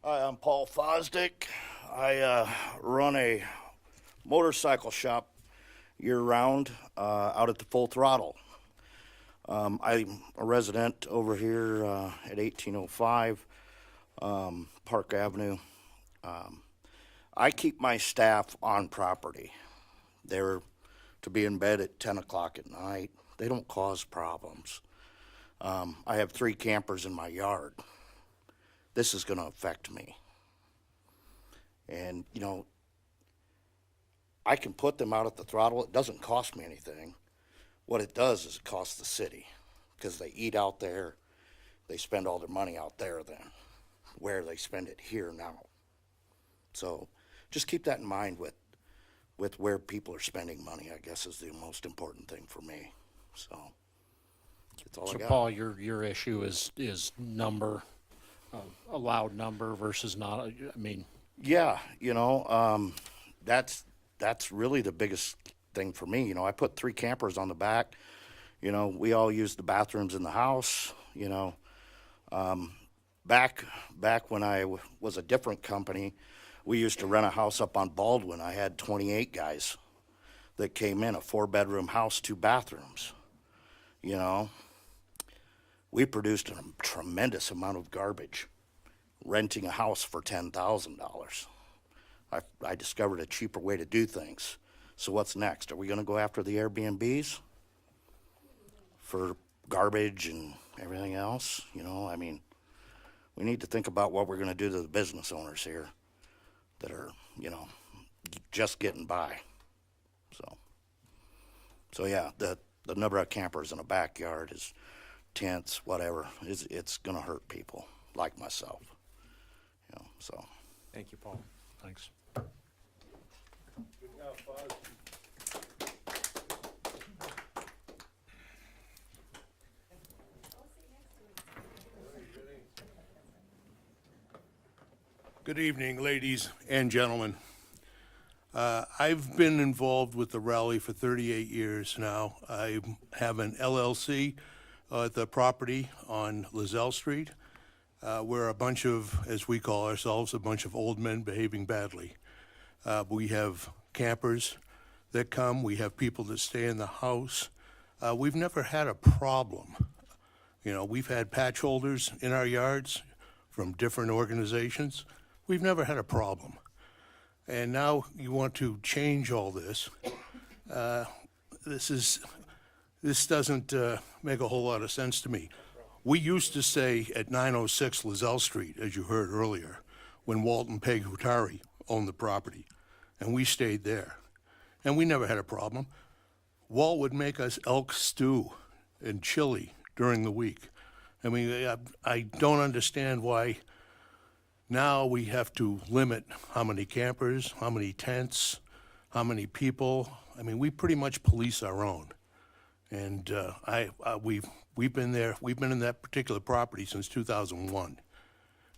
Hi, I'm Paul Fosdick. I run a motorcycle shop year-round out at the Full Throttle. I'm a resident over here at 1805 Park Avenue. I keep my staff on property. They're to be in bed at 10 o'clock at night. They don't cause problems. I have 3 campers in my yard. This is going to affect me. And, you know, I can put them out at the throttle. It doesn't cost me anything. What it does is it costs the city, because they eat out there. They spend all their money out there then, where they spend it here now. So just keep that in mind with where people are spending money, I guess, is the most important thing for me. So that's all I So got. Paul, your issue is number, allowed number versus not, I mean. Yeah, you know, that's really the biggest thing for me. You know, I put 3 campers on the back. You know, we all use the bathrooms in the house. You know, back when I was a different company, we used to rent a house up on Baldwin. I had 28 guys that came in, a 4-bedroom house, 2 bathrooms. You know, we produced a tremendous amount of garbage renting a house for $10,000. I discovered a cheaper way to do things. So what's next? Are we going to go after the Airbnbs for garbage and everything else? You know, I mean, we need to think about what we're going to do to the business owners here that are, you know, just getting by. So yeah, the number of campers in a backyard is tents, whatever. It's going to hurt people like myself. You know, so. Thank you, Paul. Thanks. Good evening, ladies and gentlemen. I've been involved with the rally for 38 years now. I have an LLC at the property on Lozelle Street. We're a bunch of, as we call ourselves, a bunch of old men behaving badly. We have campers that come. We have people that stay in the house. We've never had a problem. You know, we've had patch holders in our yards from different organizations. We've never had a problem. And now you want to change all this. This doesn't make a whole lot of sense to me. We used to stay at 906 Lozelle Street, as you heard earlier, when Walton Peg Hutari owned the property, and we stayed there. And we never had a problem. Walt would make us elk stew and chili during the week. I mean, I don't understand why now we have to limit how many campers, how many tents, how many people. I mean, we pretty much police our own. And we've been there, we've been in that particular property since 2001.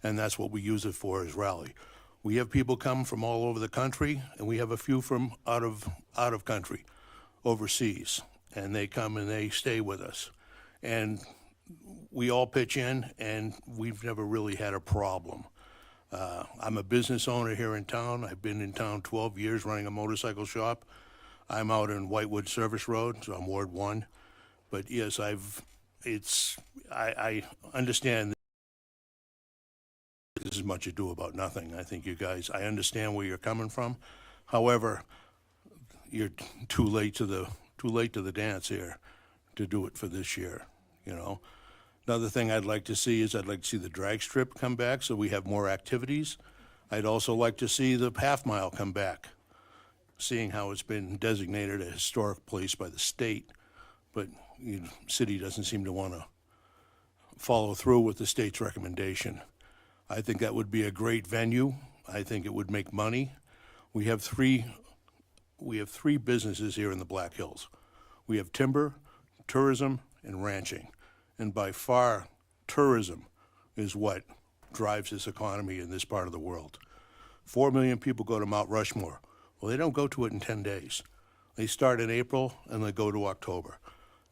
And that's what we use it for, is rally. We have people come from all over the country, and we have a few from out of country, overseas. And they come and they stay with us. And we all pitch in, and we've never really had a problem. I'm a business owner here in town. I've been in town 12 years running a motorcycle shop. I'm out in Whitewood Service Road, so I'm Ward 1. But yes, I understand this is much ado about nothing. I think you guys, I understand where you're coming from. However, you're too late to the dance here to do it for this year, you know. Another thing I'd like to see is I'd like to see the drag strip come back so we have more activities. I'd also like to see the half mile come back, seeing how it's been designated a historic place by the state, but the city doesn't seem to want to follow through with the state's recommendation. I think that would be a great venue. I think it would make money. We have three businesses here in the Black Hills. We have timber, tourism, and ranching. And by far, tourism is what drives this economy in this part of the world. 4 million people go to Mount Rushmore. Well, they don't go to it in 10 days. They start in April and they go to October.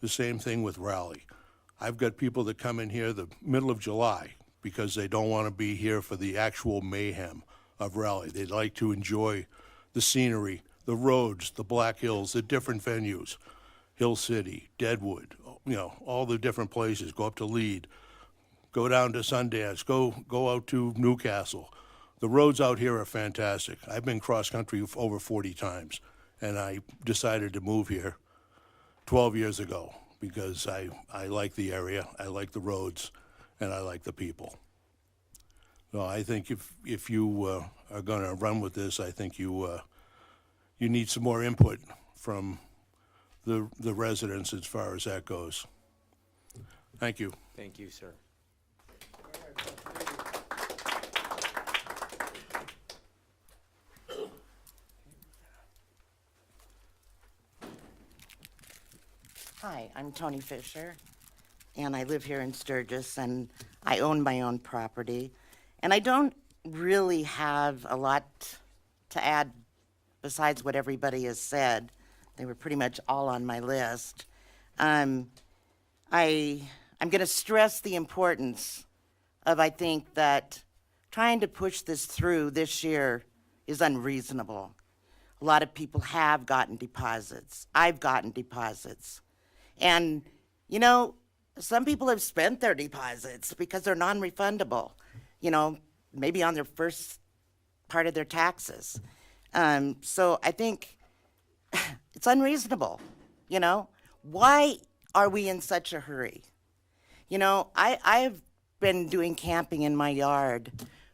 The same thing with Raleigh. I've got people that come in here the middle of July because they don't want to be here for the actual mayhem of Raleigh. They'd like to enjoy the scenery, the roads, the Black Hills, the different venues, Hill City, Deadwood, you know, all the different places. Go up to Lead, go down to Sundance, go out to Newcastle. The roads out here are fantastic. I've been cross-country over 40 times, and I decided to move here 12 years ago because I like the area, I like the roads, and I like the people. So I think if you are going to run with this, I think you need some more input from the residents as far as that goes. Thank you. Thank you, sir. Hi, I'm Tony Fisher, and I live here in Sturgis, and I own my own property. And I don't really have a lot to add besides what everybody has said. They were pretty much all on my list. I'm going to stress the importance of, I think, that trying to push this through this year is unreasonable. A lot of people have gotten deposits. I've gotten deposits. And, you know, some people have spent their deposits because they're non-refundable, you know, maybe on their first part of their taxes. So I think it's unreasonable, you know? Why are we in such a hurry? You know, I've been doing camping in my yard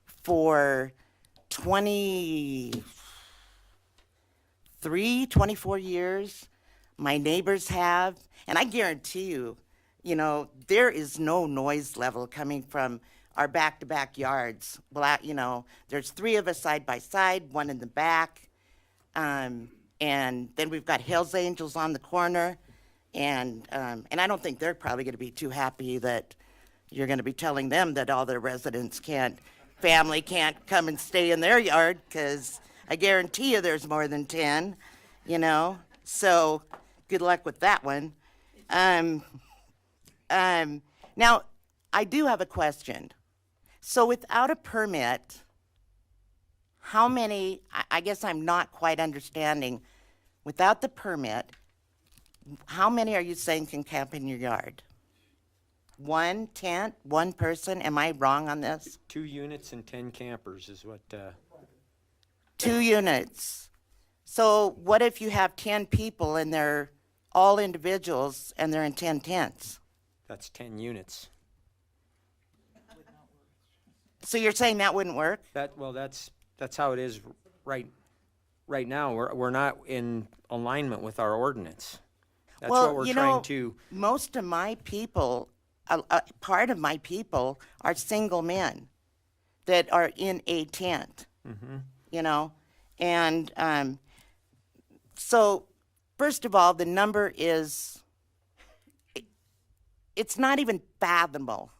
for 24 years. My neighbors have, and I guarantee you, you know, there is no noise level coming from our back-to-back yards. Well, you know, there's 3 of us side by side, 1 in the back. And then we've got Hell's Angels on the corner. And I don't think they're probably going to be too happy that you're going to be telling them that all their residents family can't come and stay in their yard, because I guarantee you there's more than 10, you know. So good luck with that one. Now, I do have a question. So without a permit, how many, I guess I'm not quite understanding, without the permit, how many are you saying can camp in your yard? one tent, one person? Am I wrong on this? 2 units and 10 campers is what, 2 units. So what if you have 10 people and they're all individuals and they're in 10 tents? that's 10 units. So you're saying that wouldn't work? Well, that's how it is right now. We're not in alignment with our ordinance. That's what we're trying to. Most of my people, part of my people are single men that are in a tent, you know? And so, first of all, the number is, it's not even fathomable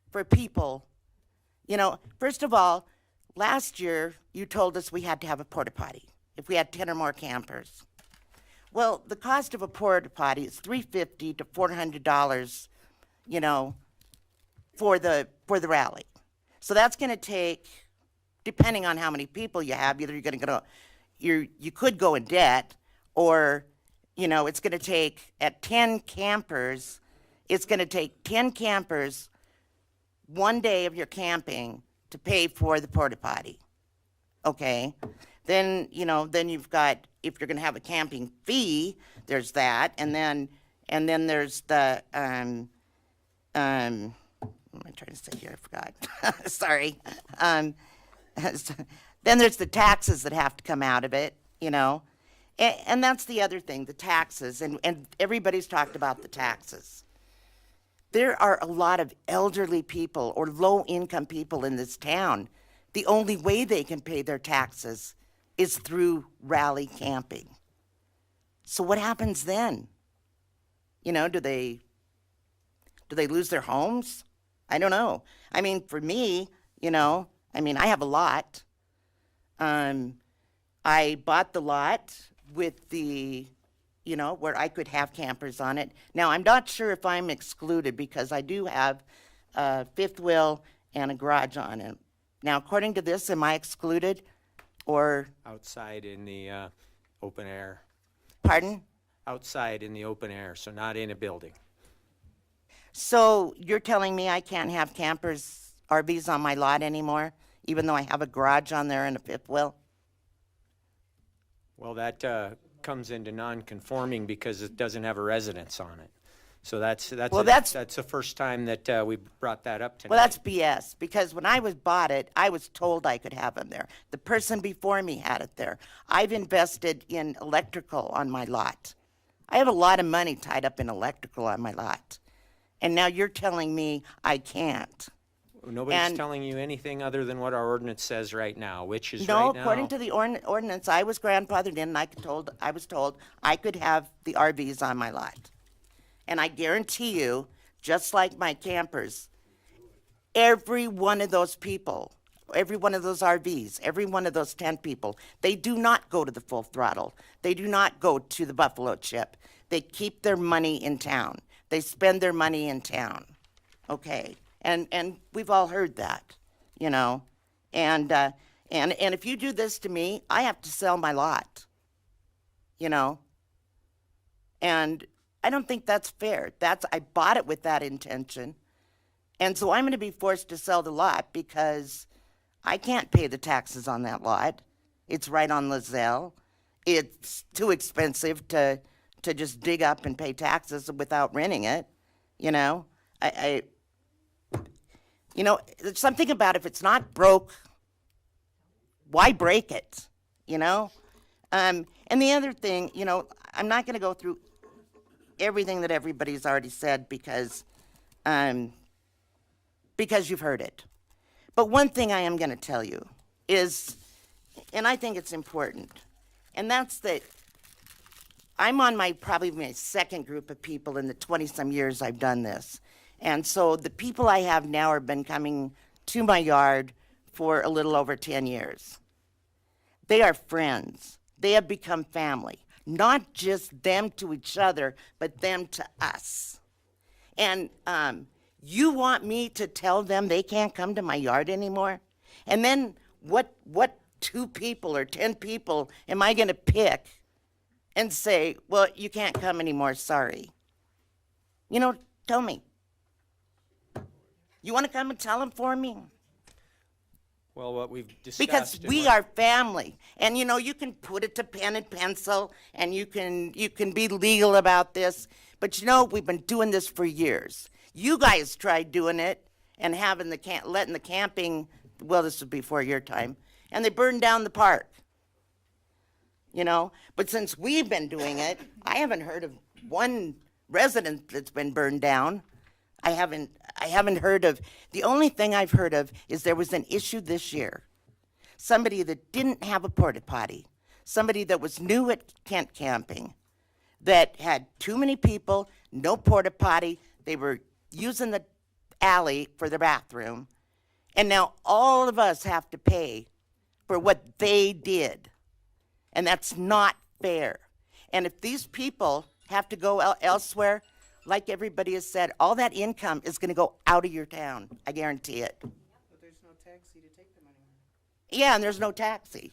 for people. You know, first of all, last year you told us we had to have a porta potty if we had 10 or more campers. Well, the cost of a porta potty is $350 to $400, you know, for the rally. So that's going to take, depending on how many people you have, either you could go in debt, or, you know, it's going to take at 10 campers. It's going to take 10 campers 1 day of your camping to pay for the porta potty. Okay, then, you know, then you've got, if you're going to have a camping fee, there's that, and then there's the what am I trying to say here? I forgot. Sorry. Then there's the taxes that have to come out of it, you know, and that's the other thing, the taxes, and everybody's talked about the taxes. There are a lot of elderly people or low-income people in this town. The only way they can pay their taxes is through rally camping. So what happens then? You know, do they lose their homes? I don't know. I mean, for me, you know, I mean, I have a lot. I bought the lot with the, you know, where I could have campers on it. Now, I'm not sure if I'm excluded because I do have a fifth wheel and a garage on it. Now, according to this, am I excluded or? Outside in the open air. Pardon? Outside in the open air, so not in a building. So you're telling me I can't have campers, RVs on my lot anymore, even though I have a garage on there and a fifth wheel? Well, that comes into non-conforming because it doesn't have a residence on it. So that's the first time that we brought that up tonight. Well, that's BS, because when I bought it, I was told I could have them there. The person before me had it there. I've invested in electrical on my lot. I have a lot of money tied up in electrical on my lot. And now you're telling me I can't. Nobody's telling you anything other than what our ordinance says right now, which is No, right now. according to the ordinance, I was grandfathered in, and I was told I could have the RVs on my lot. And I guarantee you, just like my campers, every one of those people, every one of those RVs, every one of those 10 people, they do not go to the Full Throttle. They do not go to the Buffalo Chip. They keep their money in town. They spend their money in town. Okay. And we've all heard that, you know. And if you do this to me, I have to sell my lot, you know. And I don't think that's fair. I bought it with that intention. And so I'm going to be forced to sell the lot because I can't pay the taxes on that lot. It's right on Lozelle. It's too expensive to just dig up and pay taxes without renting it, you know. You know, there's something about if it's not broke, why break it, you know? And the other thing, you know, I'm not going to go through everything that everybody's already said because you've heard it. But one thing I am going to tell you is, and I think it's important, and that's that I'm on probably my second group of people in the 20-some years I've done this. And so the people I have now have been coming to my yard for a little over 10 years. They are friends. They have become family. Not just them to each other, but them to us. And you want me to tell them they can't come to my yard anymore? And then what 2 people or 10 people am I going to pick and say, well, you can't come anymore, sorry? You know, tell me. You want to come and tell them for me? Well, what we've discussed. Because and we what- are family, and you can put it to pen and pencil, and you can be legal about this, but we've been doing this for years. You guys tried doing it and having letting the camping. Well, this was before your time, and they burned down the park. But since we've been doing it, I haven't heard of one resident that's been burned down. I haven't heard of, the only thing I've heard of is there was an issue this year. Somebody that didn't have a porta potty, somebody that was new at tent camping, that had too many people, no porta potty, they were using the alley for their bathroom, and now all of us have to pay for what they did. And that's not fair. And if these people have to go elsewhere, like everybody has said, all that income is going to go out of your town. I guarantee it. But there's no taxi to take them anywhere. Yeah, and there's no taxi.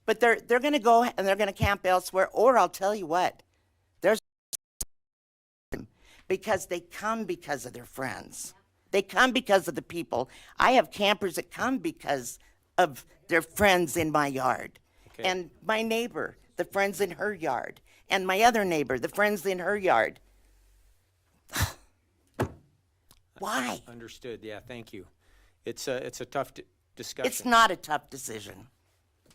But they're going to go and they're going to camp elsewhere. Or I'll tell you what, there's because they come because of their friends. They come because of the people. I have campers that come because of their friends in my yard. Okay. And my neighbor, the friends in her yard. And my other neighbor, the friends in her yard. Why? Understood, yeah, thank you. It's a tough discussion. It's not a tough decision.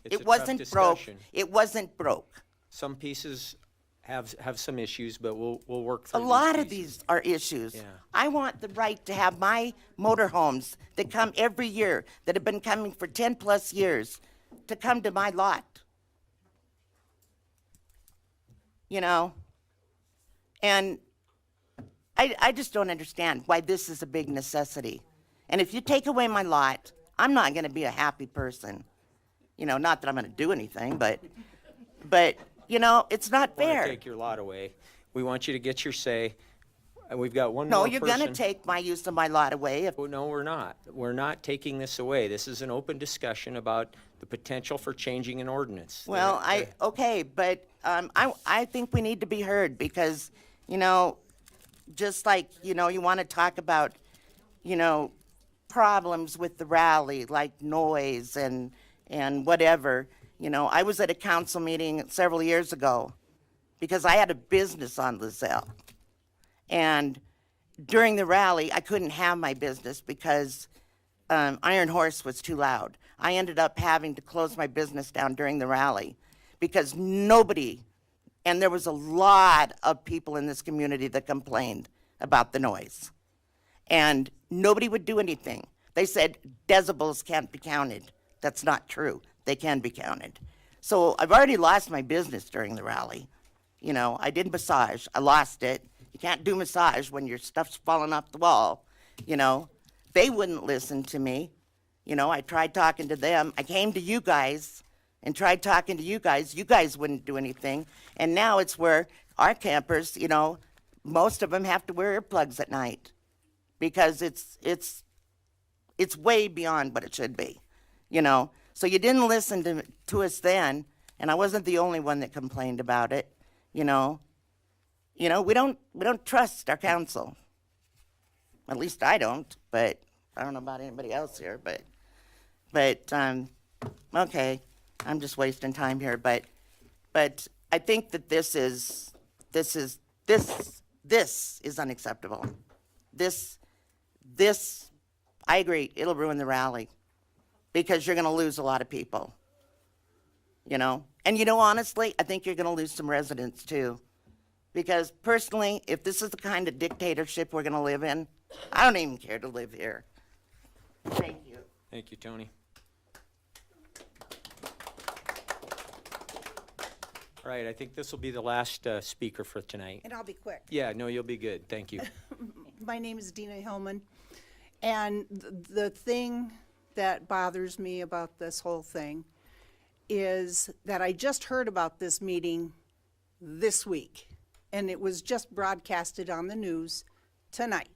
It's a It tough wasn't broke. discussion. It wasn't broke. Some pieces have some issues, but we'll work A through lot of pieces. these are issues. Yeah. I want the right to have my motorhomes that come every year, that have been coming for 10 plus years, to come to my lot. And I just don't understand why this is a big necessity. And if you take away my lot, I'm not going to be a happy person. Not that I'm going to do anything, but it's not Want to fair. take your lot away. We want you to get your say. And we've got one No, more you're going to person. take my use of my lot away. Oh, no, we're not. We're not taking this away. This is an open discussion about the potential for changing an ordinance. Well, okay, but I think we need to be heard because, just like, you want to talk about, problems with the rally, like noise and whatever. I was at a council meeting several years ago because I had a business on Lizelle. And during the rally, I couldn't have my business because Iron Horse was too loud. I ended up having to close my business down during the rally because nobody, and there was a lot of people in this community that complained about the noise. And nobody would do anything. They said decibels can't be counted. That's not true. They can be counted. So I've already lost my business during the rally. I did massage. I lost it. You can't do massage when your stuff's falling off the wall. They wouldn't listen to me. I tried talking to them. I came to you guys and tried talking to you guys. You guys wouldn't do anything. And now it's where our campers, most of them have to wear earplugs at night because it's way beyond what it should be, So you didn't listen to us then, and I wasn't the only one that complained about it, we don't trust our council. At least I don't, but I don't know about anybody else here, but okay, I'm just wasting time here, but I think that this is unacceptable. This, I agree, it'll ruin the rally because you're gonna lose a lot of people, And honestly, I think you're gonna lose some residents too. Because personally, if this is the kind of dictatorship we're gonna live in, I don't even care to live here. Thank you. Thank you, Tony. All right, I think this will be the last speaker for tonight. And I'll be quick. Yeah, no, you'll be good. Thank you. My name is Dina Hillman, and the thing that bothers me about this whole thing is that I just heard about this meeting this week, and it was just broadcasted on the news tonight.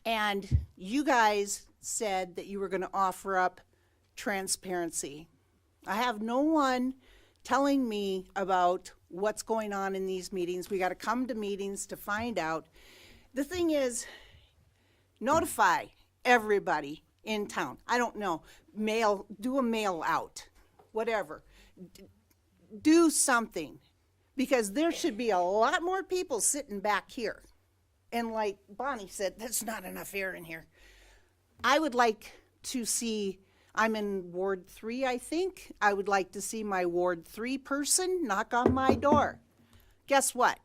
And you guys said that you were going to offer up transparency. I have no one telling me about what's going on in these meetings. We got to come to meetings to find out. The thing is, notify everybody in town. I don't know, do a mail out, whatever. Do something, because there should be a lot more people sitting back here. And like Bonnie said, there's not enough air in here. I would like to see, I'm in Ward 3, I think. I would like to see my Ward 3 person knock on my door. Guess what?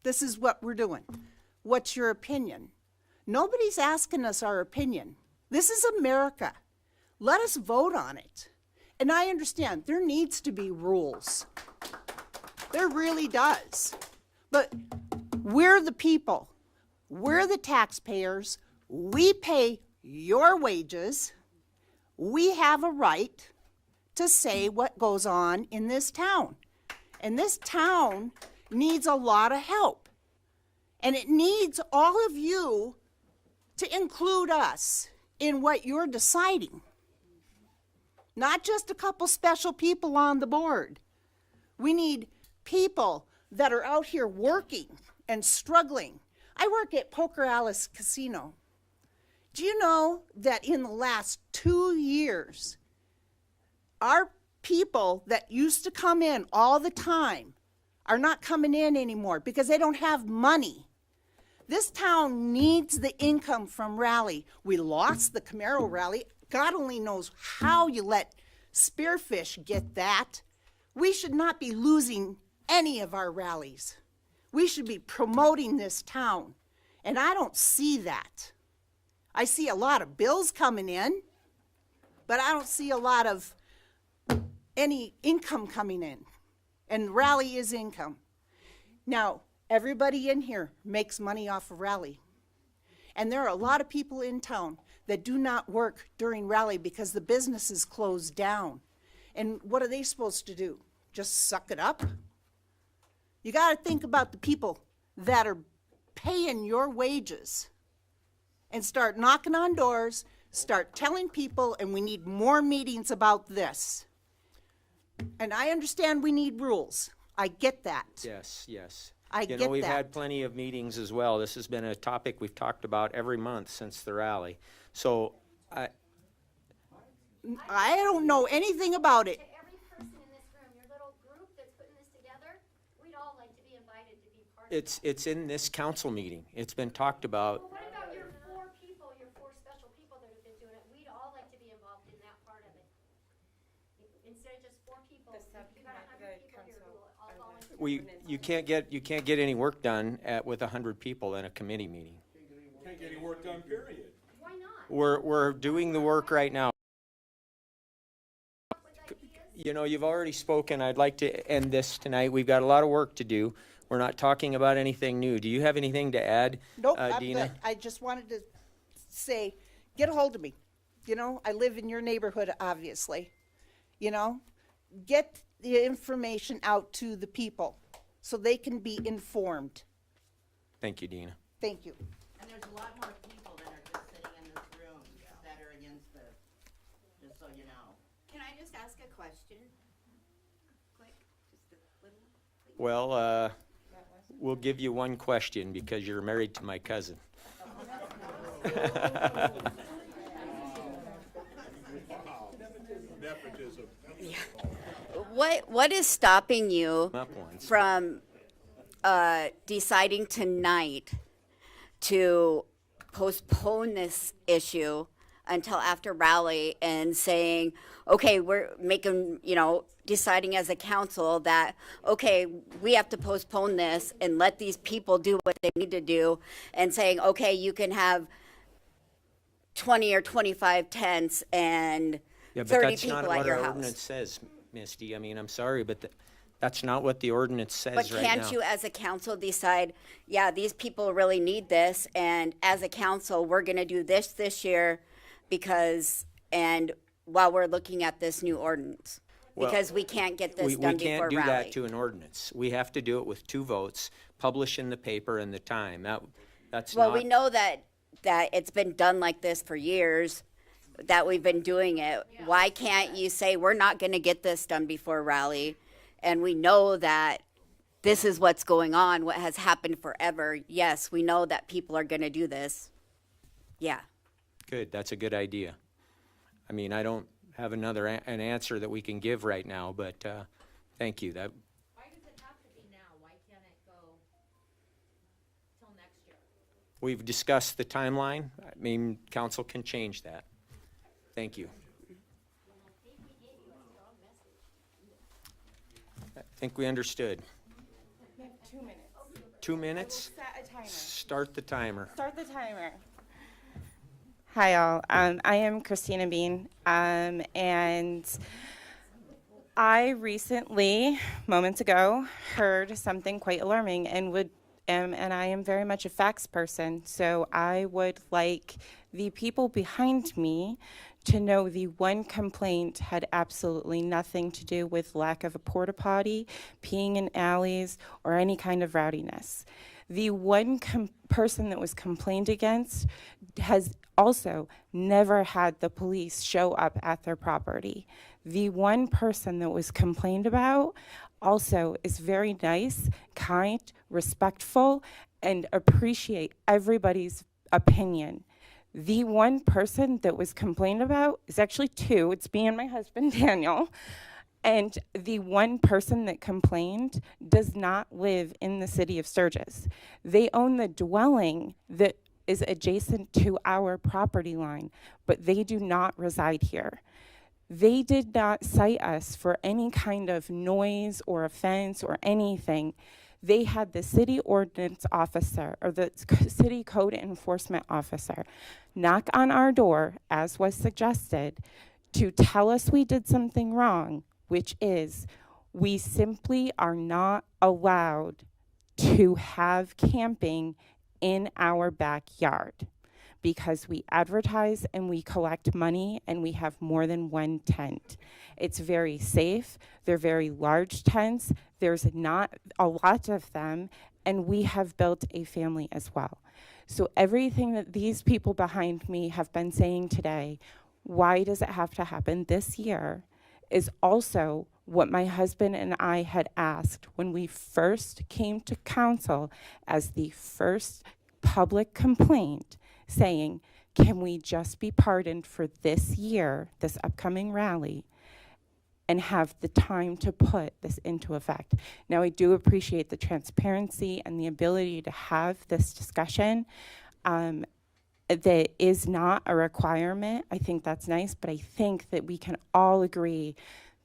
This is what we're doing. What's your opinion? Nobody's asking us our opinion. This is America. Let us vote on it. And I understand there needs to be rules. There really does. But we're the people. We're the taxpayers. We pay your wages. We have a right to say what goes on in this town. And this town needs a lot of help. And it needs all of you to include us in what you're deciding. Not just a couple special people on the board. We need people that are out here working and struggling. I work at Poker Alice Casino. Do you know that in the last 2 years, our people that used to come in all the time are not coming in anymore because they don't have money? This town needs the income from Rally. We lost the Camaro Rally. God only knows how you let Spearfish get that. We should not be losing any of our rallies. We should be promoting this town. And I don't see that. I see a lot of bills coming in, but I don't see a lot of any income coming in. And Rally is income. Now, everybody in here makes money off of Rally. And there are a lot of people in town that do not work during Rally because the business is closed down. And what are they supposed to do? Just suck it up? You got to think about the people that are paying your wages and start knocking on doors, start telling people, and we need more meetings about this. And I understand we need rules. I get that. Yes, yes. I You know, get we've that. had plenty of meetings as well. This has been a topic we've talked about every month since the rally. So, I don't know anything about it. To every person in this room, your little group that's putting this together, we'd all like to be invited to be part of it. it's in this council meeting. It's been talked about. Well, what about your 4 people, your 4 special people that have been doing it? We'd all like to be involved in that part of it. Instead of just 4 people, you got 100 people here who will all volunteer. You can't get any work done with 100 people in a committee meeting. Can't get any work done, period. Why not? We're doing the work right now. You know, you've already spoken. I'd like to end this tonight. We've got a lot of work to do. We're not talking about anything new. Do you have anything to add, Nope, I'm Dina? good. I just wanted to say, get a hold of me. You know, I live in your neighborhood, obviously. You know, get the information out to the people so they can be informed. Thank you, Dina. Thank you. And there's a lot more people that are just sitting in this room that are against this, just so you know. Can I just ask a question? Quick, just a little. Well, we'll give you one question because you're married to my cousin. What is stopping you Up once. from deciding tonight to postpone this issue until after Rally and saying, okay, we're making, deciding as a council that, okay, we have to postpone this and let these people do what they need to do, and saying, okay, you can have 20 or 25 tents and Yeah, but 30 that's people not at what your our house. ordinance says, Misty. I mean, I'm sorry, but that's not what the ordinance says But right now. can't you, as a council, decide, yeah, these people really need this, and as a council, we're gonna do this year and while we're looking at this new ordinance? Well, Because we can't get this We done can't before do Rally. that to an ordinance. We have to do it with 2 votes, publish in the paper and the time. That's Well, not. we know that it's been done like this for years, that we've been doing it. Why can't you say, we're not gonna get this done before Rally, and we know that this is what's going on, what has happened forever. Yes, we know that people are gonna do this. Yeah. Good, that's a good idea. I mean, I don't have an answer that we can give right now, but thank you. That. Why does it have to be now? Why can't it go till next year? We've discussed the timeline. I mean, council can change that. Thank you. I think we understood. 2 minutes. 2 minutes? Set a timer. Start the timer. Start the timer. Hi, all. I am Christina Bean, and I recently, moments ago, heard something quite alarming, and I am very much a facts person, so I would like the people behind me to know the one complaint had absolutely nothing to do with lack of a porta potty, peeing in alleys, or any kind of rowdiness. The one person that was complained against has also never had the police show up at their property. The one person that was complained about also is very nice, kind, respectful, and appreciate everybody's opinion. The one person that was complained about is actually two. It's me and my husband, Daniel. And the one person that complained does not live in the city of Sturgis. They own the dwelling that is adjacent to our property line, but they do not reside here. They did not cite us for any kind of noise or offense or anything. They had the city ordinance officer or the city code enforcement officer knock on our door, as was suggested, to tell us we did something wrong, which is we simply are not allowed to have camping in our backyard because we advertise and we collect money and we have more than one tent. It's very safe. They're very large tents. There's not a lot of them, and we have built a family as well. So everything that these people behind me have been saying today, why does it have to happen this year, is also what my husband and I had asked when we first came to council as the first public complaint, saying, can we just be pardoned for this year, this upcoming rally, and have the time to put this into effect? Now, I do appreciate the transparency and the ability to have this discussion. That is not a requirement. I think that's nice, but I think that we can all agree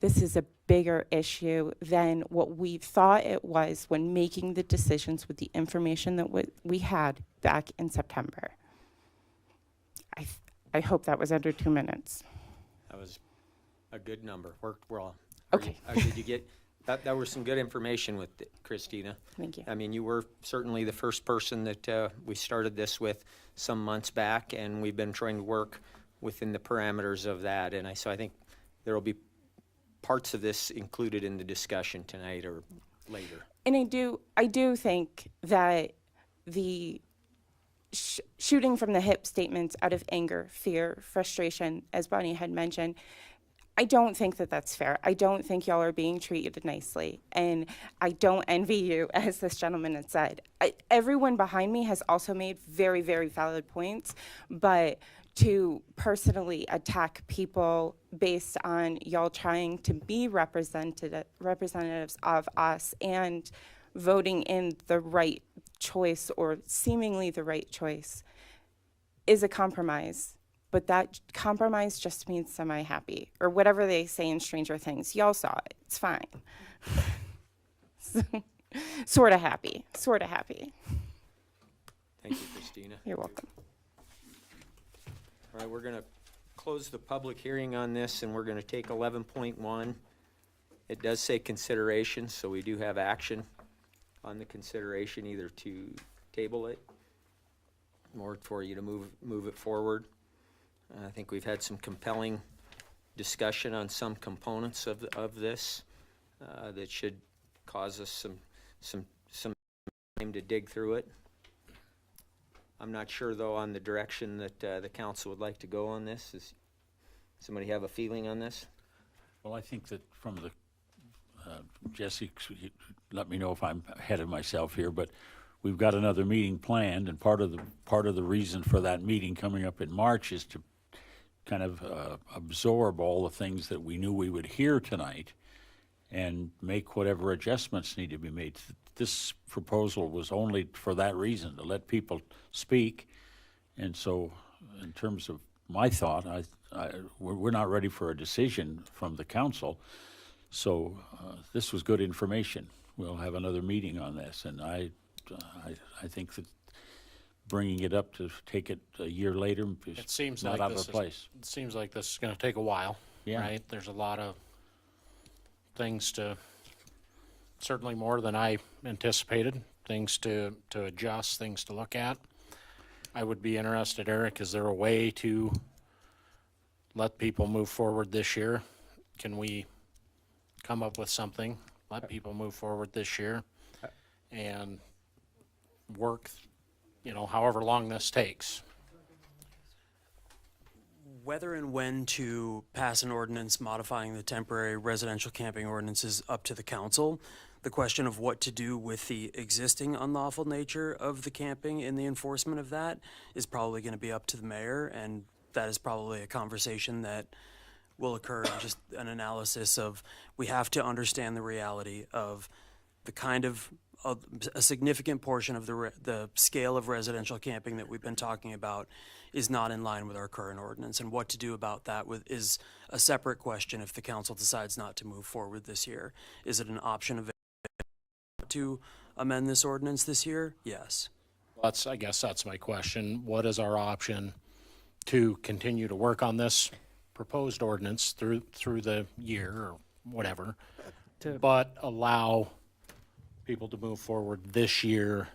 this is a bigger issue than what we thought it was when making the decisions with the information that we had back in September. I hope that was under 2 minutes. That was a good number. Worked well. Okay. Did you get that? Was some good information with it, Christina. Thank you. I mean, you were certainly the first person that we started this with some months back, and we've been trying to work within the parameters of that. And so I think there will be parts of this included in the discussion tonight or later. And I do think that the shooting from the hip statements out of anger, fear, frustration, as Bonnie had mentioned, I don't think that that's fair. I don't think y'all are being treated nicely. And I don't envy you, as this gentleman had said. Everyone behind me has also made very, very valid points, but to personally attack people based on y'all trying to be representatives of us and voting in the right choice or seemingly the right choice is a compromise. But that compromise just means semi-happy, or whatever they say in Stranger Things. Y'all saw it. It's fine. Sort of happy. Sort of happy. Thank you, Christina. You're welcome. All right, we're going to close the public hearing on this, and we're going to take 11.1. It does say consideration, so we do have action on the consideration, either to table it or for you to move it forward. I think we've had some compelling discussion on some components of this that should cause us some time to dig through it. I'm not sure, though, on the direction that the council would like to go on this. Does somebody have a feeling on this? Well, I think that from the, Jesse, let me know if I'm ahead of myself here, but we've got another meeting planned, and part of the reason for that meeting coming up in March is to kind of absorb all the things that we knew we would hear tonight and make whatever adjustments need to be made. This proposal was only for that reason, to let people speak. And so in terms of my thought, we're not ready for a decision from the council. So this was good information. We'll have another meeting on this. And I think that bringing it up to take it a year later is It seems not like out this of place. It seems like this is going to take a while, Yeah. right? There's a lot of things to, certainly more than I anticipated, things to adjust, things to look at. I would be interested, Eric, is there a way to let people move forward this year? Can we come up with something, let people move forward this year and work, however long this takes? Whether and when to pass an ordinance modifying the temporary residential camping ordinance is up to the council. The question of what to do with the existing unlawful nature of the camping and the enforcement of that is probably going to be up to the mayor, and that is probably a conversation that will occur, just an analysis of, we have to understand the reality of the kind of a significant portion of the scale of residential camping that we've been talking about is not in line with our current ordinance, and what to do about that is a separate question if the council decides not to move forward this year. Is it an option available to amend this ordinance this year? Yes. I guess that's my question. What is our option to continue to work on this proposed ordinance through the year or whatever, but allow people to move forward this year?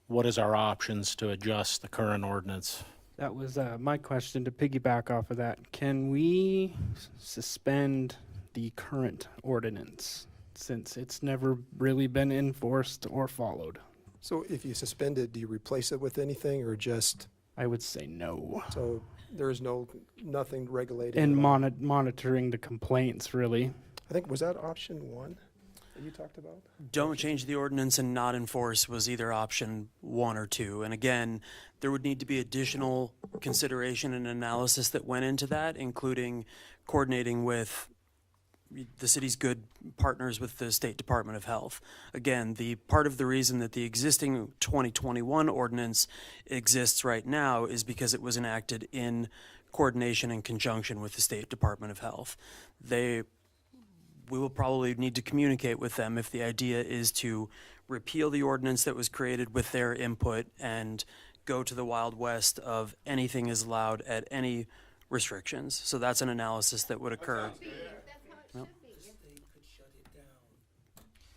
What is our options to adjust the current ordinance? That was my question to piggyback off of that. Can we suspend the current ordinance since it's never really been enforced or followed? So if you suspend it, do you replace it with anything or just? I would say no. So there is nothing regulating? And monitoring the complaints, really. I think, was that option 1 that you talked about? Don't change the ordinance and not enforce was either option 1 or 2. And again, there would need to be additional consideration and analysis that went into that, including coordinating with the city's good partners with the State Department of Health. Again, the part of the reason that the existing 2021 ordinance exists right now is because it was enacted in coordination and conjunction with the State Department of Health. We will probably need to communicate with them if the idea is to repeal the ordinance that was created with their input and go to the Wild West of anything is allowed at any restrictions. So that's an analysis that would occur.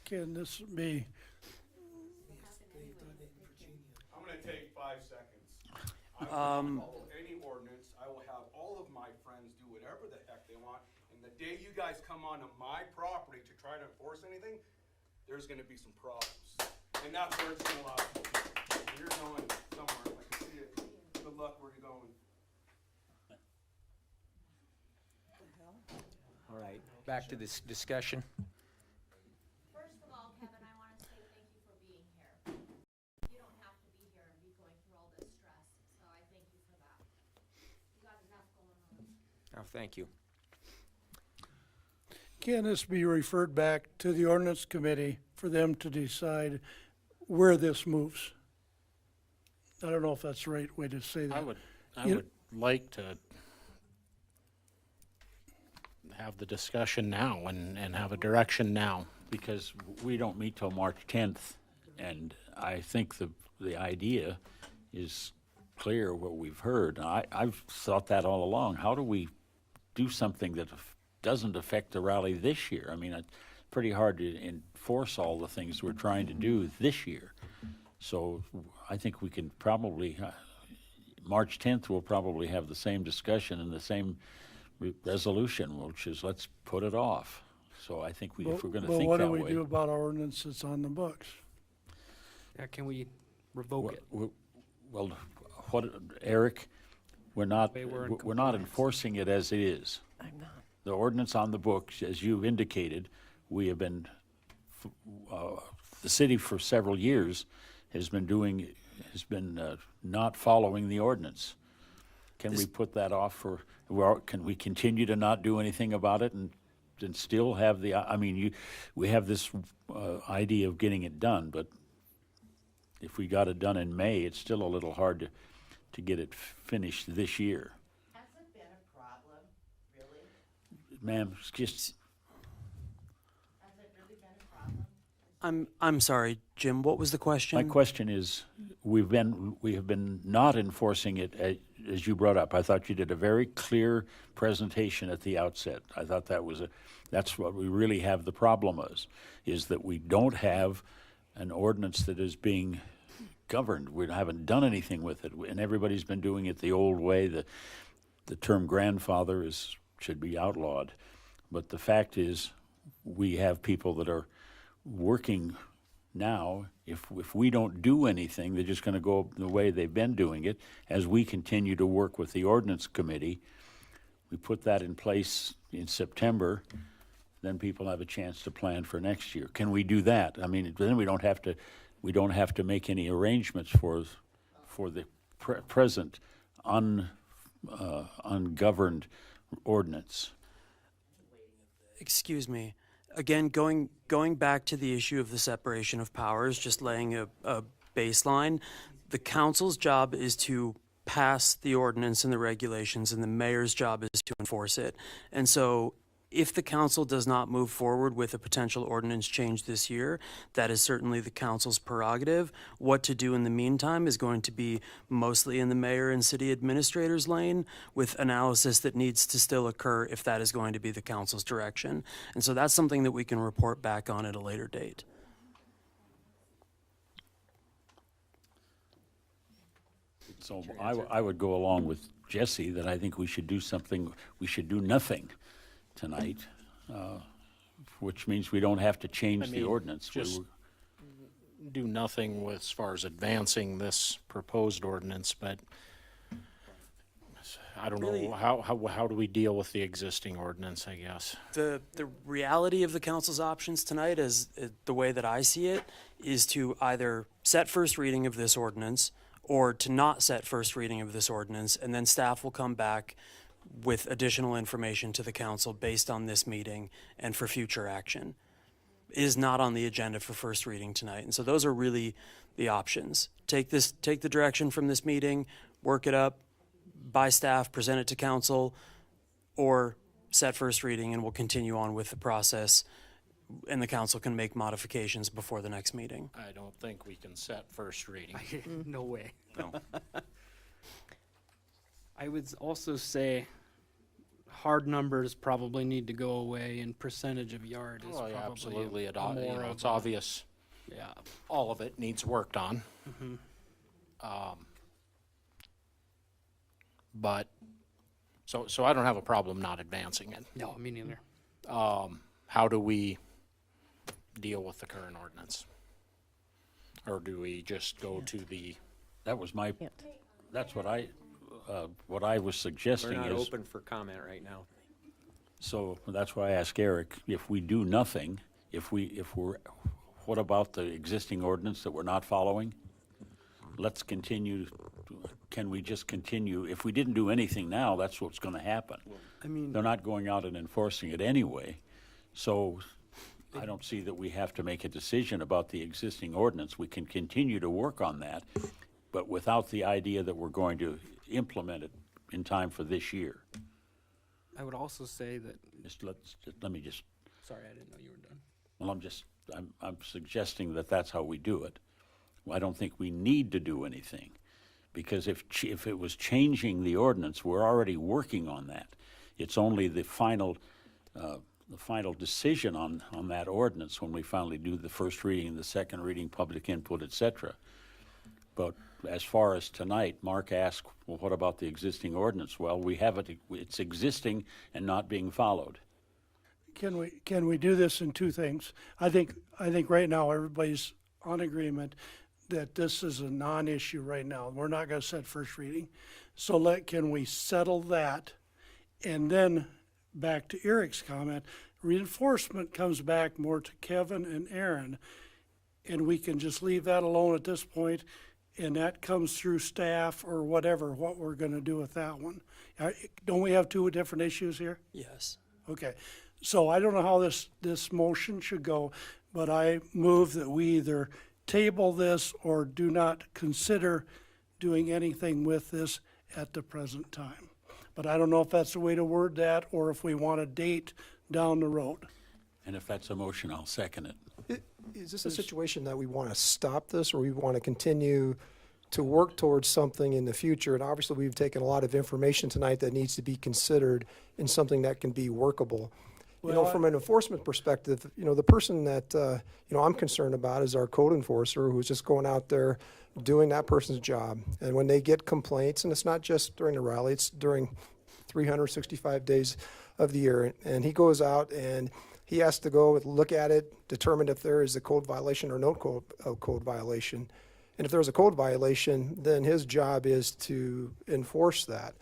Can this be? I'm going to take 5 seconds. I will follow any ordinance. I will have all of my friends do whatever the heck they want. And the day you guys come onto my property to try to enforce anything, there's going to be some problems. And that's where it's going to lie. You're going somewhere. I can see it. Good luck where you're going. All right, back to this discussion. Oh, thank you. Can this be referred back to the ordinance committee for them to decide where this moves? I don't know if that's the right way to say that. I would like to have the discussion now and have a direction now. Because we don't meet till March 10th, and I think the idea is clear, what we've heard. I've thought that all along. How do we do something that doesn't affect the rally this year? I mean, it's pretty hard to enforce all the things we're trying to do this year. So I think we can probably, March 10th, we'll probably have the same discussion and the same resolution, which is let's put it off. So I think if we're going to think that way. Well, what do we do about our ordinance that's on the books? Yeah, can we revoke it? Well, Eric, we're not enforcing it as it is. I'm not. The ordinance on the books, as you indicated, we have been the city for several years has been not following the ordinance. Can we put that off for, well, can we continue to not do anything about it and still have the, we have this idea of getting it done, but if we got it done in May, it's still a little hard to get it finished this year. Has it been a problem, really? Ma'am, it's just, Has it really been a problem? I'm sorry, Jim, what was the question? my question is, we have been not enforcing it as you brought up. I thought you did a very clear presentation at the outset. I thought that's what we really have the problem is that we don't have an ordinance that is being governed. We haven't done anything with it, and everybody's been doing it the old way. The term grandfather should be outlawed. But the fact is, we have people that are working now. If we don't do anything, they're just going to go the way they've been doing it. As we continue to work with the ordinance committee, we put that in place in September, then people have a chance to plan for next year. Can we do that? I mean, then we don't have to make any arrangements for the present ungoverned ordinance. Excuse me. Again, going back to the issue of the separation of powers, just laying a baseline, the council's job is to pass the ordinance and the regulations, and the mayor's job is to enforce it. And so if the council does not move forward with a potential ordinance change this year, that is certainly the council's prerogative. What to do in the meantime is going to be mostly in the mayor and city administrator's lane, with analysis that needs to still occur if that is going to be the council's direction. And so that's something that we can report back on at a later date. So I would go along with Jesse that I think we should do something, we should do nothing tonight, which means we don't have to change the ordinance. Just do nothing with, as far as advancing this proposed ordinance, but I don't know, how do we deal with the existing ordinance, I guess? The reality of the council's options tonight, is the way that I see it, is to either set first reading of this ordinance or to not set first reading of this ordinance, and then staff will come back with additional information to the council based on this meeting and for future action. It is not on the agenda for first reading tonight. And so those are really the options. Take the direction from this meeting, work it up by staff, present it to council, or set first reading, and we'll continue on with the process, and the council can make modifications before the next meeting. I don't think we can set first reading. No way. No. I would also say hard numbers probably need to go away, and percentage of yard is probably Absolutely, more it's obvious. Yeah. All of it needs worked on. But, so I don't have a problem not advancing it. No, me neither. How do we deal with the current ordinance? Or do we just go to the? That was that's what I was suggesting We're not is. open for comment right now. So that's why I asked Eric, if we do nothing, what about the existing ordinance that we're not following? Let's continue, can we just continue? If we didn't do anything now, that's what's gonna happen. I mean, They're not going out and enforcing it anyway, so I don't see that we have to make a decision about the existing ordinance. We can continue to work on that, but without the idea that we're going to implement it in time for this year. I would also say that. Let me just. Sorry, I didn't know you were done. Well, I'm suggesting that that's how we do it. Well, I don't think we need to do anything, because if it was changing the ordinance, we're already working on that. It's only the final decision on that ordinance when we finally do the first reading, the second reading, public input, et cetera. But as far as tonight, Mark asked, well, what about the existing ordinance? Well, we have it, it's existing and not being followed. Can we do this in two things? I think right now everybody's on agreement that this is a non-issue right now. We're not gonna set first reading. So can we settle that? And then back to Eric's comment, reinforcement comes back more to Kevin and Aaron. and we can just leave that alone at this point, and that comes through staff or whatever, what we're gonna do with that one. Don't we have two different issues here? Yes. Okay, so I don't know how this motion should go, but I move that we either table this or do not consider doing anything with this at the present time. But I don't know if that's the way to word that, or if we want a date down the road. And if that's a motion, I'll second it. Is this a situation that we want to stop this, or we want to continue to work towards something in the future? And obviously, we've taken a lot of information tonight that needs to be considered in something that can be workable. You know, Well, from an enforcement perspective, you know, the person that, you know, I'm concerned about is our code enforcer who's just going out there doing that person's job. And when they get complaints, and it's not just during the rally, it's during 365 days of the year. And he goes out and he has to go look at it, determine if there is a code violation or no code violation. And if there's a code violation, then his job is to enforce that.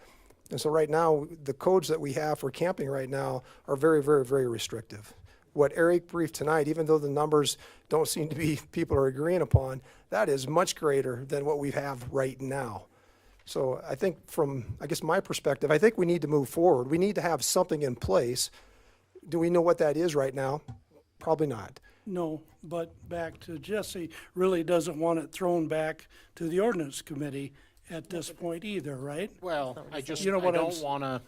And so right now, the codes that we have for camping right now are very, very, very restrictive. What Eric briefed tonight, even though the numbers don't seem to be people are agreeing upon, that is much greater than what we have right now. So I think from, I guess, my perspective, I think we need to move forward. We need to have something in place. Do we know what that is right now? Probably not. No, but back to Jesse, really doesn't want it thrown back to the ordinance committee at this point either, right? Well, I just, You know I what don't wanna,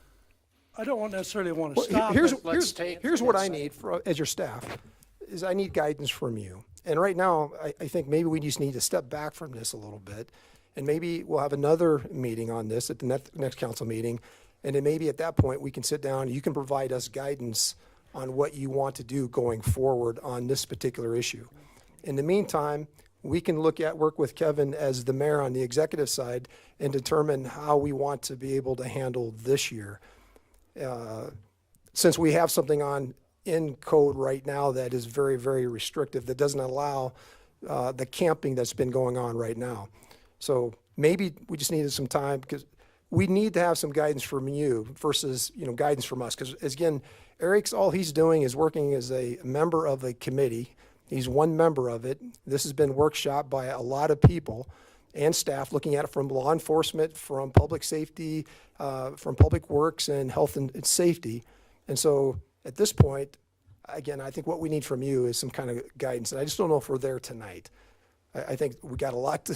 I don't necessarily want to Well, stop here's, it. here's what I need as your staff, is I need guidance from you. And right now, I think maybe we just need to step back from this a little bit. And maybe we'll have another meeting on this at the next council meeting. And then maybe at that point, we can sit down, you can provide us guidance on what you want to do going forward on this particular issue. In the meantime, we can work with Kevin as the mayor on the executive side and determine how we want to be able to handle this year. Since we have something in code right now that is very, very restrictive, that doesn't allow the camping that's been going on right now. So maybe we just needed some time, because we need to have some guidance from you versus, you know, guidance from us. Because again, Eric's, all he's doing is working as a member of a committee. He's one member of it. This has been workshopped by a lot of people and staff, looking at it from law enforcement, from public safety, from public works and health and safety. And so at this point, again, I think what we need from you is some kind of guidance. And I just don't know if we're there tonight. I think we got a lot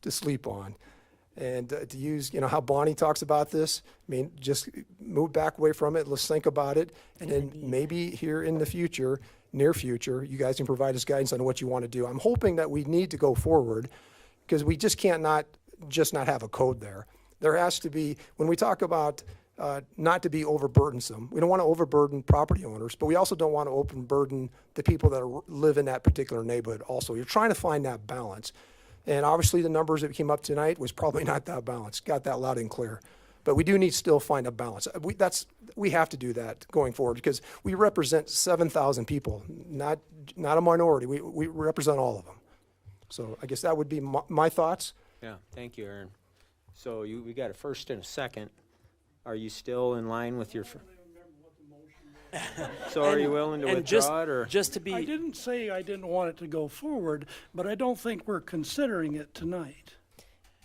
to sleep on. And to use, you know, how Bonnie talks about this, I mean, just move back away from it. Let's think about it. And then maybe here in the future, near future, you guys can provide us guidance on what you want to do. I'm hoping that we need to go forward, because we just can't not have a code there. There has to be, when we talk about not to be overburdensome, we don't want to overburden property owners, but we also don't want to overburden the people that live in that particular neighborhood also. You're trying to find that balance. And obviously the numbers that came up tonight was probably not that balanced, got that loud and clear. But we do need to still find a balance. We have to do that going forward, because we represent 7,000 people, not a minority. We represent all of them. So I guess that would be my thoughts. Yeah, thank you, Aaron. So we got a first and a second. Are you still in line with your? So are you willing to withdraw it, or? Just to be. I didn't say I didn't want it to go forward, but I don't think we're considering it tonight.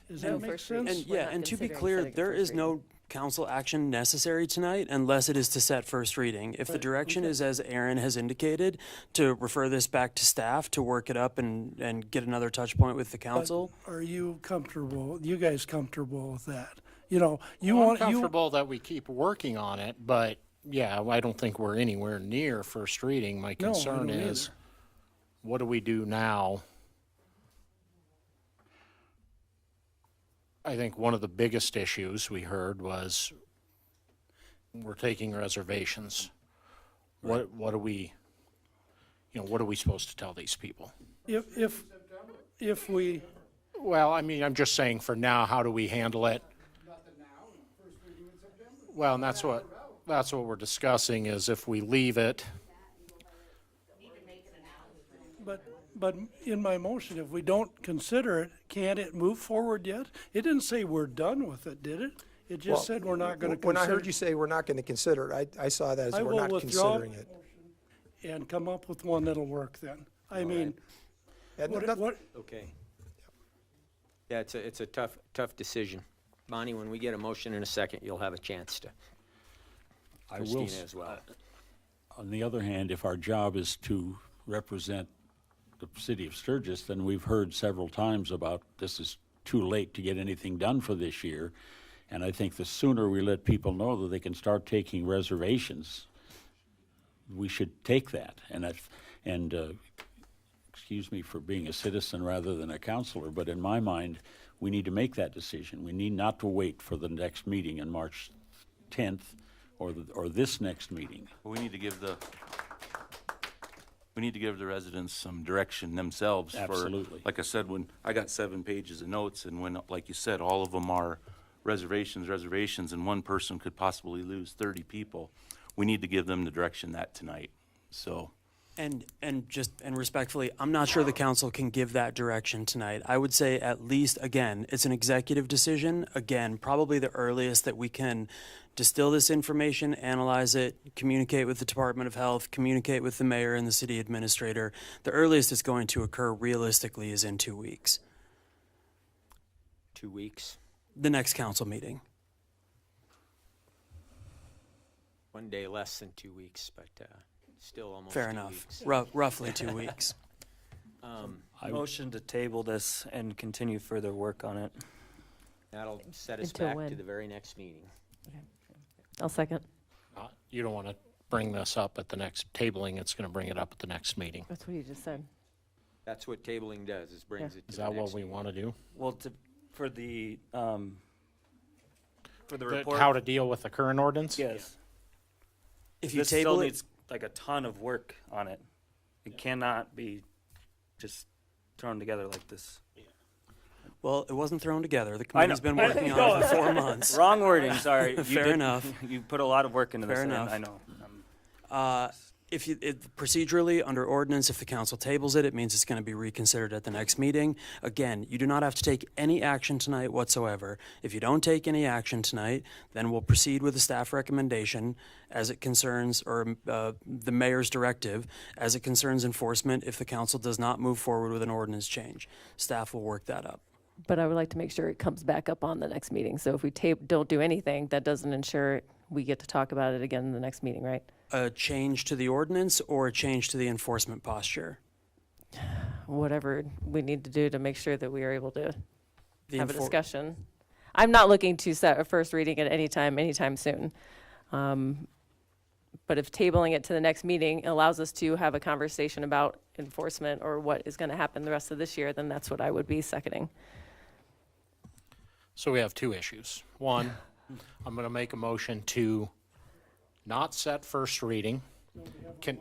Does that make sense? And yeah, and to be clear, there is no council action necessary tonight unless it is to set first reading. If the direction is, as Aaron has indicated, to refer this back to staff to work it up and get another touch point with the council. Are you guys comfortable with that? You know, I'm comfortable that we keep working on it, but yeah, I don't think we're anywhere near first reading. My No, I concern don't is, either. what do we do now? I think one of the biggest issues we heard was we're taking reservations. What are we, what are we supposed to tell these people? If we, Well, I mean, I'm just saying for now, how do we handle it? Well, and that's what we're discussing, is if we leave it. but in my motion, if we don't consider it, can't it move forward yet? It didn't say we're done with it, did it? It just said we're not going to consider. When I heard you say we're not going to consider it, I saw that as we're not considering it. And come up with one that'll work then. I mean, And What, noth- what, Okay. Yeah, it's a tough decision. Bonnie, when we get a motion in a second, you'll have a chance to. I will Christina s- as well. On the other hand, if our job is to represent the city of Sturgis, then we've heard several times about this is too late to get anything done for this year. And I think the sooner we let people know that they can start taking reservations, we should take that. Excuse me for being a citizen rather than a counselor, but in my mind, we need to make that decision. We need not to wait for the next meeting on March 10th or this next meeting. We need to give the residents some direction themselves. Absolutely. Like I said, when I got 7 pages of notes, and when, like you said, all of them are reservations, and one person could possibly lose 30 people, we need to give them the direction that tonight, so. And respectfully, I'm not sure the council can give that direction tonight. I would say at least, again, it's an executive decision. Again, probably the earliest that we can distill this information, analyze it, communicate with the Department of Health, communicate with the mayor and the city administrator. The earliest it's going to occur realistically is in 2 weeks, 2 weeks, the next council meeting. 1 day less than 2 weeks, but still almost Fair 2 enough. weeks. Roughly 2 weeks. Motion to table this and continue further work on it. That'll set us Until back when? to the very next meeting. I'll second. You don't want to bring this up at the next tabling, it's going to bring it up at the next meeting. That's what you just said. That's what tabling does, is brings it to Is the that next what we meeting. want to do? Well, for the report. How to deal with the current ordinance? Yes. If you This table still it, needs like a ton of work on it. It cannot be just thrown together like this. well, it wasn't thrown together. The I know. committee's been working on it for 4 months. Wrong wording, sorry. Fair enough. You put a lot of work into Fair this, and enough. I know. Procedurally, under ordinance, if the council tables it, it means it's going to be reconsidered at the next meeting. Again, you do not have to take any action tonight whatsoever. If you don't take any action tonight, then we'll proceed with the staff recommendation as it concerns, or the mayor's directive, as it concerns enforcement if the council does not move forward with an ordinance change. Staff will work that up. But I would like to make sure it comes back up on the next meeting. So if we don't do anything, that doesn't ensure we get to talk about it again in the next meeting, right? A change to the ordinance or a change to the enforcement posture? Whatever we need to do to make sure that we are able to have a enfor- discussion. I'm not looking to set a first reading at anytime soon. But if tabling it to the next meeting allows us to have a conversation about enforcement or what is going to happen the rest of this year, then that's what I would be seconding. So we have two issues. One, I'm going to make a motion to not set first reading. Do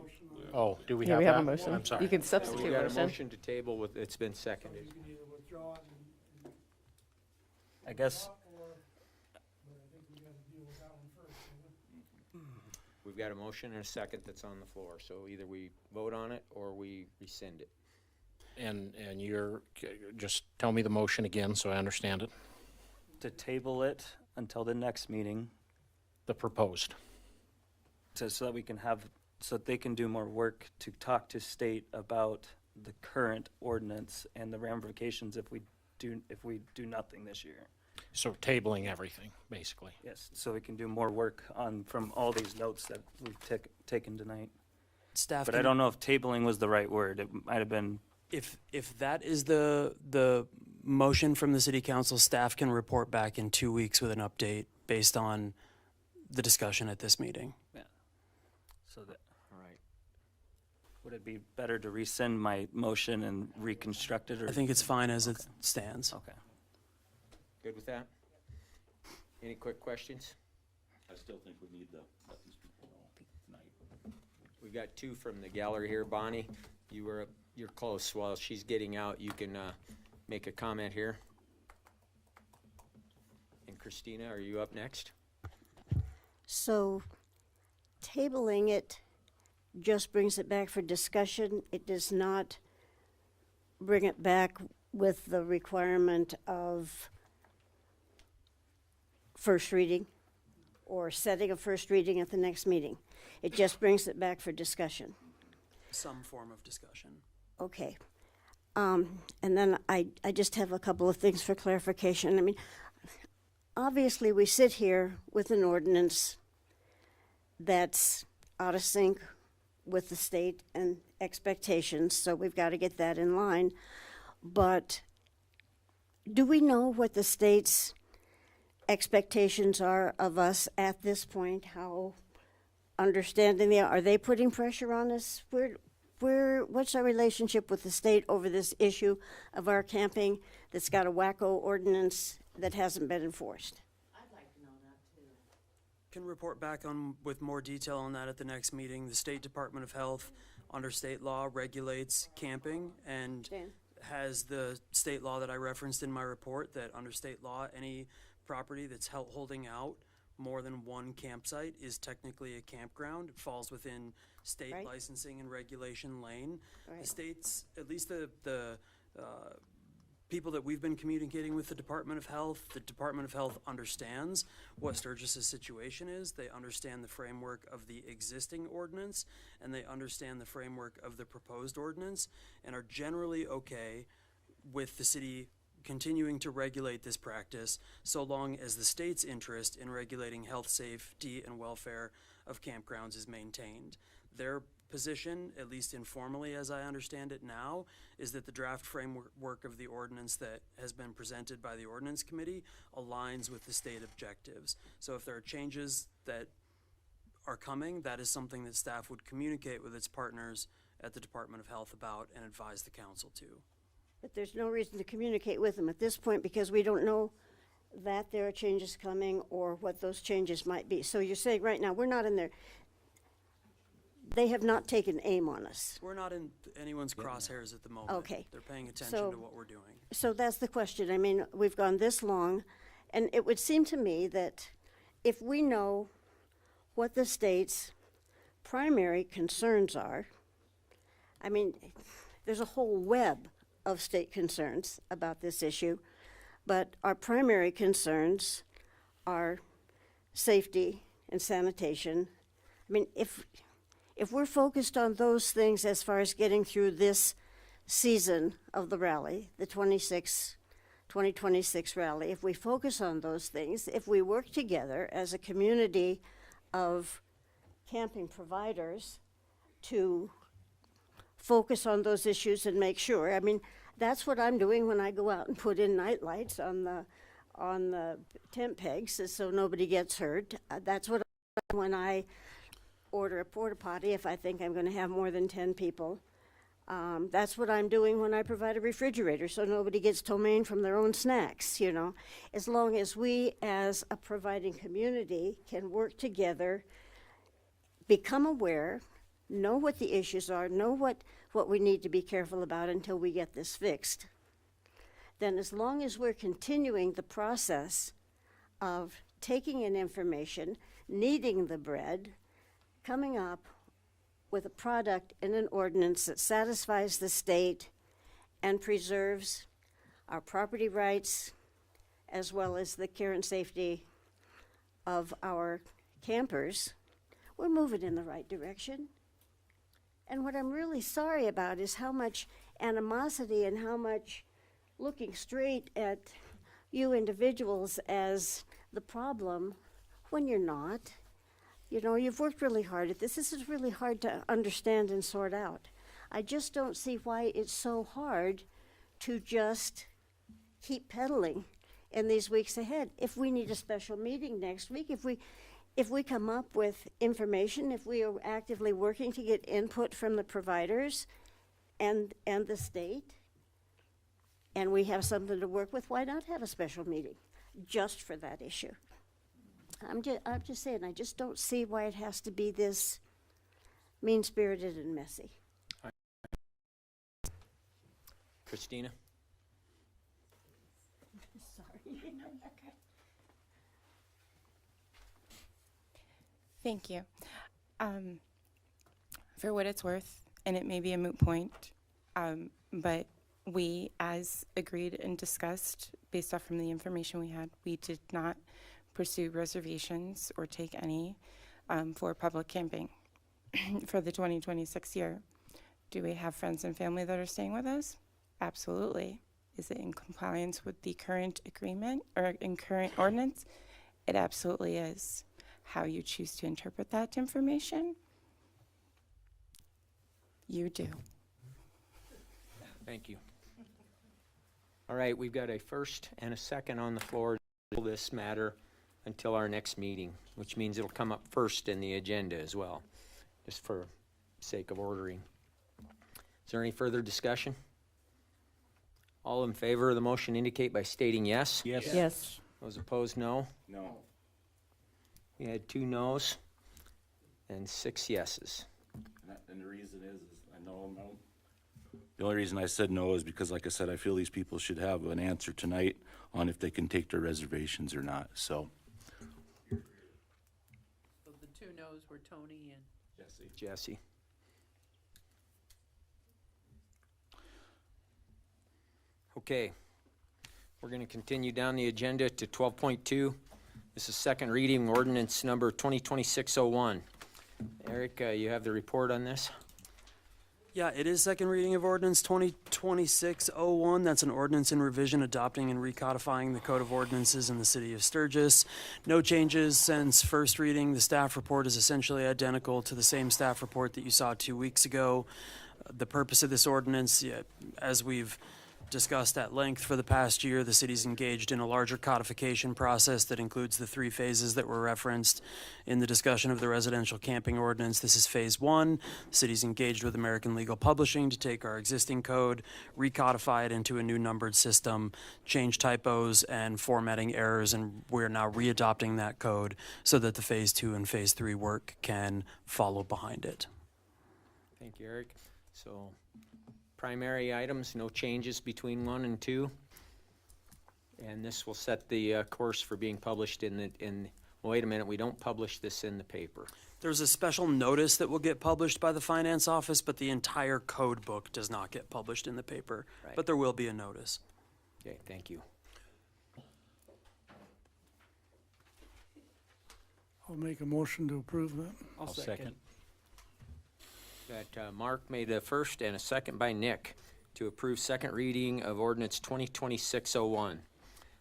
we Yeah, have we that? have a motion. I'm sorry. You can We substitute got a motion. motion to table with, it's been seconded. I guess We've got a motion and a second that's on the floor, so either we vote on it or we rescind it. And just tell me the motion again so I understand it. to table it until the next meeting, The proposed. so that we can so that they can do more work to talk to state about the current ordinance and the ramifications if we do nothing this year. So tabling everything, basically. Yes, so we can do more work from all these notes that we've taken tonight. Staff But I can- don't know if tabling was the right word. It might have been. If that is the motion from the city council, staff can report back in 2 weeks with an update based on the discussion at this meeting. So that, All right. would it be better to rescind my motion and reconstruct it, or? I think it's fine as it stands. Okay. Good with that? Any quick questions? I still think we need to let these people know tonight. We've got two from the gallery here. Bonnie, you're close. While she's getting out, you can make a comment here. And Christina, are you up next? So tabling it just brings it back for discussion. It does not bring it back with the requirement of first reading or setting a first reading at the next meeting. It just brings it back for discussion. Some form of discussion. Okay. And then I just have a couple of things for clarification. I mean, obviously, we sit here with an ordinance that's out of sync with the state and expectations, so we've got to get that in line. But do we know what the state's expectations are of us at this point? How understanding they are they putting pressure on us? What's our relationship with the state over this issue of our camping that's got a wacko ordinance that hasn't been enforced? Can report back on with more detail on that at the next meeting. The State Department of Health, under state law, regulates camping and has the state law that I referenced in my report that under state law, any property that's holding out more than one campsite is technically a campground. It falls within state licensing and regulation lane. The states, at least the people that we've been communicating with the Department of Health understands what Sturgis's situation is. They understand the framework of the existing ordinance, and they understand the framework of the proposed ordinance, and are generally okay with the city continuing to regulate this practice so long as the state's interest in regulating health, safety, and welfare of campgrounds is maintained. Their position, at least informally as I understand it now, is that the draft framework of the ordinance that has been presented by the ordinance committee aligns with the state objectives. So if there are changes that are coming, that is something that staff would communicate with its partners at the Department of Health about and advise the council to. But there's no reason to communicate with them at this point because we don't know that there are changes coming or what those changes might be. So you're saying right now, we're not in there. They have not taken aim on us. We're not in anyone's crosshairs at the moment. Okay. They're paying attention to what we're doing. So that's the question. I mean, we've gone this long, and it would seem to me that if we know what the state's primary concerns are, I mean, there's a whole web of state concerns about this issue, but our primary concerns are safety and sanitation. I mean, if we're focused on those things as far as getting through this season of the rally, the 2026 rally, if we focus on those things, if we work together as a community of camping providers to focus on those issues and make sure, I mean, that's what I'm doing when I go out and put in night lights on the tent pegs so nobody gets hurt. That's what I do when I order a porta potty if I think I'm going to have more than 10 people. That's what I'm doing when I provide a refrigerator so nobody gets ptomaine from their own snacks, you know. As long as we as a providing community can work together, become aware, know what the issues are, know what we need to be careful about until we get this fixed, then as long as we're continuing the process of taking in information, kneading the bread, coming up with a product in an ordinance that satisfies the state and preserves our property rights as well as the care and safety of our campers, we're moving in the right direction. And what I'm really sorry about is how much animosity and how much looking straight at you individuals as the problem when you're not. You know, you've worked really hard at this. This is really hard to understand and sort out. I just don't see why it's so hard to just keep peddling in these weeks ahead. If we need a special meeting next week, if we come up with information, if we are actively working to get input from the providers and the state, and we have something to work with, why not have a special meeting just for that issue? I'm just saying, I just don't see why it has to be this mean-spirited and messy. Christina? Sorry. Thank you. For what it's worth, and it may be a moot point, but we, as agreed and discussed, based off from the information we had, we did not pursue reservations or take any for public camping for the 2026 year. Do we have friends and family that are staying with us? Absolutely. Is it in compliance with the current agreement or in current ordinance? It absolutely is. How you choose to interpret that information, you do. Thank you. All right, we've got a first and a second on the floor to table this matter until our next meeting, which means it'll come up first in the agenda as well, just for sake of ordering. Is there any further discussion? All in favor of the motion indicate by stating yes. Yes. Yes. Those opposed, no. No. We had 2 noes and 6 yeses. And the reason is I know, the only reason I said no is because, like I said, I feel these people should have an answer tonight on if they can take their reservations or not, so. So the 2 no's were Tony and Jesse. Okay, we're going to continue down the agenda to 12.2. This is second reading ordinance number 2026-01. Eric, you have the report on this? Yeah, it is second reading of ordinance 2026-01. That's an ordinance in revision adopting and recodifying the Code of Ordinances in the City of Sturgis. No changes since first reading. The staff report is essentially identical to the same staff report that you saw 2 weeks ago. The purpose of this ordinance, as we've discussed at length for the past year, the city's engaged in a larger codification process that includes the 3 phases that were referenced in the discussion of the residential camping ordinance. This is phase 1. The city's engaged with American Legal Publishing to take our existing code, recodify it into a new numbered system, change typos and formatting errors, and we're now readopting that code so that the phase 2 and phase 3 work can follow behind it. Thank you, Eric. So, primary items, no changes between 1 and 2. And this will set the course for being published wait a minute, we don't publish this in the paper. There's a special notice that will get published by the finance office, but the entire code book does not get published in the paper. Right. But there will be a notice. Okay, thank you. I'll make a motion to approve that. I'll second. Got Mark made a first and a second by Nick to approve second reading of ordinance 2026-01.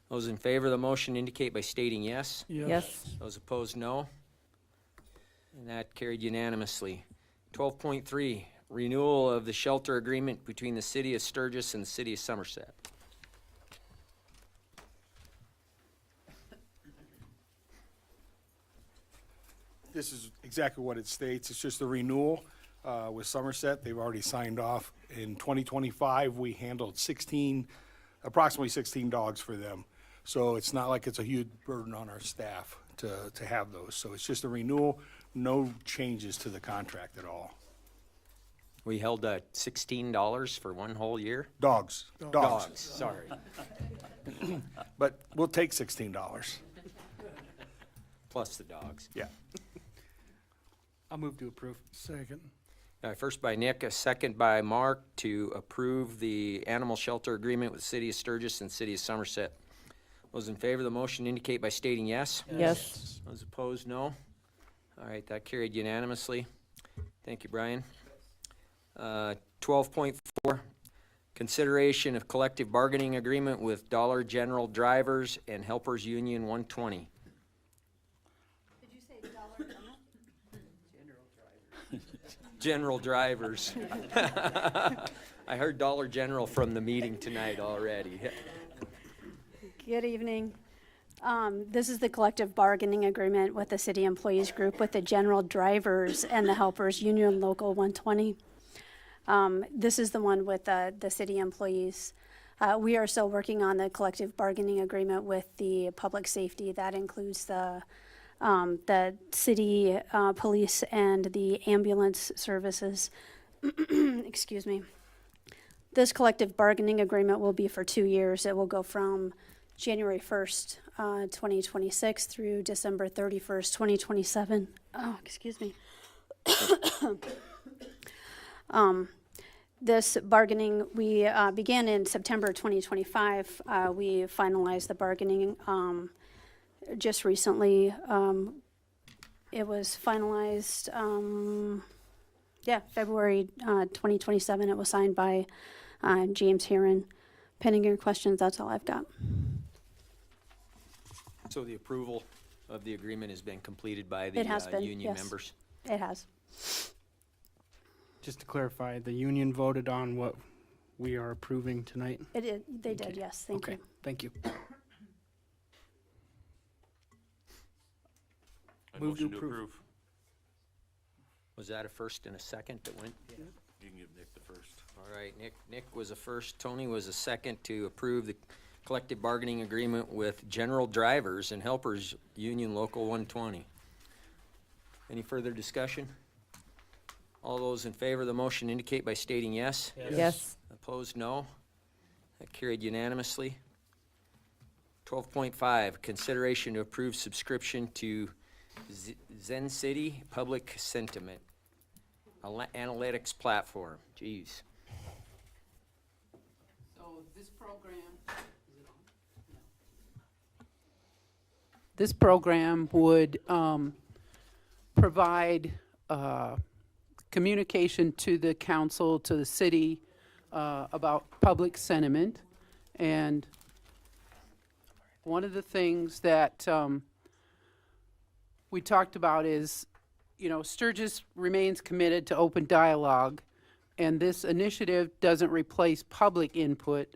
Those in favor of the motion indicate by stating yes. Yes. Those opposed, no. And that carried unanimously. 12.3, renewal of the shelter agreement between the City of Sturgis and the City of Somerset. This is exactly what it states. It's just a renewal with Somerset. They've already signed off. In 2025, we handled approximately 16 dogs for them. So it's not like it's a huge burden on our staff to have those. So it's just a renewal, no changes to the contract at all. We held $16 for one whole year? Dogs. Dogs, sorry. But we'll take $16. Plus the dogs. Yeah. I'll move to approve. Second. First by Nick, a second by Mark to approve the animal shelter agreement with the City of Sturgis and City of Somerset. Those in favor of the motion indicate by stating yes. Yes. Those opposed, no. All right, that carried unanimously. Thank you, Brian. 12.4, consideration of collective bargaining agreement with Dollar General Drivers and Helpers Union 120. Did you say Dollar General Drivers. I heard Dollar General from the meeting tonight already. Good evening. This is the collective bargaining agreement with the city employees group with the general drivers and the helpers union local 120. This is the one with the city employees. We are still working on the collective bargaining agreement with the public safety. That includes the city police and the ambulance services. Excuse me. This collective bargaining agreement will be for 2 years. It will go from January 1st, 2026 through December 31st, 2027. Oh, excuse me. This bargaining, we began in September 2025. We finalized the bargaining just recently. It was finalized, February 2027. It was signed by James Heron. Pending your questions, that's all I've got. So the approval of the agreement has been completed by the It has been, union yes. members? It has. Just to clarify, the union voted on what we are approving tonight? It did, they did, yes, thank you. Thank you. Move to approve. Was that a first and a second that went? You can give Nick the first. All right, Nick was a first, Tony was a second to approve the collective bargaining agreement with General Drivers and Helpers Union Local 120. Any further discussion? All those in favor of the motion indicate by stating yes. Yes. Opposed, no. That carried unanimously. 12.5, consideration to approve subscription to Zen City Public Sentiment Analytics Platform. Jeez. So this program, this program would provide communication to the council, to the city, about public sentiment. And one of the things that we talked about is, you know, Sturgis remains committed to open dialogue, and this initiative doesn't replace public input.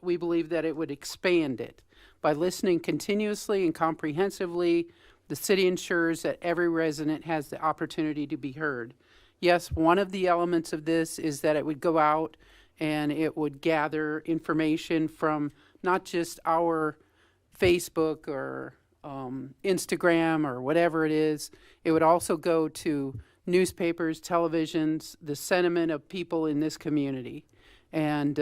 We believe that it would expand it. By listening continuously and comprehensively, the city ensures that every resident has the opportunity to be heard. Yes, one of the elements of this is that it would go out and it would gather information from not just our Facebook or Instagram or whatever it is. It would also go to newspapers, televisions, the sentiment of people in this community. And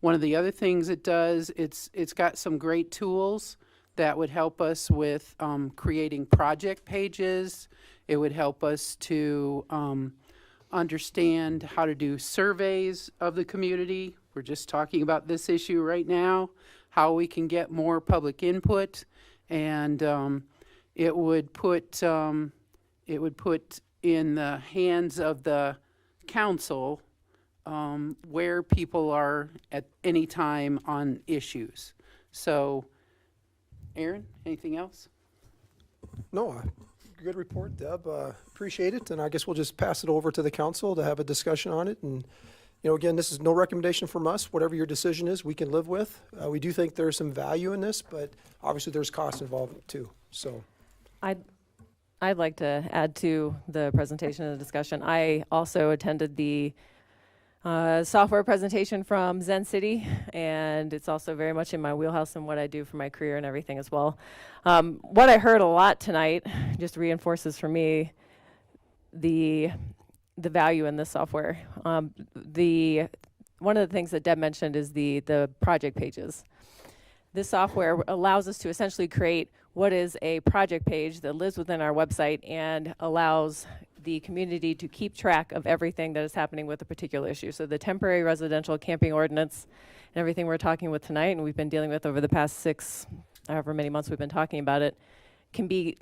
one of the other things it does, it's got some great tools that would help us with creating project pages. It would help us to understand how to do surveys of the community. We're just talking about this issue right now, how we can get more public input. And it would put in the hands of the council where people are at any time on issues. So, Aaron, anything else? No, good report, Deb. Appreciate it, and I guess we'll just pass it over to the council to have a discussion on it. And, you know, again, this is no recommendation from us. Whatever your decision is, we can live with. We do think there's some value in this, but obviously there's cost involved too. So, I'd like to add to the presentation and the discussion. I also attended the software presentation from Zen City, and it's also very much in my wheelhouse and what I do for my career and everything as well. What I heard a lot tonight just reinforces for me the value in this software. One of the things that Deb mentioned is the project pages. This software allows us to essentially create what is a project page that lives within our website and allows the community to keep track of everything that is happening with a particular issue. So the temporary residential camping ordinance and everything we're talking with tonight and we've been dealing with over the past however many months we've been talking about it, can be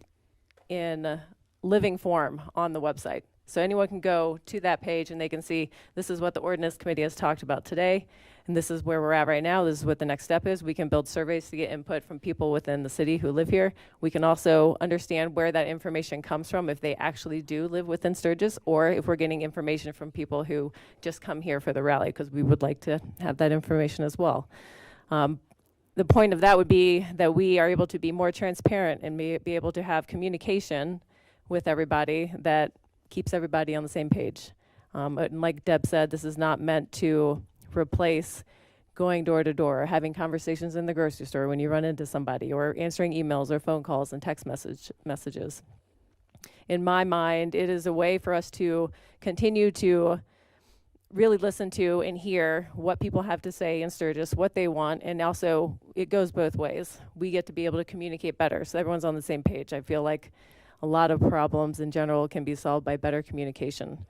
in living form on the website. So anyone can go to that page and they can see this is what the ordinance committee has talked about today, and this is where we're at right now. This is what the next step is. We can build surveys to get input from people within the city who live here. We can also understand where that information comes from, if they actually do live within Sturgis, or if we're getting information from people who just come here for the rally, because we would like to have that information as well. The point of that would be that we are able to be more transparent and be able to have communication with everybody that keeps everybody on the same page. And like Deb said, this is not meant to replace going door to door, or having conversations in the grocery store when you run into somebody, or answering emails or phone calls and text messages. In my mind, it is a way for us to continue to really listen to and hear what people have to say in Sturgis, what they want, and also it goes both ways. We get to be able to communicate better, so everyone's on the same page. I feel like a lot of problems in general can be solved by better communication,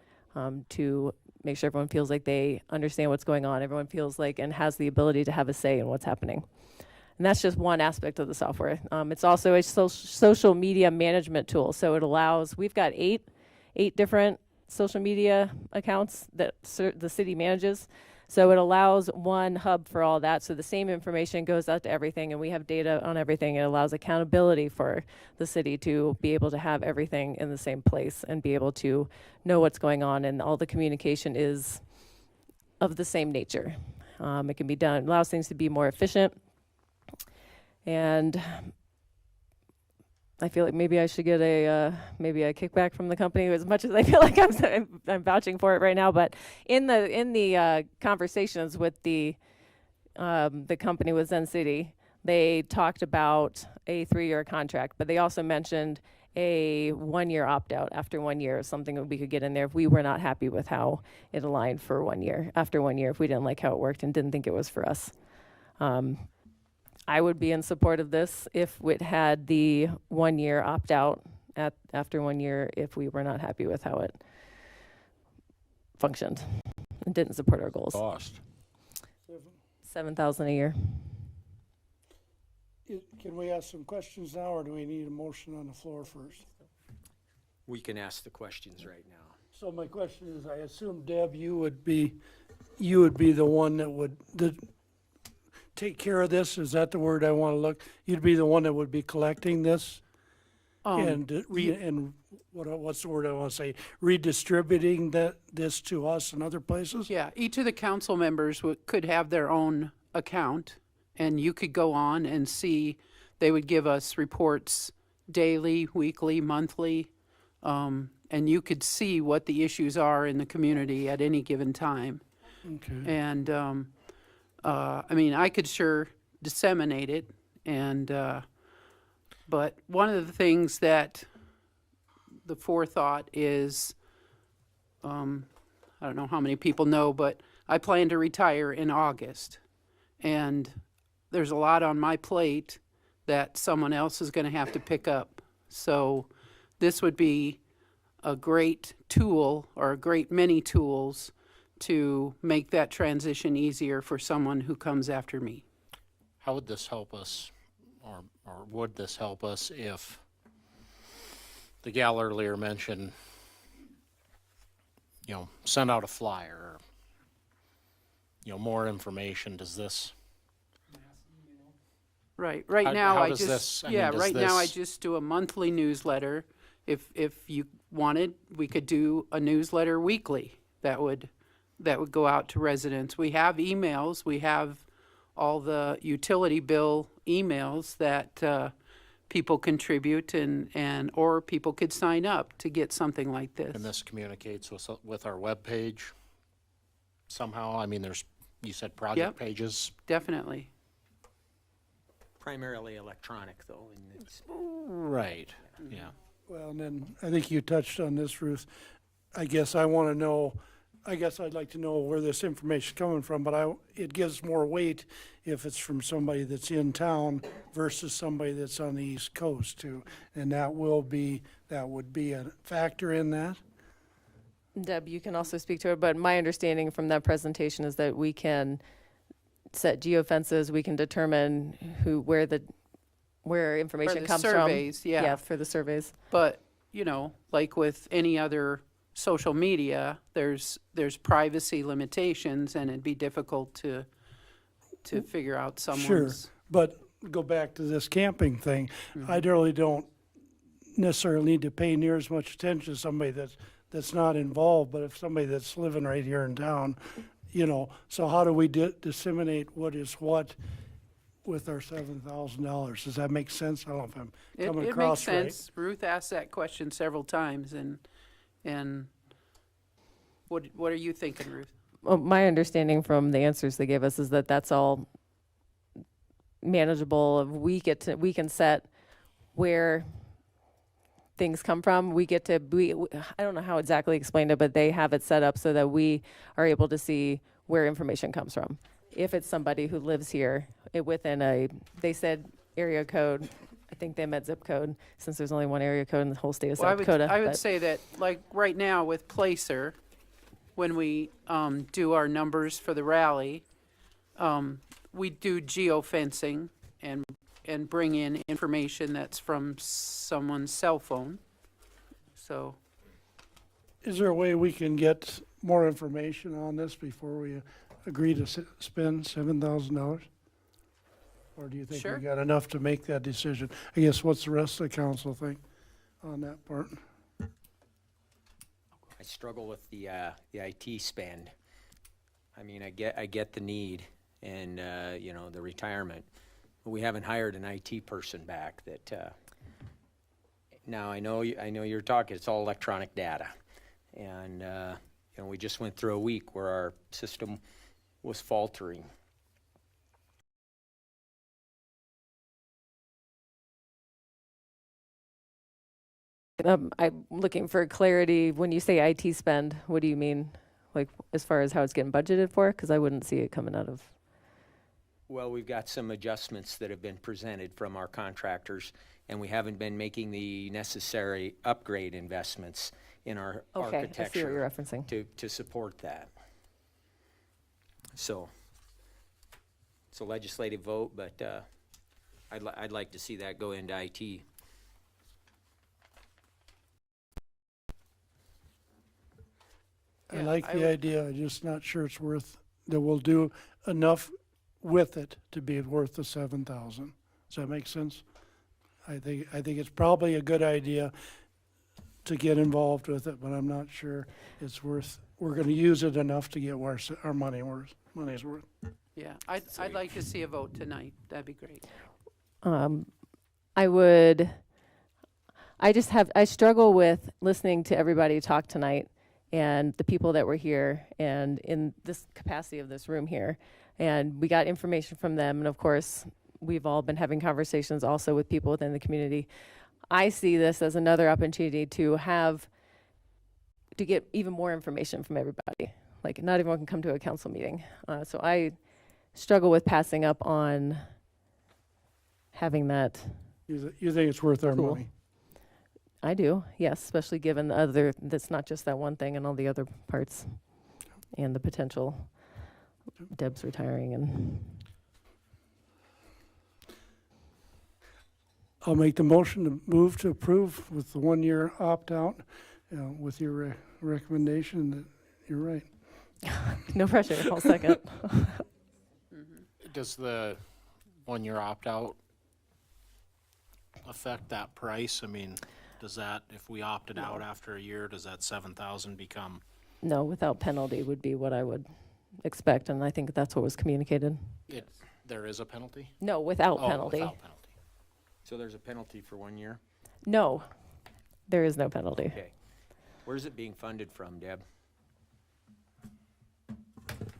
to make sure everyone feels like they understand what's going on. Everyone feels like and has the ability to have a say in what's happening. And that's just one aspect of the software. It's also a social media management tool. So it allows, we've got eight different social media accounts that the city manages. So it allows one hub for all that. So the same information goes out to everything, and we have data on everything. It allows accountability for the city to be able to have everything in the same place and be able to know what's going on, and all the communication is of the same nature. It can be done, allows things to be more efficient. And I feel like maybe I should get maybe a kickback from the company, as much as I feel like I'm vouching for it right now. But in the conversations with the company with Zen City, they talked about a 3-year contract, but they also mentioned a 1-year opt-out after 1 year, something that we could get in there if we were not happy with how it aligned for 1 year. After 1 year, if we didn't like how it worked and didn't think it was for us. I would be in support of this if it had the 1 year opt-out after 1 year if we were not happy with how it functioned and didn't support our goals. Cost. $7,000 a year. Can we ask some questions now, or do we need a motion on the floor first? We can ask the questions right now. So my question is, I assume, Deb, you would be the one that would take care of this? Is that the word I want to look? You'd be the one that would be collecting this? And what's the word I want to say? Redistributing this to us and other places? Yeah, each of the council members could have their own account, and you could go on and see, they would give us reports daily, weekly, monthly, and you could see what the issues are in the community at any given time. Okay. And, I mean, I could sure disseminate it, and, but one of the things that the forethought is, I don't know how many people know, but I plan to retire in August. And there's a lot on my plate that someone else is going to have to pick up. So this would be a great tool, or a great many tools, to make that transition easier for someone who comes after me. How would this help us, or would this help us if the gal earlier mentioned, send out a flyer, or, more information? Does this? Right. Right How- now, how I does just this- I mean, does right now I this- just do a monthly newsletter. If you wanted, we could do a newsletter weekly. That would go out to residents. We have emails. We have all the utility bill emails that people contribute, or people could sign up to get something like this. And this communicates with our webpage somehow? I mean, you said project Yep. pages. Definitely. Primarily electronic, though. And it's, Right, yeah. Well, and then I think you touched on this, Ruth. I guess I'd like to know where this information's coming from, but it gives more weight if it's from somebody that's in town versus somebody that's on the East Coast too. And that would be a factor in that? Deb, you can also speak to it, but my understanding from that presentation is that we can set geofences, we can determine where information the comes surveys, from. yeah. Yeah, for the surveys. But, like with any other social media, there's privacy limitations, and it'd be difficult to figure out Sure, someone's. but go back to this camping thing. I really don't necessarily need to pay near as much attention to somebody that's not involved, but if somebody that's living right here in town, so how do we disseminate what is what with our $7,000? Does that make sense? I don't know if I'm coming It makes across right. sense. Ruth asked that question several times, and what are you thinking, Ruth? Well, my understanding from the answers they gave us is that that's all manageable. We can set where things come from. I don't know how exactly explained it, but they have it set up so that we are able to see where information comes from. If it's somebody who lives here they said area code. I think they meant zip code, since there's only one area code in the whole state of South Dakota. I would but- say that, like right now with Placer, when we do our numbers for the rally, we do geofencing and bring in information that's from someone's cell phone. So, Is there a way we can get more information on this before we agree to spend $7,000? Or do you think Sure. we got enough to make that decision? I guess what's the rest of the council think on that part? I struggle with the IT spend. I mean, I get the need and, you know, the retirement. But we haven't hired an IT person back that, now I know you're talking, it's all electronic data. And, you know, we just went through a week where our system was faltering. I'm looking for clarity. When you say IT spend, what do you mean? Like, as far as how it's getting budgeted for? Because I wouldn't see it coming out of. Well, we've got some adjustments that have been presented from our contractors, and we haven't been making the necessary upgrade investments in our Okay, architecture. I see what you're referencing. To support that. So, it's a legislative vote, but I'd like to see that go into IT. I like the idea, I'm just not sure it's worth, that we'll do enough with it to be worth the 7,000. Does that make sense? I think it's probably a good idea to get involved with it, but I'm not sure it's worth, we're gonna use it enough to get our money's worth. Yeah, I'd like to see a vote tonight. That'd be great. I struggle with listening to everybody talk tonight and the people that were here and in this capacity of this room here. And we got information from them. And of course, we've all been having conversations also with people within the community. I see this as another opportunity to get even more information from everybody. Like, not everyone can come to a council meeting. So I struggle with passing up on having that. You think it's worth our Cool. money? I do, yes, especially given that's not just that one thing and all the other parts and the potential Deb's retiring and. I'll make the motion to move to approve with the 1-year opt-out, with your recommendation that you're right. No pressure, I'll second. Does the 1-year opt-out affect that price? I mean, does that, if we opted out after a year, does that 7,000 become? No, without penalty would be what I would expect, and I think that's what was communicated. There is a penalty? No, without Oh, penalty. without penalty. So there's a penalty for 1 year? No, there is no penalty. Okay. Where's it being funded from, Deb?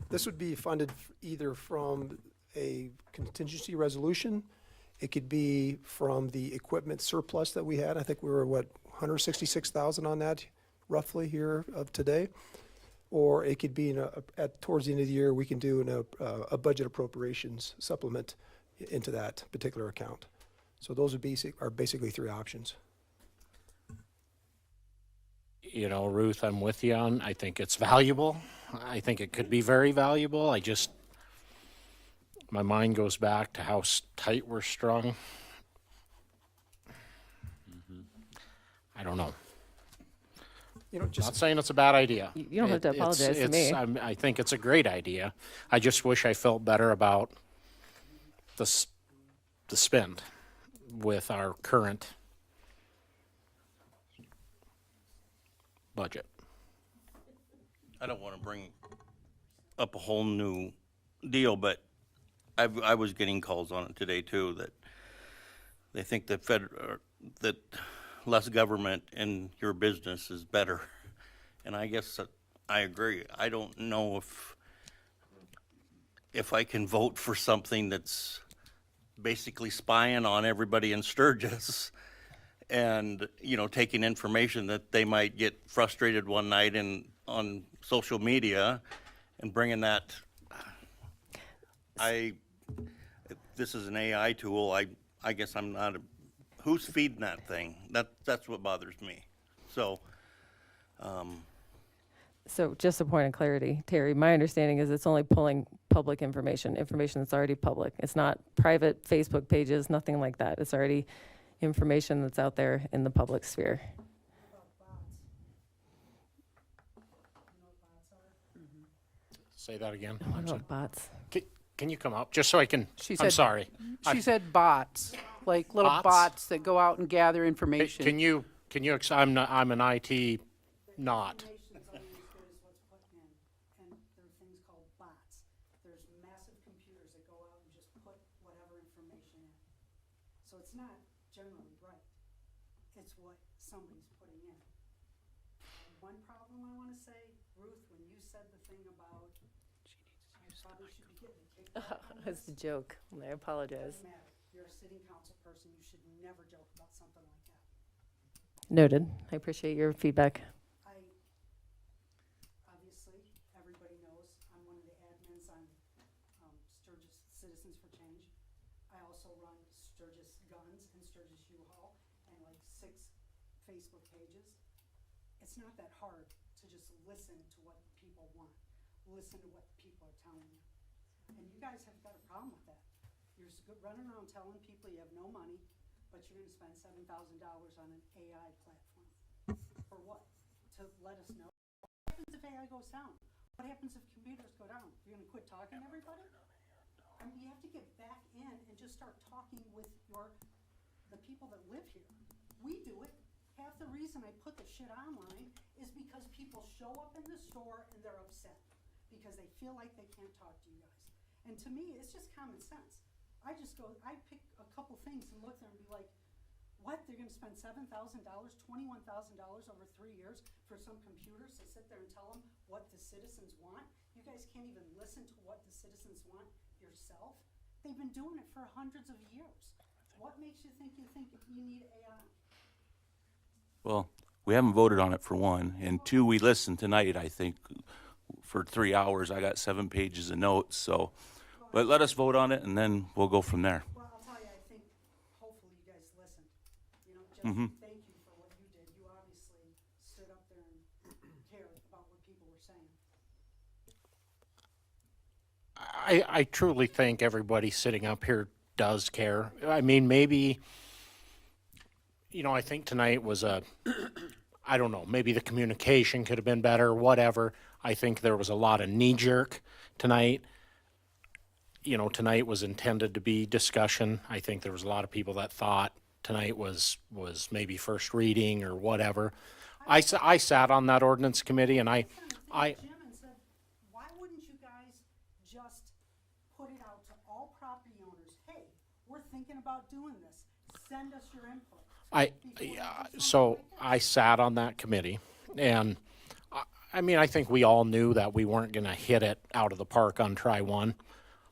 This would be funded either from a contingency resolution. It could be from the equipment surplus that we had. I think we were, 166,000 on that roughly here of today. Or it could be towards the end of the year, we can do a budget appropriations supplement into that particular account. So those are basically three options. You know, Ruth, I'm with you on, I think it's valuable. I think it could be very valuable. My mind goes back to how tight we're strung. I don't know. Not saying it's a bad idea. You don't have to apologize to me. I think it's a great idea. I just wish I felt better about the spend with our current budget. I don't want to bring up a whole new deal, but I was getting calls on it today too, that they think that that less government in your business is better. And I guess that I agree. I don't know if I can vote for something that's basically spying on everybody in Sturgis and, taking information that they might get frustrated one night on social media and bringing that. This is an AI tool. I guess I'm not who's feeding that thing? That's what bothers me. So, So just a point of clarity, Terry, my understanding is it's only pulling public information that's already public. It's not private Facebook pages, nothing like that. It's already information that's out there in the public sphere. Say that again. What I'm sorry. about bots? Can you come up, just so I can, She I'm said- sorry. She said bots, like little Bots? bots that go out and gather Can information. you, I'm not, I'm an IT not. Information's only as good as what's put in, and there are things called bots. There's massive computers that go out and just put whatever information in. So it's not generally right. It's what somebody's putting in. One problem I wanna say, Ruth, when you said the thing about, you probably should be getting kicked out on That's this. the joke. I apologize. Doesn't matter. You're a sitting council person. You should never joke about something like that. Noted. I appreciate your feedback. Obviously, everybody knows I'm one of the admins on Sturgis Citizens for Change. I also run Sturgis Guns and Sturgis U-Haul and like 6 Facebook pages. It's not that hard to just listen to what people want, listen to what people are telling you. And you guys have got a problem with that. You're running around telling people you have no money, but you're gonna spend $7,000 on an AI platform. For what? To let us know? What happens if AI goes down? What happens if computers go down? You're gonna quit talking to everybody? I mean, you have to get back in and just start talking with the people that live here. We do it. Half the reason I put the shit online is because people show up in the store and they're upset because they feel like they can't talk to you guys. And to me, it's just common sense. I pick a couple things and look there and be like, what, they're gonna spend $7,000, $21,000 over 3 years for some computers to sit there and tell them what the citizens want? You guys can't even listen to what the citizens want yourself? They've been doing it for hundreds of years. What makes you think you need AI? Well, we haven't voted on it for one, and two, we listened tonight, I think, for 3 hours. I got 7 pages of notes, so, but let us vote on it and then we'll go from there. Well, I'll tell you, I think hopefully you guys listened. You know, just Mhm. thank you for what you did. You obviously stood up there and cared about what people were saying. I truly think everybody sitting up here does care. I mean, maybe, I think tonight was I don't know, maybe the communication could have been better, whatever. I think there was a lot of knee jerk tonight. Tonight was intended to be discussion. I think there was a lot of people that thought tonight was maybe first reading or whatever. I sat on that ordinance committee and I Jim and said, why wouldn't you guys just put it out to all property owners? Hey, we're thinking about doing this. Send us your input. So I sat on that committee, and I mean, I think we all knew that we weren't going to hit it out of the park on try one.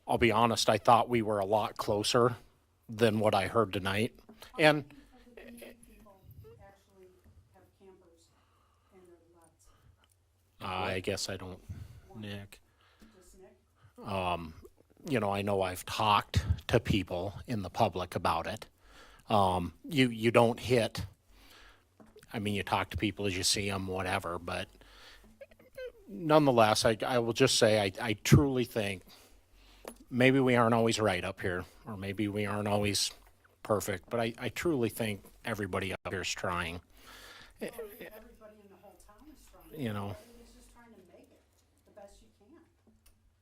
I'll be honest, I thought we were a lot closer than what I heard tonight. And People actually have campers in their lots. I guess I don't, Nick. Just Nick? I know I've talked to people in the public about it. You don't hit, I mean, you talk to people as you see them, whatever, but nonetheless, I will just say, I truly think maybe we aren't always right up here, or maybe we aren't always perfect, but I truly think everybody up here is trying. Everybody in the whole town is trying. Everybody's just trying to make it the best you can.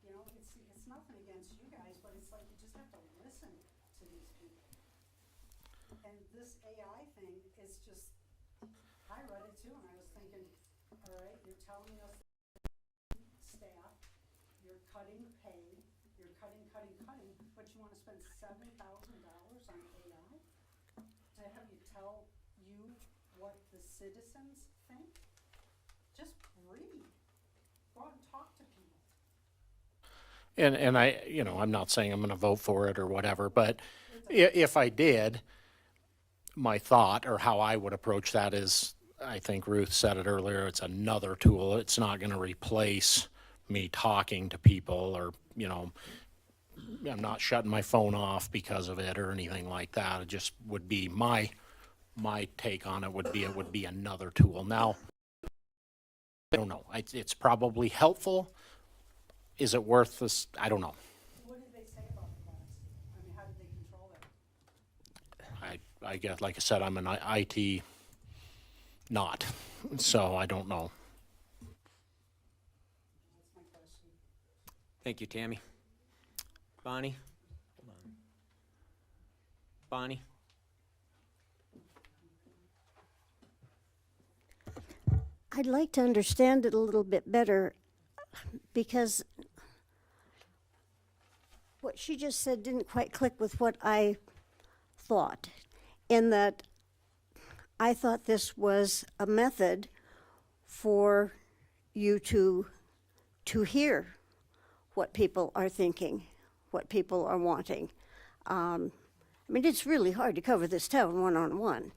It's nothing against you guys, but it's like you just have to listen to these people. And this AI thing is just, I read it too, and I was thinking, all right, you're telling us staff, you're cutting pay, you're cutting, but you wanna spend $7,000 on AI? To have you tell you what the citizens think? Just read. Go out and talk to people. And I'm not saying I'm going to vote for it or whatever, but if I did, my thought or how I would approach that is, I think Ruth said it earlier, it's another tool. It's not going to replace me talking to people or, I'm not shutting my phone off because of it or anything like that. It just would be my take on it would be another tool. Now, I don't know. It's probably helpful. Is it worth this? I don't know. What did they say about the bots? I mean, how did they control that? I guess, like I said, I'm an IT not, so I don't know. That's my question. Thank you, Tammy. Bonnie? Bonnie? I'd like to understand it a little bit better because what she just said didn't quite click with what I thought, in that I thought this was a method for you to hear what people are thinking, what people are wanting. I mean, it's really hard to cover this town one-on-one.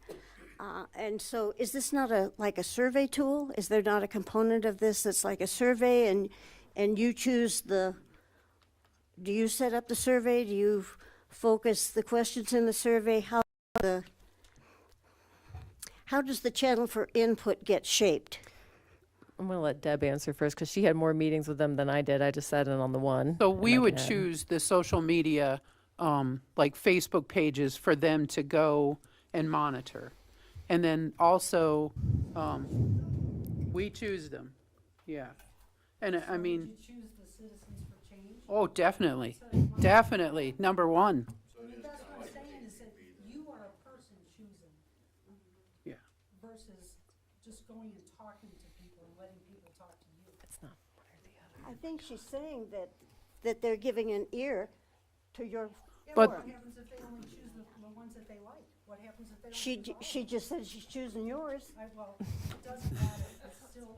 And so is this not like a survey tool? Is there not a component of this that's like a survey and you choose do you set up the survey? Do you focus the questions in the survey? How does the channel for input get shaped? I'm going to let Deb answer first because she had more meetings with them than I did. I just sat in on the one. So and we I would can add. choose the social media, like Facebook pages for them to go and monitor. And then also, we choose them, yeah. And I mean, You choose the Citizens for Change? oh, definitely, definitely, number one, That's what I'm saying, is that you are a person choosing yeah. versus just going and talking to people and letting people talk to you. It's not one or the other. I think she's saying that they're giving an ear to your Yeah, But- what happens if they only choose the ones that they like? What happens if they don't She, choose all of she them? just said she's choosing yours. Well, it doesn't matter, it's still,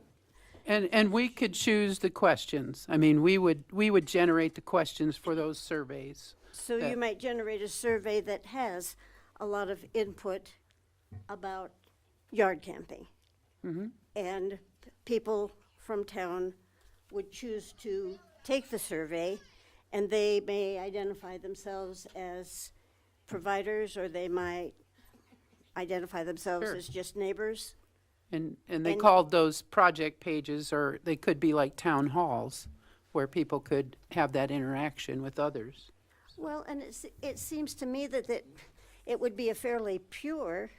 And we could choose the questions. I mean, we would generate the questions for those surveys. So you might generate a survey that has a lot of input about yard camping. And people from town would choose to take the survey, and they may identify themselves as providers, or they might identify themselves Sure. as just neighbors. And they And- called those project pages, or they could be like town halls, where people could have that interaction with others. Well, and it seems to me that it would be a fairly pure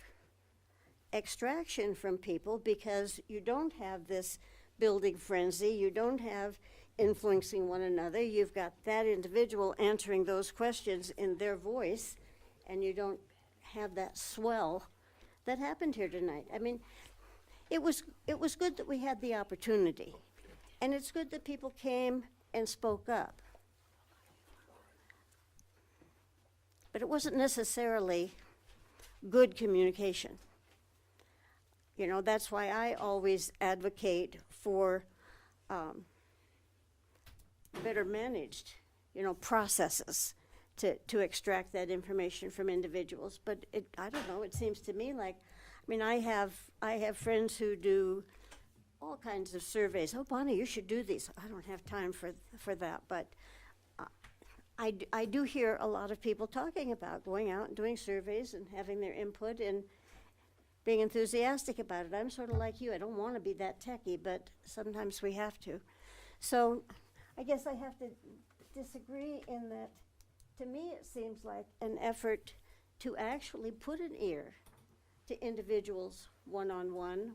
extraction from people, because you don't have this building frenzy, you don't have influencing one another, you've got that individual answering those questions in their voice, and you don't have that swell that happened here tonight. I mean, it was good that we had the opportunity, and it's good that people came and spoke up. But it wasn't necessarily good communication. You know, that's why I always advocate for better managed, processes to extract that information from individuals. But I don't know, it seems to me like, I have friends who do all kinds of surveys. Oh, Bonnie, you should do these. I don't have time for that, but I do hear a lot of people talking about going out and doing surveys and having their input and being enthusiastic about it. I'm sort of like you. I don't want to be that techie, but sometimes we have to. So I guess I have to disagree in that, to me, it seems like an effort to actually put an ear to individuals one-on-one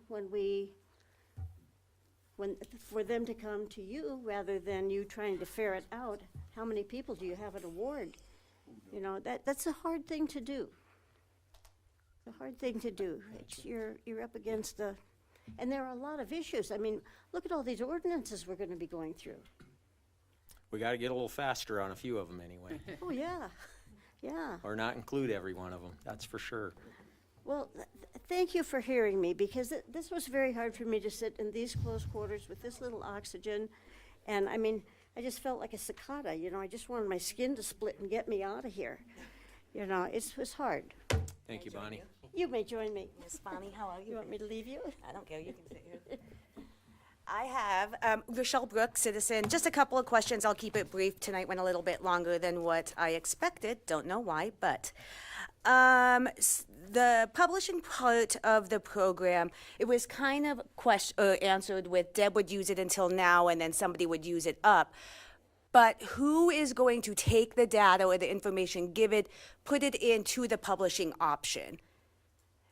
for them to come to you rather than you trying to ferret out how many people do you have at a ward. That's a hard thing to do. It's a hard thing to do. You're up against and there are a lot of issues. Look at all these ordinances we're going to be going through. We got to get a little faster on a few of them anyway, Oh, yeah, yeah. or not include every one of them, that's for sure. Well, thank you for hearing me, because this was very hard for me to sit in these close quarters with this little oxygen. And I just felt like a cicada, I just wanted my skin to split and get me out of here. It was hard. Thank you, Bonnie. You may join me. Miss Bonnie, how are you? You want me to leave you? I don't care, you can sit here. I have Rochelle Brooks, citizen. Just a couple of questions. I'll keep it brief. Tonight went a little bit longer than what I expected. Don't know why, but the publishing part of the program, it was kind of answered with Deb would use it until now, and then somebody would use it up. But who is going to take the data or the information, put it into the publishing option?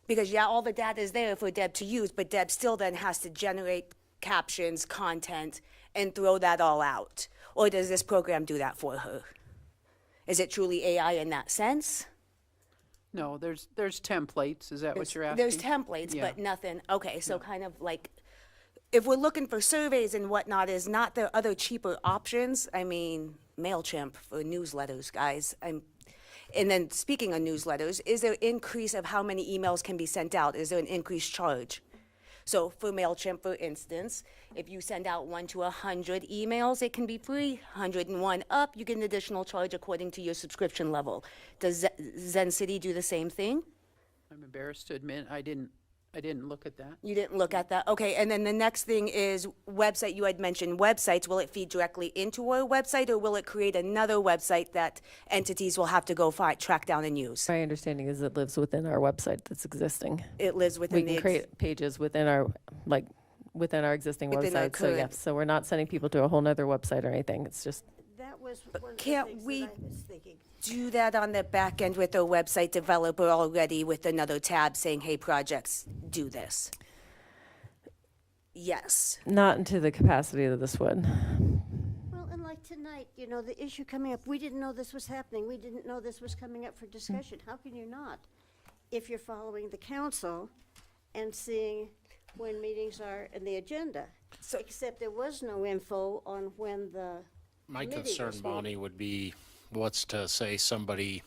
Because all the data is there for Deb to use, but Deb still then has to generate captions, content, and throw that all out. Or does this program do that for her? Is it truly AI in that sense? No, there's templates. Is that what you're asking? There's templates, Yeah. but nothing. Okay, so kind of like, if we're looking for surveys and whatnot, is not there other cheaper options? I mean, MailChimp for newsletters, guys. And then speaking of newsletters, is there increase of how many emails can be sent out? Is there an increased charge? So for MailChimp, for instance, if you send out 1 to 100 emails, it can be free. 101 up, you get an additional charge according to your subscription level. Does Zen City do the same thing? I'm embarrassed to admit I didn't look at that. You didn't look at that? Okay, and then the next thing is website. You had mentioned websites. Will it feed directly into our website, or will it create another website that entities will have to go track down and use? My understanding is it lives within our website that's existing. It lives within We can create pages within our, within our existing Within our website. So, yeah, current- so we're not sending people to a whole nother website or anything. It's just, That was one of the can't things we that I was thinking. do that on the back end with a website developer already with another tab saying, hey, projects, do this? Yes. not into the capacity that this would. Well, and like tonight, you know, the issue coming up, we didn't know this was happening. We didn't know this was coming up for discussion. How can you not? If you're following the council and seeing when meetings are in the agenda. So, except there was no info on when the My committee concern, was meeting. Bonnie, would be what's to say somebody,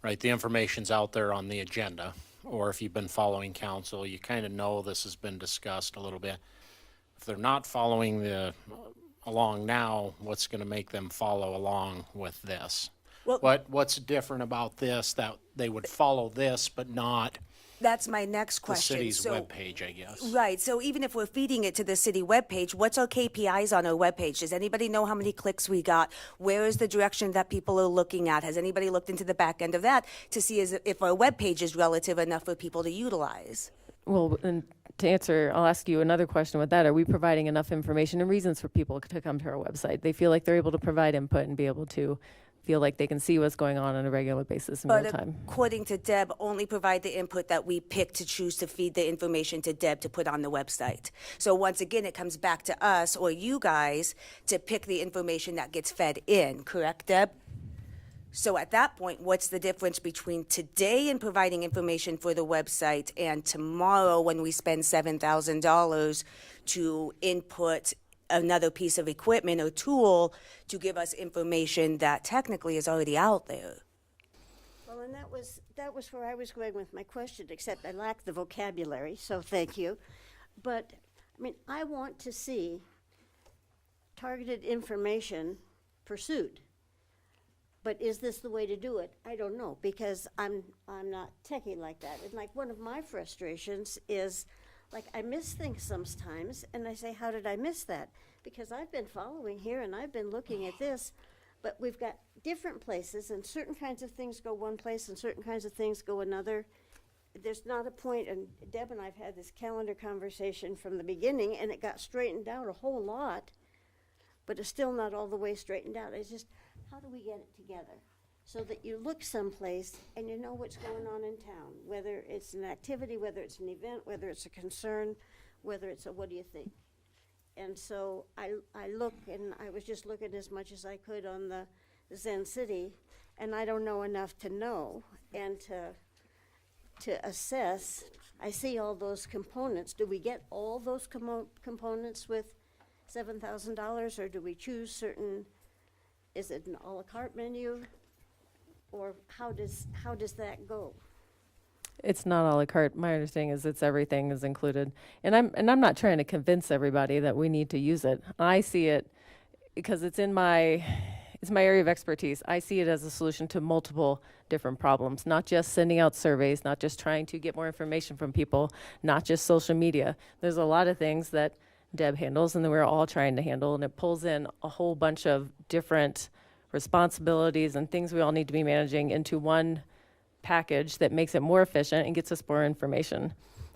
right, the information's out there on the agenda, or if you've been following council, you kind of know this has been discussed a little bit. If they're not following along now, what's going to make them follow along with this? Well- What's different about this that they would follow this but not that's my next the question. city's So- webpage, I guess? Right, so even if we're feeding it to the city webpage, what's our KPIs on our webpage? Does anybody know how many clicks we got? Where is the direction that people are looking at? Has anybody looked into the back end of that to see if our webpage is relative enough for people to utilize? Well, and to answer, I'll ask you another question with that. Are we providing enough information and reasons for people to come to our website? They feel like they're able to provide input and be able to feel like they can see what's going on a regular basis in real But time. according to Deb, only provide the input that we pick to choose to feed the information to Deb to put on the website. So once again, it comes back to us or you guys to pick the information that gets fed in, correct, Deb? So at that point, what's the difference between today in providing information for the website and tomorrow when we spend $7,000 to input another piece of equipment or tool to give us information that technically is already out there? Well, and that was where I was going with my question, except I lack the vocabulary, so thank you. But, I mean, I want to see targeted information pursued. But is this the way to do it? I don't know, because I'm not techie like that. And like one of my frustrations is, like, I miss things sometimes, and I say, how did I miss that? Because I've been following here and I've been looking at this, but we've got different places, and certain kinds of things go one place and certain kinds of things go another. There's not a point, and Deb and I've had this calendar conversation from the beginning, and it got straightened out a whole lot, but it's still not all the way straightened out. It's just, how do we get it together? So that you look someplace and you know what's going on in town, whether it's an activity, whether it's an event, whether it's a concern, whether it's a what do you think? And so I look, and I was just looking as much as I could on the Zen City, and I don't know enough to know and to assess. I see all those components. Do we get all those components with $7,000, or do we choose certain? Is it an a la carte menu, or how does that go? It's not a la carte. My understanding is it's everything is included. And I'm not trying to convince everybody that we need to use it. I see it because it's my area of expertise. I see it as a solution to multiple different problems, not just sending out surveys, not just trying to get more information from people, not just social media. There's a lot of things that Deb handles and that we're all trying to handle, and it pulls in a whole bunch of different responsibilities and things we all need to be managing into one package that makes it more efficient and gets us more information.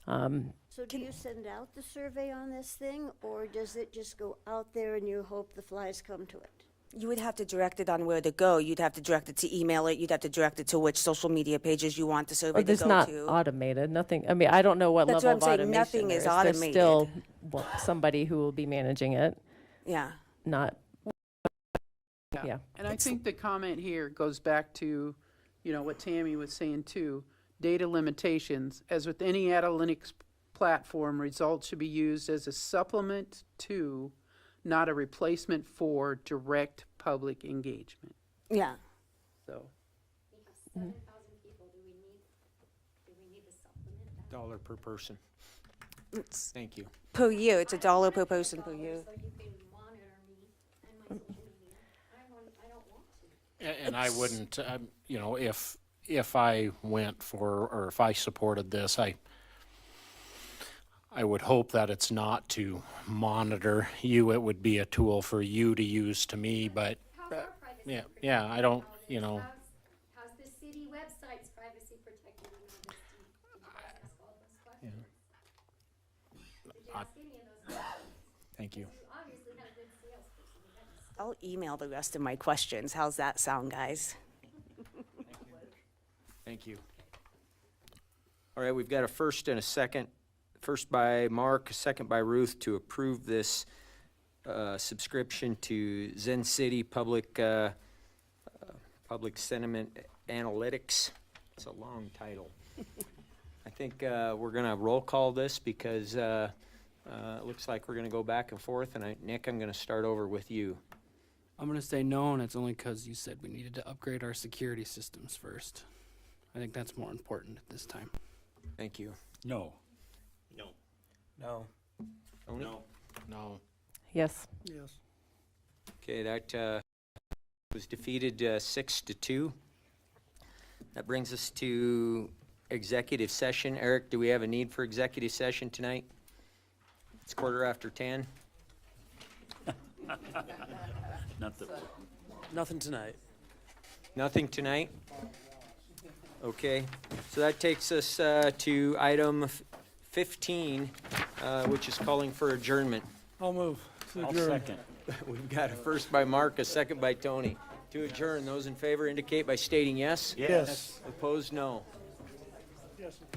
So do you send out the survey on this thing, or does it just go out there and you hope the flies come to it? You would have to direct it on where to go. You'd have to direct it to email it. You'd have to direct it to which social media pages you want the survey to It's go not to. automated. Nothing. I mean, I don't know what That's level what I'm of saying. automation Nothing there is is. There's automated. still somebody who will be managing it. Yeah. Not Yeah. And I think the comment here goes back to, what Tammy was saying too, data limitations. As with any analytics platform, results should be used as a supplement to, not a replacement for, direct public engagement. Yeah. So, We have 7,000 people. Do we need to supplement that? Dollar per person. It's Thank you. per year. It's $1 per person per year. So you can monitor me and my social media. I don't want to. And I wouldn't, if I went for, or if I supported this, I would hope that it's not to monitor you. It would be a tool for you to use to me, but, yeah, I don't, How's the city website's privacy protected? Did you guys ask all those questions? Did you ask any of those questions? Thank you. You obviously had a good salesperson. You had to I'll email the rest of my questions. How's that sound, guys? Thank you. All right, we've got a first and a second. First by Mark, a second by Ruth to approve this subscription to Zen City Public Sentiment Analytics. It's a long title. I think we're going to roll call this because it looks like we're going to go back and forth. And Nick, I'm going to start over with you. I'm going to say no, and it's only because you said we needed to upgrade our security systems first. I think that's more important at this time. Thank you. No. No. No. Tony? no. Yes. Yes. Okay, that was defeated 6-2. That brings us to executive session. Eric, do we have a need for executive session tonight? It's 10:15. Not that, Nothing tonight. Nothing tonight? Okay, so that takes us to item 15, which is calling for adjournment. I'll move. to I'll adjourn. second. We've got a first by Mark, a second by Tony. To adjourn, those in favor indicate by stating yes. Yes. Opposed, no. Yes.